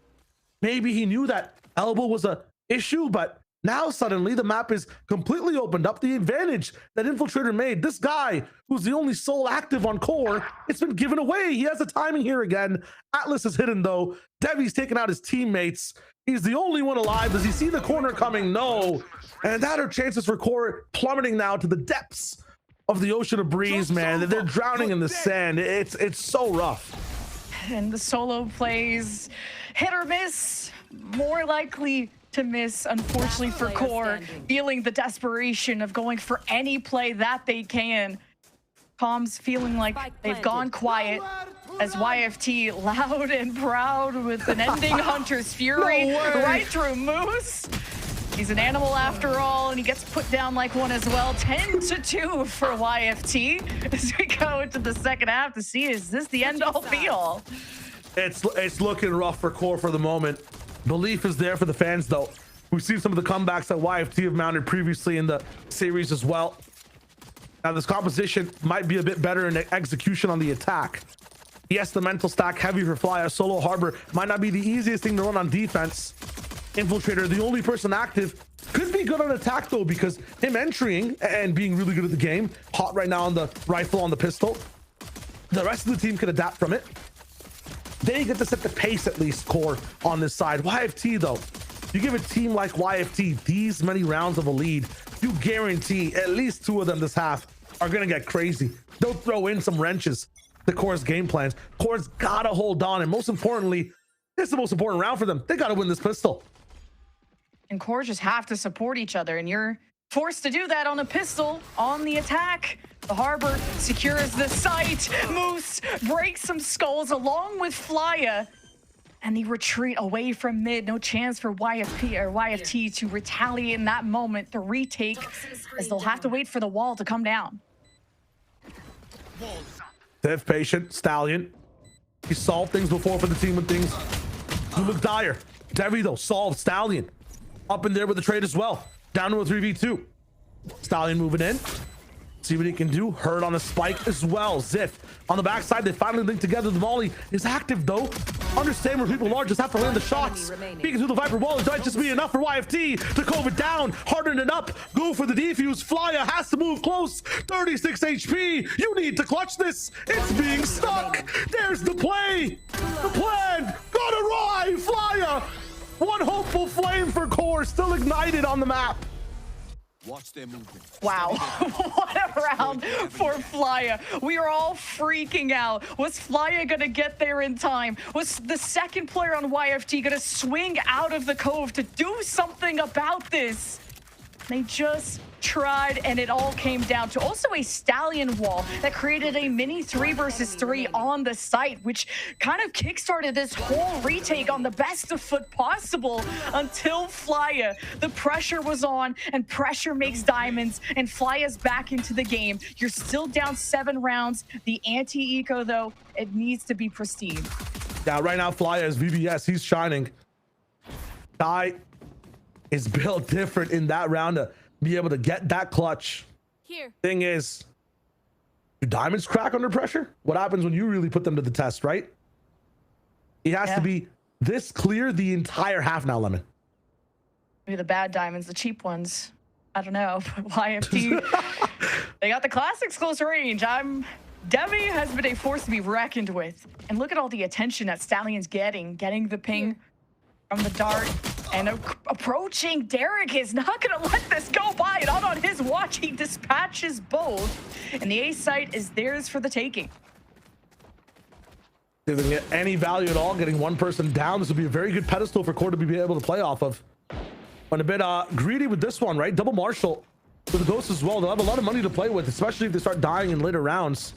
Maybe he knew that elbow was a issue, but now suddenly the map is completely opened up. The advantage that Infiltrator made, this guy who's the only soul active on Core, it's been given away. He has the timing here again. Atlas is hidden though. Devi's taking out his teammates. He's the only one alive. Does he see the corner coming? No. And that are chances for Core plummeting now to the depths of the ocean of breeze, man. They're drowning in the sand. It's so rough. and the solo plays hit or miss, more likely to miss, unfortunately for Core, feeling the desperation of going for any play that they can. Comms feeling like they've gone quiet as YFT loud and proud with an ending Hunter's Fury right through Moose. He's an animal after all, and he gets put down like one as well. 10-2 for YFT as we go into the second half to see, is this the end-all be-all? It's looking rough for Core for the moment. Belief is there for the fans, though. We've seen some of the comebacks that YFT have mounted previously in the series as well. Now, this composition might be a bit better in execution on the attack. Yes, the mental stack heavy for Flya. Solo Harbor might not be the easiest thing to run on defense. Infiltrator, the only person active, could be good on attack though, because him entering and being really good at the game, hot right now on the rifle, on the pistol. The rest of the team can adapt from it. They get to set the pace, at least, Core on this side. YFT though, you give a team like YFT these many rounds of a lead, you guarantee at least 2 of them this half are gonna get crazy. They'll throw in some wrenches to Core's game plans. Core's gotta hold on, and most importantly, it's the most important round for them. They gotta win this pistol. And Core just have to support each other, and you're forced to do that on a pistol on the attack. The Harbor secures the site. Moose breaks some skulls along with Flya, and they retreat away from mid. No chance for YFT to retaliate in that moment, the retake, as they'll have to wait for the wall to come down. Dev patient, Stallion. He solved things before for the team when things do look dire. Devi though, solved. Stallion up in there with the trade as well. Down to a 3v2. Stallion moving in. See what he can do. Hurt on the spike as well. Ziff on the backside. They finally link together. The Molly is active though. Understand where people are. Just have to land the shots. Peeking through the Viper wall. It might just be enough for YFT to cove it down. Harden it up. Go for the defuse. Flya has to move close. 36 HP. You need to clutch this. It's being stuck. There's the play. The plan gone awry. Flya. One hopeful flame for Core still ignited on the map. Watch their movement. Wow, what a round for Flya. We are all freaking out. Was Flya gonna get there in time? Was the second player on YFT gonna swing out of the cove to do something about this? They just tried, and it all came down to also a Stallion wall that created a mini 3 versus 3 on the site, which kind of kickstarted this whole retake on the best of foot possible until Flya. The pressure was on, and pressure makes diamonds, and Flya's back into the game. You're still down 7 rounds. The anti-eco, though, it needs to be pristine. Yeah, right now Flya is VBS. He's shining. Guy is built different in that round to be able to get that clutch. Here. Thing is, do diamonds crack under pressure? What happens when you really put them to the test, right? It has to be this clear the entire half now, Lemon. Maybe the bad diamonds, the cheap ones. I don't know. But YFT, they got the classics close range. Devi has been a force to be reckoned with. And look at all the attention that Stallion's getting the ping from the dart. And approaching, Derek is not going to let this go by. Not on his watch. He dispatches both. And the A site is theirs for the taking. Doesn't get any value at all. Getting one person down. This would be a very good pedestal for Core to be able to play off of. But a bit greedy with this one, right? Double Marshal with the Ghost as well. They'll have a lot of money to play with, especially if they start dying in later rounds.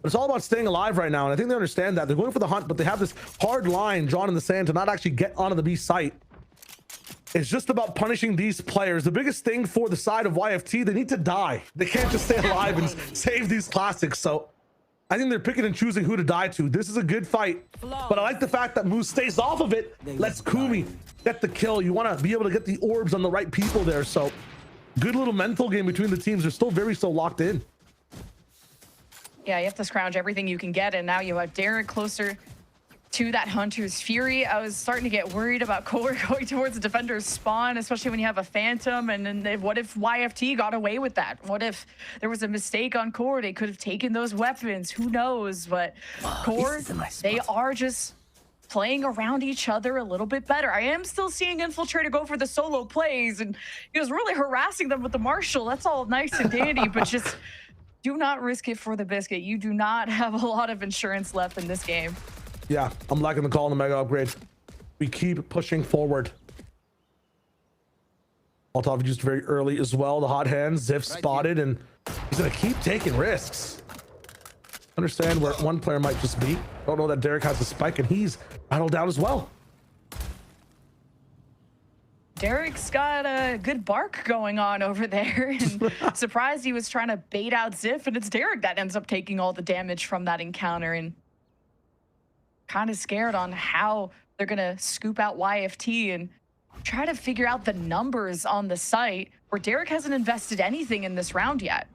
But it's all about staying alive right now. And I think they understand that. They're going for the hunt, but they have this hard line drawn in the sand to not actually get onto the B site. It's just about punishing these players. The biggest thing for the side of YFT, they need to die. They can't just stay alive and save these classics. So I think they're picking and choosing who to die to. This is a good fight, but I like the fact that Moose stays off of it. Let's Kumi get the kill. You want to be able to get the orbs on the right people there. So good little mental game between the teams. They're still so locked in. Yeah, you have to scrounge everything you can get, and now you have Derek closer to that Hunter's Fury. I was starting to get worried about Core going towards the defender's spawn, especially when you have a Phantom. And then what if YFT got away with that? What if there was a mistake on Core? They could have taken those weapons. Who knows? But Core, they are just playing around each other a little bit better. I am still seeing Infiltrator go for the solo plays, and he was really harassing them with the Marshal. That's all nice and dandy, but just do not risk it for the biscuit. You do not have a lot of insurance left in this game. Yeah, I'm liking the call on the mega upgrade. We keep pushing forward. Molotov used very early as well. The hot hands, Ziff spotted, and he's gonna keep taking risks. Understand where one player might just be. Don't know that Derek has the spike, and he's battled down as well. Derek's got a good bark going on over there, and surprised he was trying to bait out Ziff, and it's Derek that ends up taking all the damage from that encounter, and kind of scared on how they're gonna scoop out YFT and try to figure out the numbers on the site, where Derek hasn't invested anything in this round yet.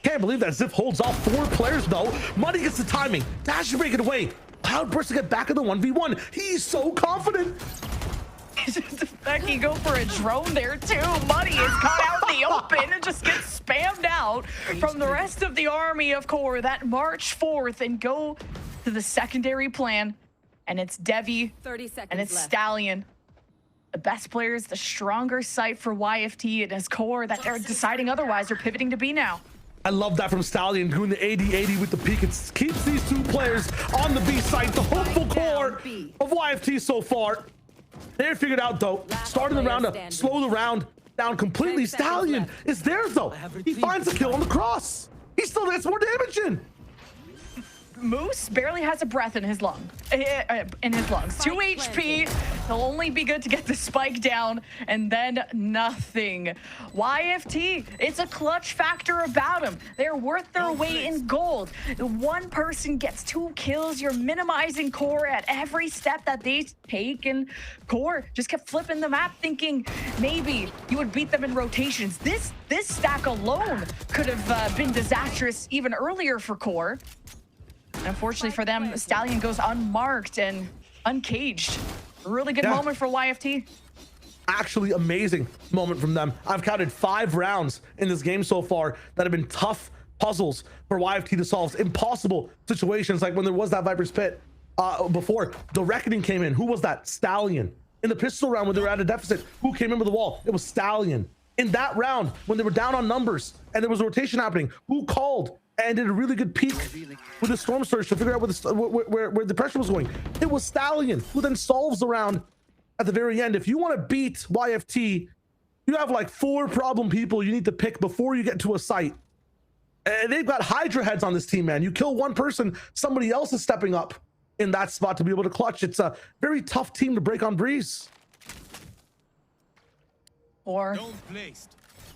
Can't believe that Ziff holds off 4 players though. Money gets the timing. Dash to break it away. Cloudburst to get back in the 1v1. He's so confident. Becky go for a drone there too. Money is caught out in the open and just gets spammed out from the rest of the army of Core that march forth and go to the secondary plan. And it's Devi 30 seconds and it's left. Stallion. The best players, the stronger site for YFT, and as Core that they're deciding otherwise, they're pivoting to B now. I love that from Stallion doing the 80-80 with the peak. It keeps these 2 players on the B site. The hopeful core of YFT so far. They're figured out though. Starting the round to slow the round down completely. Stallion is there though. He finds the kill on the cross. He still gets more damage in. Moose barely has a breath in his lung. In his lungs. 2 HP. He'll only be good to get the spike down, and then nothing. YFT, it's a clutch factor about him. They're worth their weight in gold. One person gets 2 kills. You're minimizing Core at every step that they take, and Core just kept flipping the map, thinking maybe you would beat them in rotations. This stack alone could have been disastrous even earlier for Core. Unfortunately for them, Stallion goes unmarked and uncaged. A really good moment for YFT. Actually amazing moment from them. I've counted 5 rounds in this game so far that have been tough puzzles for YFT to solve. Impossible situations, like when there was that Viper's Pit before. The Reckoning came in. Who was that? Stallion. In the pistol round when they were at a deficit, who came in with the wall? It was Stallion. In that round when they were down on numbers and there was a rotation happening, who called and did a really good peek with the Storm Surge to figure out where the pressure was going? It was Stallion, who then solves the round at the very end. If you want to beat YFT, you have like 4 problem people you need to pick before you get to a site. And they've got Hydra heads on this team, man. You kill one person, somebody else is stepping up in that spot to be able to clutch. It's a very tough team to break on Breeze. Or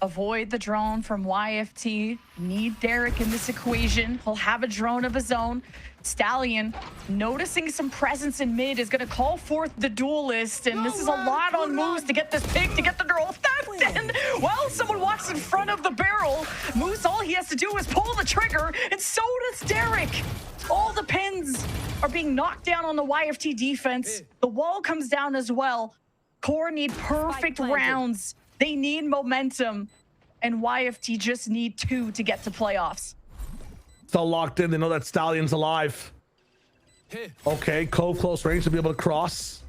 avoid the drone from YFT. Need Derek in this equation. He'll have a drone of his own. Stallion, noticing some presence in mid, is going to call forth the duelist, and this is a lot on Moose to get this pick, to get the girl theft, and well, someone walks in front of the barrel. Moose, all he has to do is pull the trigger, and so does Derek. All the pins are being knocked down on the YFT defense. The wall comes down as well. Core need perfect rounds. They need momentum, and YFT just need 2 to get to playoffs. Still locked in. They know that Stallion's alive. Okay, Cove close range to be able to cross.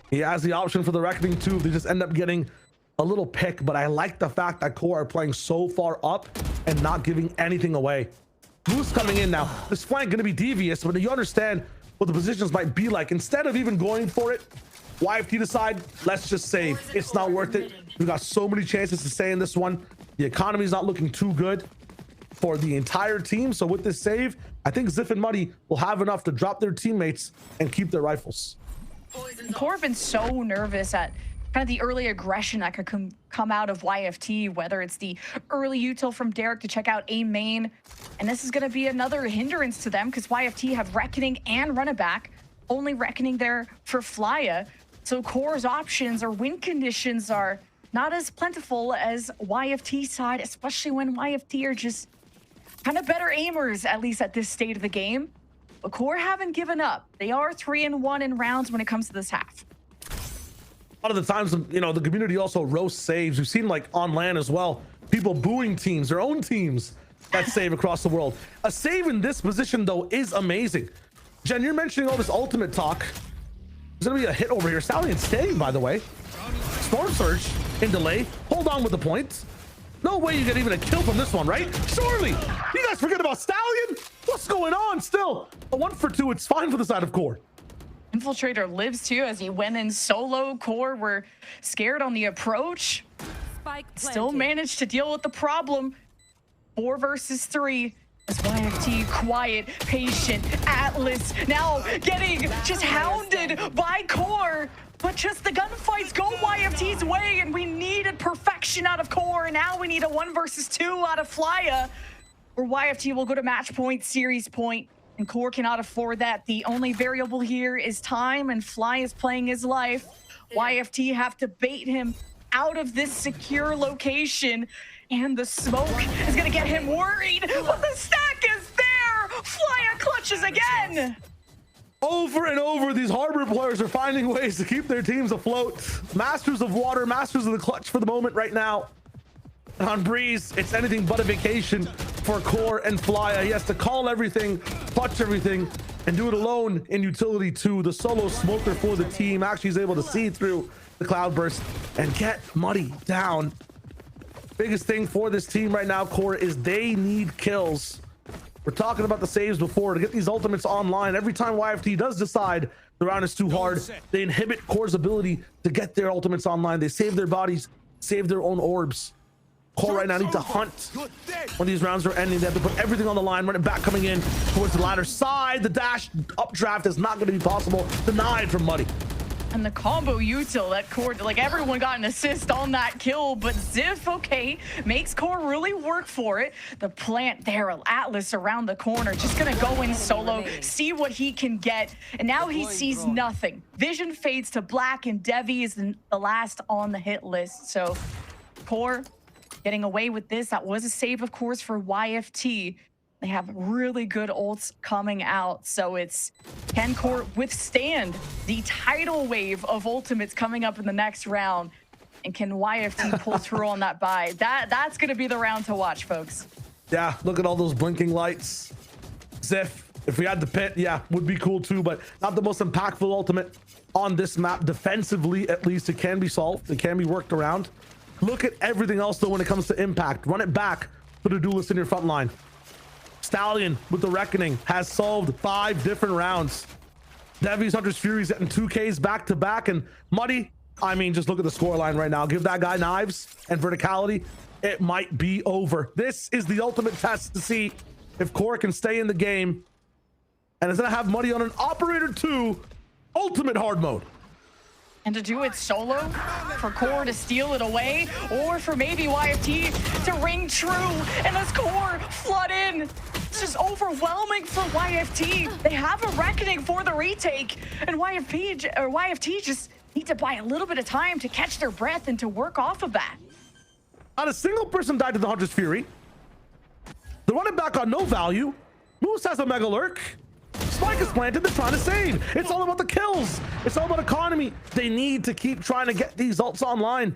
He has the option for the Reckoning too. They just end up getting a little pick, but I like the fact that Core are playing so far up and not giving anything away. Moose coming in now. This flank going to be devious, but you understand what the positions might be like. Instead of even going for it, YFT decide, let's just save. It's not worth it. We've got so many chances to stay in this one. The economy is not looking too good for the entire team. So with this save, I think Ziff and Muddy will have enough to drop their teammates and keep their rifles. Core have been so nervous at kind of the early aggression that could come out of YFT, whether it's the early util from Derek to check out A main. And this is going to be another hindrance to them because YFT have Reckoning and Run It Back. Only Reckoning there for Flya. So Core's options or win conditions are not as plentiful as YFT side, especially when YFT are just kind of better aimers, at least at this state of the game. But Core haven't given up. They are 3-1 in rounds when it comes to this half. A lot of the times, you know, the community also roasts saves. We've seen like on LAN as well, people booing teams, their own teams that save across the world. A save in this position though is amazing. Jen, you're mentioning all this ultimate talk. There's gonna be a hit over here. Stallion staying, by the way. Storm Surge in delay. Hold on with the point. No way you get even a kill from this one, right? Surely. You guys forget about Stallion? What's going on still? A 1 for 2. It's fine for the side of Core. Infiltrator lives too as he went in solo. Core were scared on the approach. Spike Still planted. managed to deal with the problem. 4 versus 3. As YFT quiet, patient, Atlas now getting just hounded by Core. But just the gunfights go YFT's way, and we needed perfection out of Core. And now we need a 1 versus 2 out of Flya, where YFT will go to match point, series point, and Core cannot afford that. The only variable here is time, and Fly is playing his life. YFT have to bait him out of this secure location, and the smoke is gonna get him worried, but the stack is there! Flya clutches again! Over and over, these Harbor players are finding ways to keep their teams afloat. Masters of water, masters of the clutch for the moment right now. And on Breeze, it's anything but a vacation for Core and Flya. He has to call everything, clutch everything, and do it alone in utility 2. The solo smoker for the team actually is able to see through the cloudburst and get Muddy down. Biggest thing for this team right now, Core, is they need kills. We're talking about the saves before to get these ultimates online. Every time YFT does decide the round is too hard, they inhibit Core's ability to get their ultimates online. They save their bodies, save their own orbs. Core right now need to hunt when these rounds are ending. They have to put everything on the line, run it back, coming in towards the ladder side. The dash updraft is not going to be possible. Denied from Muddy. And the combo util that Core, like everyone got an assist on that kill, but Ziff, okay, makes Core really work for it. The plant there, Atlas around the corner, just gonna go in solo, see what he can get, and now he sees nothing. Vision fades to black, and Devi is the last on the hit list. So Core getting away with this. That was a save, of course, for YFT. They have really good ults coming out, so it's, can Core withstand the tidal wave of ultimates coming up in the next round? And can YFT pull through on that buy? That's going to be the round to watch, folks. Yeah, look at all those blinking lights. Ziff, if we had the pit, yeah, would be cool too, but not the most impactful ultimate on this map. Defensively, at least, it can be solved. It can be worked around. Look at everything else, though, when it comes to impact. Run it back, put a duelist in your front line. Stallion with the Reckoning has solved 5 different rounds. Devi's Hunter's Fury's getting 2Ks back to back, and Muddy, I mean, just look at the scoreline right now. Give that guy knives and verticality. It might be over. This is the ultimate test to see if Core can stay in the game. And it's gonna have Muddy on an Operator 2 ultimate hard mode. And to do it solo, for Core to steal it away, or for maybe YFT to ring true and this Core flood in. It's just overwhelming for YFT. They have a Reckoning for the retake, and YFT just need to buy a little bit of time to catch their breath and to work off of that. Not a single person died to the Hunter's Fury. They're running back on no value. Moose has a Mega Lurk. Spike is planted. They're trying to save. It's all about the kills. It's all about economy. They need to keep trying to get these ults online.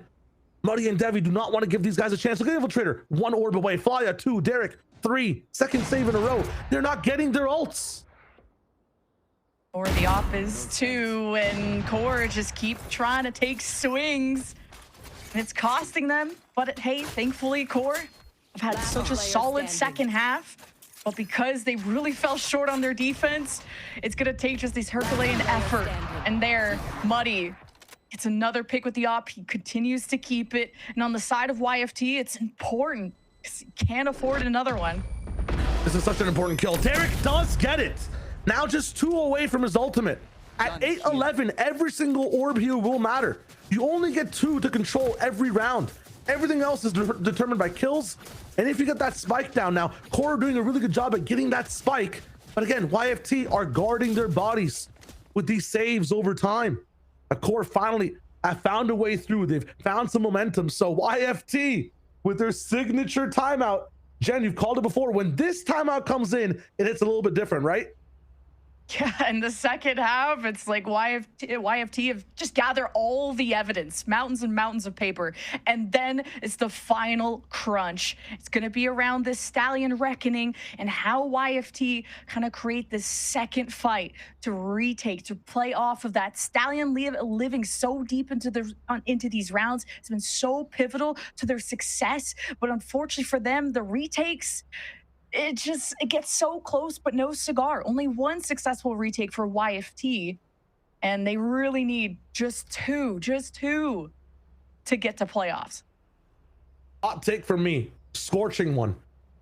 Muddy and Devi do not want to give these guys a chance. Look at Infiltrator. 1 orb away. Flya, 2. Derek, 3. Second save in a row. They're not getting their ults. Or the op is 2, and Core just keep trying to take swings. And it's costing them, but hey, thankfully Core have had such a solid second half. But because they really fell short on their defense, it's going to take just this Herculean effort. And there, Muddy, it's another pick with the op. He continues to keep it. And on the side of YFT, it's important because he can't afford another one. This is such an important kill. Derek does get it. Now just 2 away from his ultimate. At 8-11, every single orb here will matter. You only get 2 to control every round. Everything else is determined by kills. And if you get that spike down now, Core are doing a really good job at getting that spike. But again, YFT are guarding their bodies with these saves over time. Core finally have found a way through. They've found some momentum. So YFT with their signature timeout. Jen, you've called it before. When this timeout comes in, it hits a little bit different, right? Yeah, in the second half, it's like YFT have just gathered all the evidence, mountains and mountains of paper, and then it's the final crunch. It's going to be around this Stallion reckoning and how YFT kind of create this second fight to retake, to play off of that. Stallion living so deep into these rounds has been so pivotal to their success, but unfortunately for them, the retakes, it gets so close, but no cigar. Only one successful retake for YFT, and they really need just two to get to playoffs. Hot take for me, scorching one.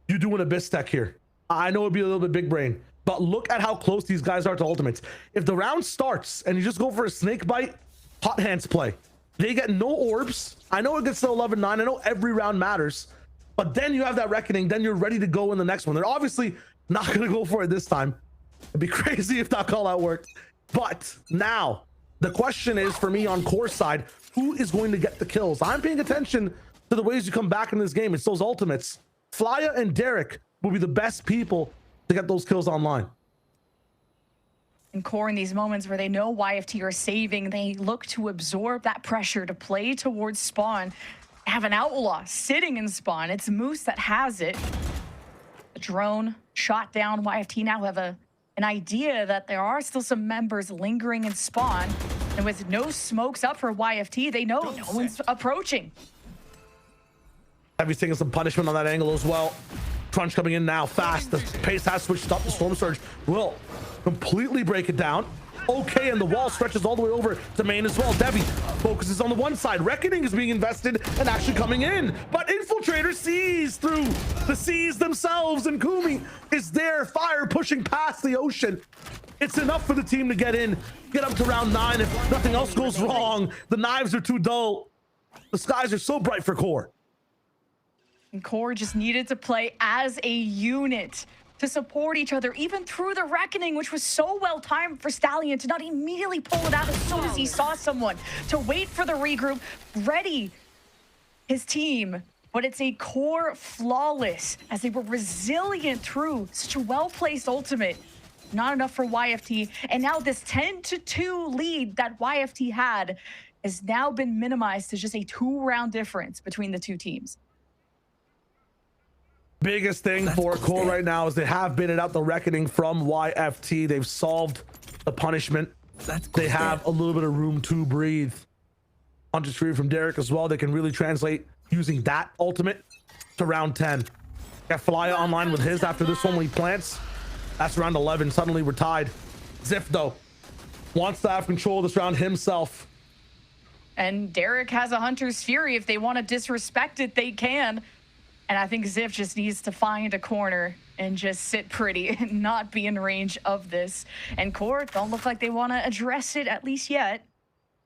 You doing a Bistek here. I know it'd be a little bit big brain, but look at how close these guys are to ultimates. If the round starts and you just go for a snake bite, hot hands play. They get no orbs. I know it gets to 11-9. I know every round matters. But then you have that reckoning, then you're ready to go in the next one. They're obviously not going to go for it this time. It'd be crazy if that call out worked. But now, the question is for me on core side, who is going to get the kills? I'm paying attention to the ways you come back in this game. It's those ultimates. Flya and Derek will be the best people to get those kills online. And core in these moments where they know YFT are saving, they look to absorb that pressure to play towards spawn. Have an outlaw sitting in spawn. It's Moose that has it. The drone shot down. YFT now have an idea that there are still some members lingering in spawn. And with no smokes up for YFT, they know no one's approaching. Heavy's taking some punishment on that angle as well. Crunch coming in now fast. The pace has switched up. The Storm Surge will completely break it down. Okay, and the wall stretches all the way over to main as well. Devi focuses on the one side. Reckoning is being invested and actually coming in, but Infiltrator sees through the seas themselves, and Kumi is there, fire pushing past the ocean. It's enough for the team to get in, get up to round 9. If nothing else goes wrong, the knives are too dull. The skies are so bright for core. And core just needed to play as a unit to support each other, even through the reckoning, which was so well timed for Stallion to not immediately pull it out as soon as he saw someone, to wait for the regroup, ready his team. But it's a core flawless as they were resilient through such a well-placed ultimate. Not enough for YFT. And now this 10-2 lead that YFT had has now been minimized to just a 2-round difference between the two teams. Biggest thing for core right now is they have baited out the reckoning from YFT. They've solved the punishment. They have a little bit of room to breathe. Hunter's Fury from Derek as well. They can really translate using that ultimate to round 10. Got Flya online with his after this one when he plants. That's round 11. Suddenly we're tied. Ziff though wants to have control of this round himself. And Derek has a Hunter's Fury. If they want to disrespect it, they can. And I think Ziff just needs to find a corner and just sit pretty and not be in range of this. And core don't look like they want to address it, at least yet.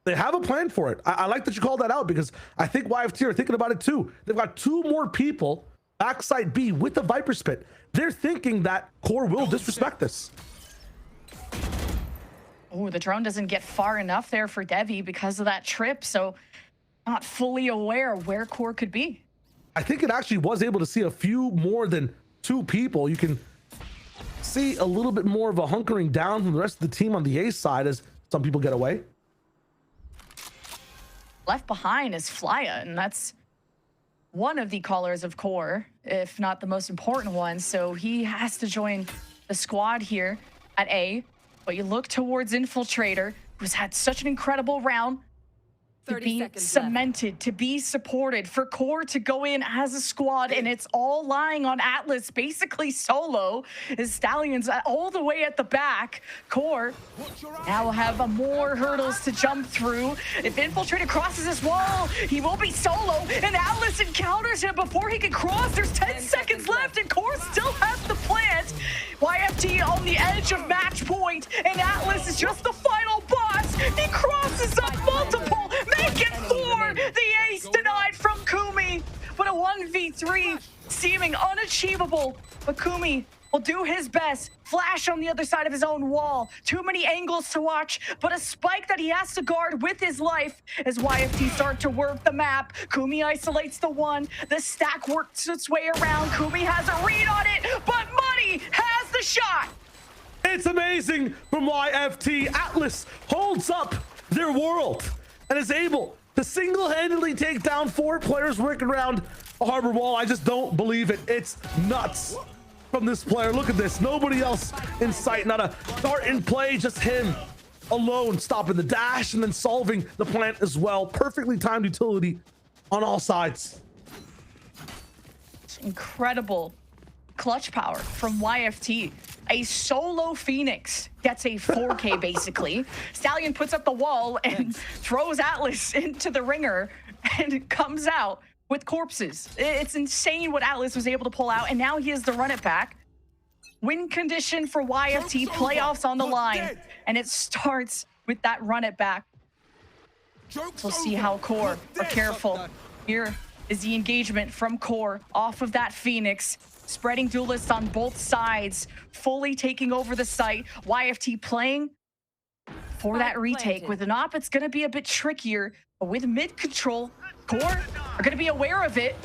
They have a plan for it. I like that you called that out, because I think YFT are thinking about it too. They've got 2 more people backside B with the Viper Spit. They're thinking that core will disrespect this. Oh, the drone doesn't get far enough there for Devi because of that trip, so not fully aware where core could be. I think it actually was able to see a few more than 2 people. You can see a little bit more of a hunkering down from the rest of the team on the A side as some people get away. Left behind is Flya, and that's one of the callers of core, if not the most important one. So he has to join the squad here at A. But you look towards Infiltrator, who's had such an incredible round. To be cemented, left. To be supported, for core to go in as a squad, and it's all lying on Atlas, basically solo. His Stallions all the way at the back. Core now will have more hurdles to jump through. If Infiltrator crosses this wall, he will be solo, and Atlas encounters him before he can cross. There's 10 seconds left, and core still has the plant. YFT on the edge of match point, and Atlas is just the final boss. He crosses up multiple. Make it 4! The ace denied from Kumi, but a 1v3 seeming unachievable. But Kumi will do his best. Flash on the other side of his own wall. Too many angles to watch, but a spike that he has to guard with his life as YFT start to work the map. Kumi isolates the one. The stack works its way around. Kumi has a read on it, but Money has the shot. It's amazing from YFT. Atlas holds up their world and is able to single-handedly take down 4 players working around a harbor wall. I just don't believe it. It's nuts from this player. Look at this. Nobody else in sight. Not a dart in play, just him alone, stopping the dash and then solving the plant as well. Perfectly timed utility on all sides. Incredible clutch power from YFT. A solo Phoenix gets a 4K basically. Stallion puts up the wall and throws Atlas into the ringer and comes out with corpses. It's insane what Atlas was able to pull out, and now he has to run it back. Win condition for YFT, playoffs on the line, and it starts with that run it back. We'll see how QOR are careful. Here is the engagement from QOR off of that Phoenix, spreading duelists on both sides, fully taking over the site. YFT playing for that retake. With an op, it's going to be a bit trickier, but with mid control, QOR are going to be aware of it.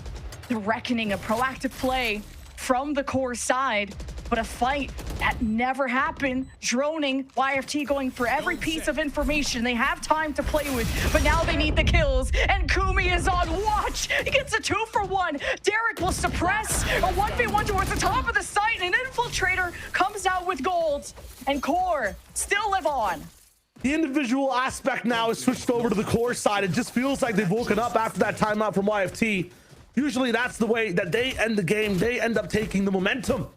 The reckoning, a proactive play from the QOR side, but a fight that never happened. Droning, YFT going for every piece of information they have time to play with, but now they need the kills, and Kumi is on watch. He gets a 2-for-1. Derek will suppress a 1v1 towards the top of the site, and an infiltrator comes out with gold, and QOR still live on. The individual aspect now is switched over to the QOR side. It just feels like they've woken up after that timeout from YFT. Usually that's the way that they end the game. They end up taking the momentum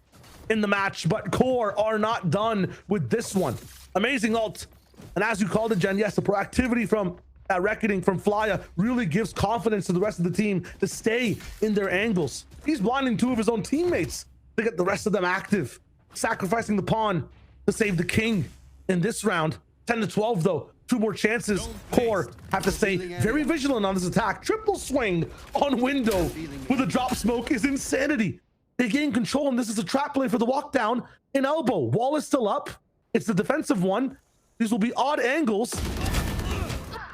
in the match, but QOR are not done with this one. Amazing ult. And as you called it, Jen, yes, the proactivity from reckoning from Flya really gives confidence to the rest of the team to stay in their angles. He's blinding 2 of his own teammates to get the rest of them active, sacrificing the pawn to save the king in this round. 10-12 though, 2 more chances. QOR have to stay very vigilant on this attack. Triple swing on window with a drop smoke is insanity. They gain control, and this is a trap play for the walk down in elbow. Wall is still up. It's the defensive one. These will be odd angles,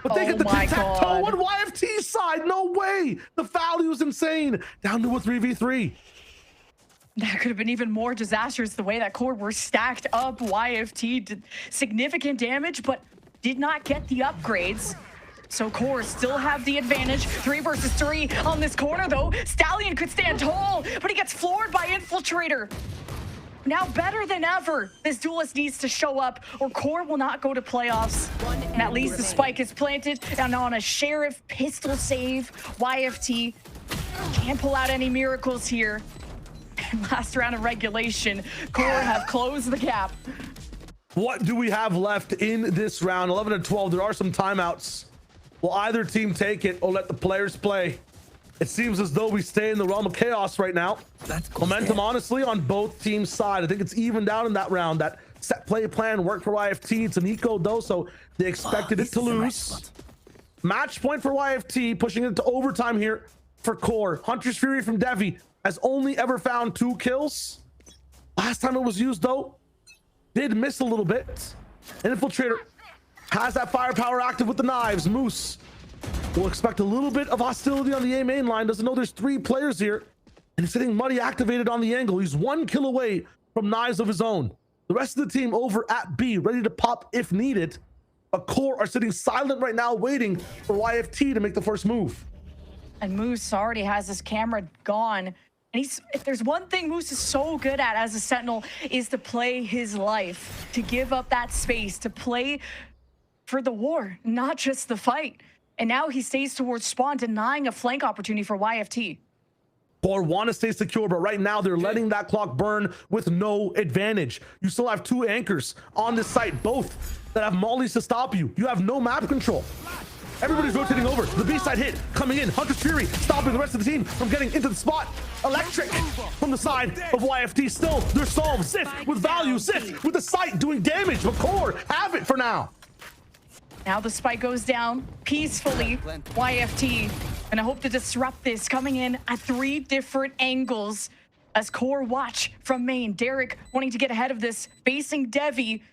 but they get the tic-tac-toe on YFT's side. No way. The value is insane. Down to a 3v3. That could have been even more disastrous the way that QOR were stacked up. YFT did significant damage, but did not get the upgrades. So QOR still have the advantage. 3 versus 3 on this corner though. Stallion could stand tall, but he gets floored by Infiltrator. Now better than ever, this duelist needs to show up or QOR will not go to playoffs. And at least the spike is planted. And on a Sheriff pistol save, YFT can't pull out any miracles here. And last round of regulation, QOR have closed the gap. What do we have left in this round? 11-12. There are some timeouts. Will either team take it or let the players play? It seems as though we stay in the realm of chaos right now. Momentum, honestly, on both teams' side. I think it's evened out in that round. That set play plan worked for YFT. It's an eco, though, so they expected it to lose. Match point for YFT, pushing it to overtime here for QOR. Hunter's Fury from Devi has only ever found 2 kills. Last time it was used, though, did miss a little bit. An Infiltrator has that firepower active with the knives. Moose will expect a little bit of hostility on the A main line. Doesn't know there's 3 players here. And he's sitting Muddy activated on the angle. He's 1 kill away from knives of his own. The rest of the team over at B, ready to pop if needed. But QOR are sitting silent right now, waiting for YFT to make the first move. And Moose already has his camera gone. And if there's one thing Moose is so good at as a Sentinel, is to play his life, to give up that space, to play for the war, not just the fight. And now he stays towards spawn, denying a flank opportunity for YFT. QOR want to stay secure, but right now they're letting that clock burn with no advantage. You still have 2 anchors on this site, both that have mollies to stop you. You have no map control. Everybody's rotating over. The B side hit coming in. Hunter's Fury stopping the rest of the team from getting into the spot. Electric from the side of YFT. Still, they're solved. Sif with value. Sif with the site doing damage, but QOR have it for now. Now the spike goes down peacefully. YFT, and I hope to disrupt this, coming in at 3 different angles as QOR watch from main. Derek wanting to get ahead of this, facing Devi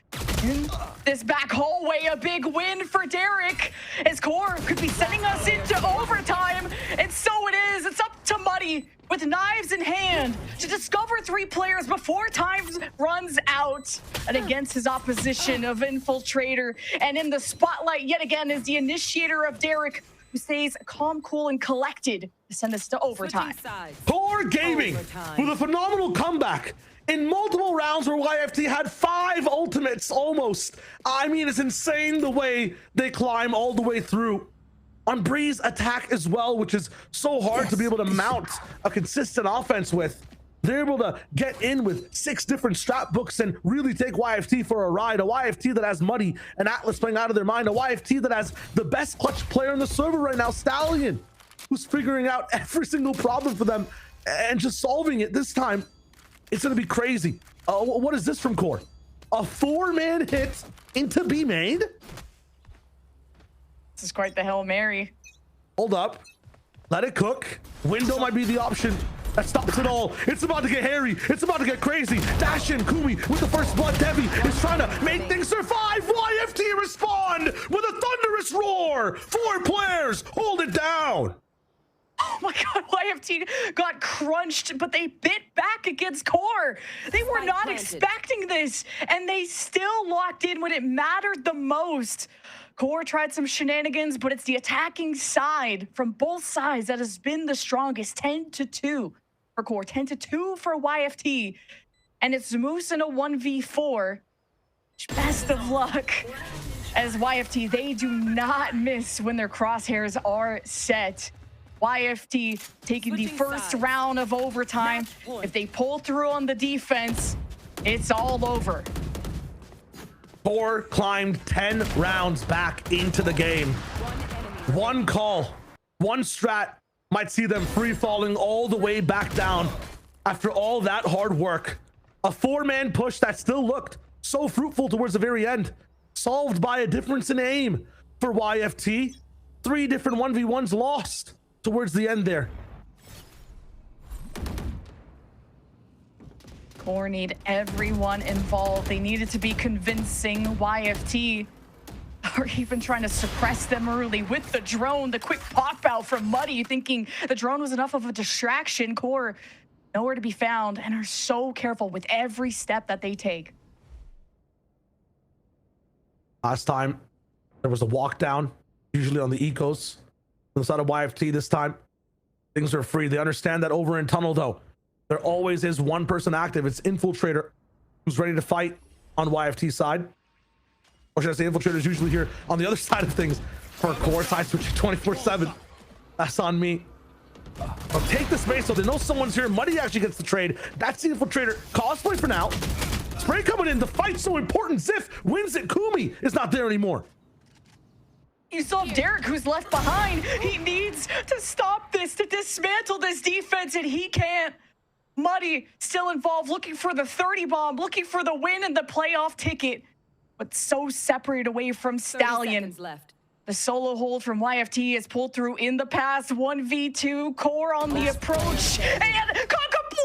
in this back hallway. A big win for Derek as QOR could be sending us into overtime, and so it is. It's up to Muddy with knives in hand to discover 3 players before time runs out. And against his opposition of Infiltrator. And in the spotlight yet again is the initiator of Derek, who stays calm, cool, and collected to send us to overtime. Core Gaming Overtime. with a phenomenal comeback in multiple rounds where YFT had 5 ultimates almost. I mean, it's insane the way they climb all the way through. On Breeze attack as well, which is so hard to be able to mount a consistent offense with. They're able to get in with 6 different strat books and really take YFT for a ride. A YFT that has Muddy and Atlas playing out of their mind. A YFT that has the best clutch player on the server right now, Stallion, who's figuring out every single problem for them and just solving it. This time, it's going to be crazy. What is this from Core? A 4-man hit into B main? This is quite the Hail Mary. Hold up. Let it cook. Window might be the option that stops it all. It's about to get hairy. It's about to get crazy. Dash in Kumi with the first blood. Devi is trying to make things survive. YFT respond with a thunderous roar. 4 players hold it down. Oh my god, YFT got crunched, but they bit back against Core. They were not planted. expecting this, and they still locked in when it mattered the most. Core tried some shenanigans, but it's the attacking side from both sides that has been the strongest. 10-2 for Core, 10-2 for YFT. And it's Moose in a 1v4. Best of luck. As YFT, they do not miss when their crosshairs are set. YFT taking the Switching first sides. round of overtime. Match point. If they pull through on the defense, it's all over. Core climbed 10 rounds back into the game. One call, one strat might see them free falling all the way back down after all that hard work. A 4-man push that still looked so fruitful towards the very end, solved by a difference in aim for YFT. 3 different 1v1s lost towards the end there. Core need everyone involved. They needed to be convincing YFT, or even trying to suppress them early with the drone. The quick pop out from Muddy, thinking the drone was enough of a distraction. Core nowhere to be found and are so careful with every step that they take. Last time there was a walk down, usually on the ecos. On the side of YFT this time, things are free. They understand that over in tunnel though, there always is one person active. It's Infiltrator who's ready to fight on YFT side. Or should I say Infiltrator's usually here on the other side of things for Core side switching 24/7. That's on me. I'll take the space so they know someone's here. Muddy actually gets the trade. That's the Infiltrator cosplay for now. Spray coming in. The fight's so important. Ziff wins it. Kumi is not there anymore. You still have Derek, who's left behind. He needs to stop this, to dismantle this defense, and he can't. Muddy still involved, looking for the 30 bomb, looking for the win and the playoff ticket, but so separated away from 30 Stallion. seconds left. The solo hold from YFT is pulled through in the past. 1v2, Core on the approach, and complete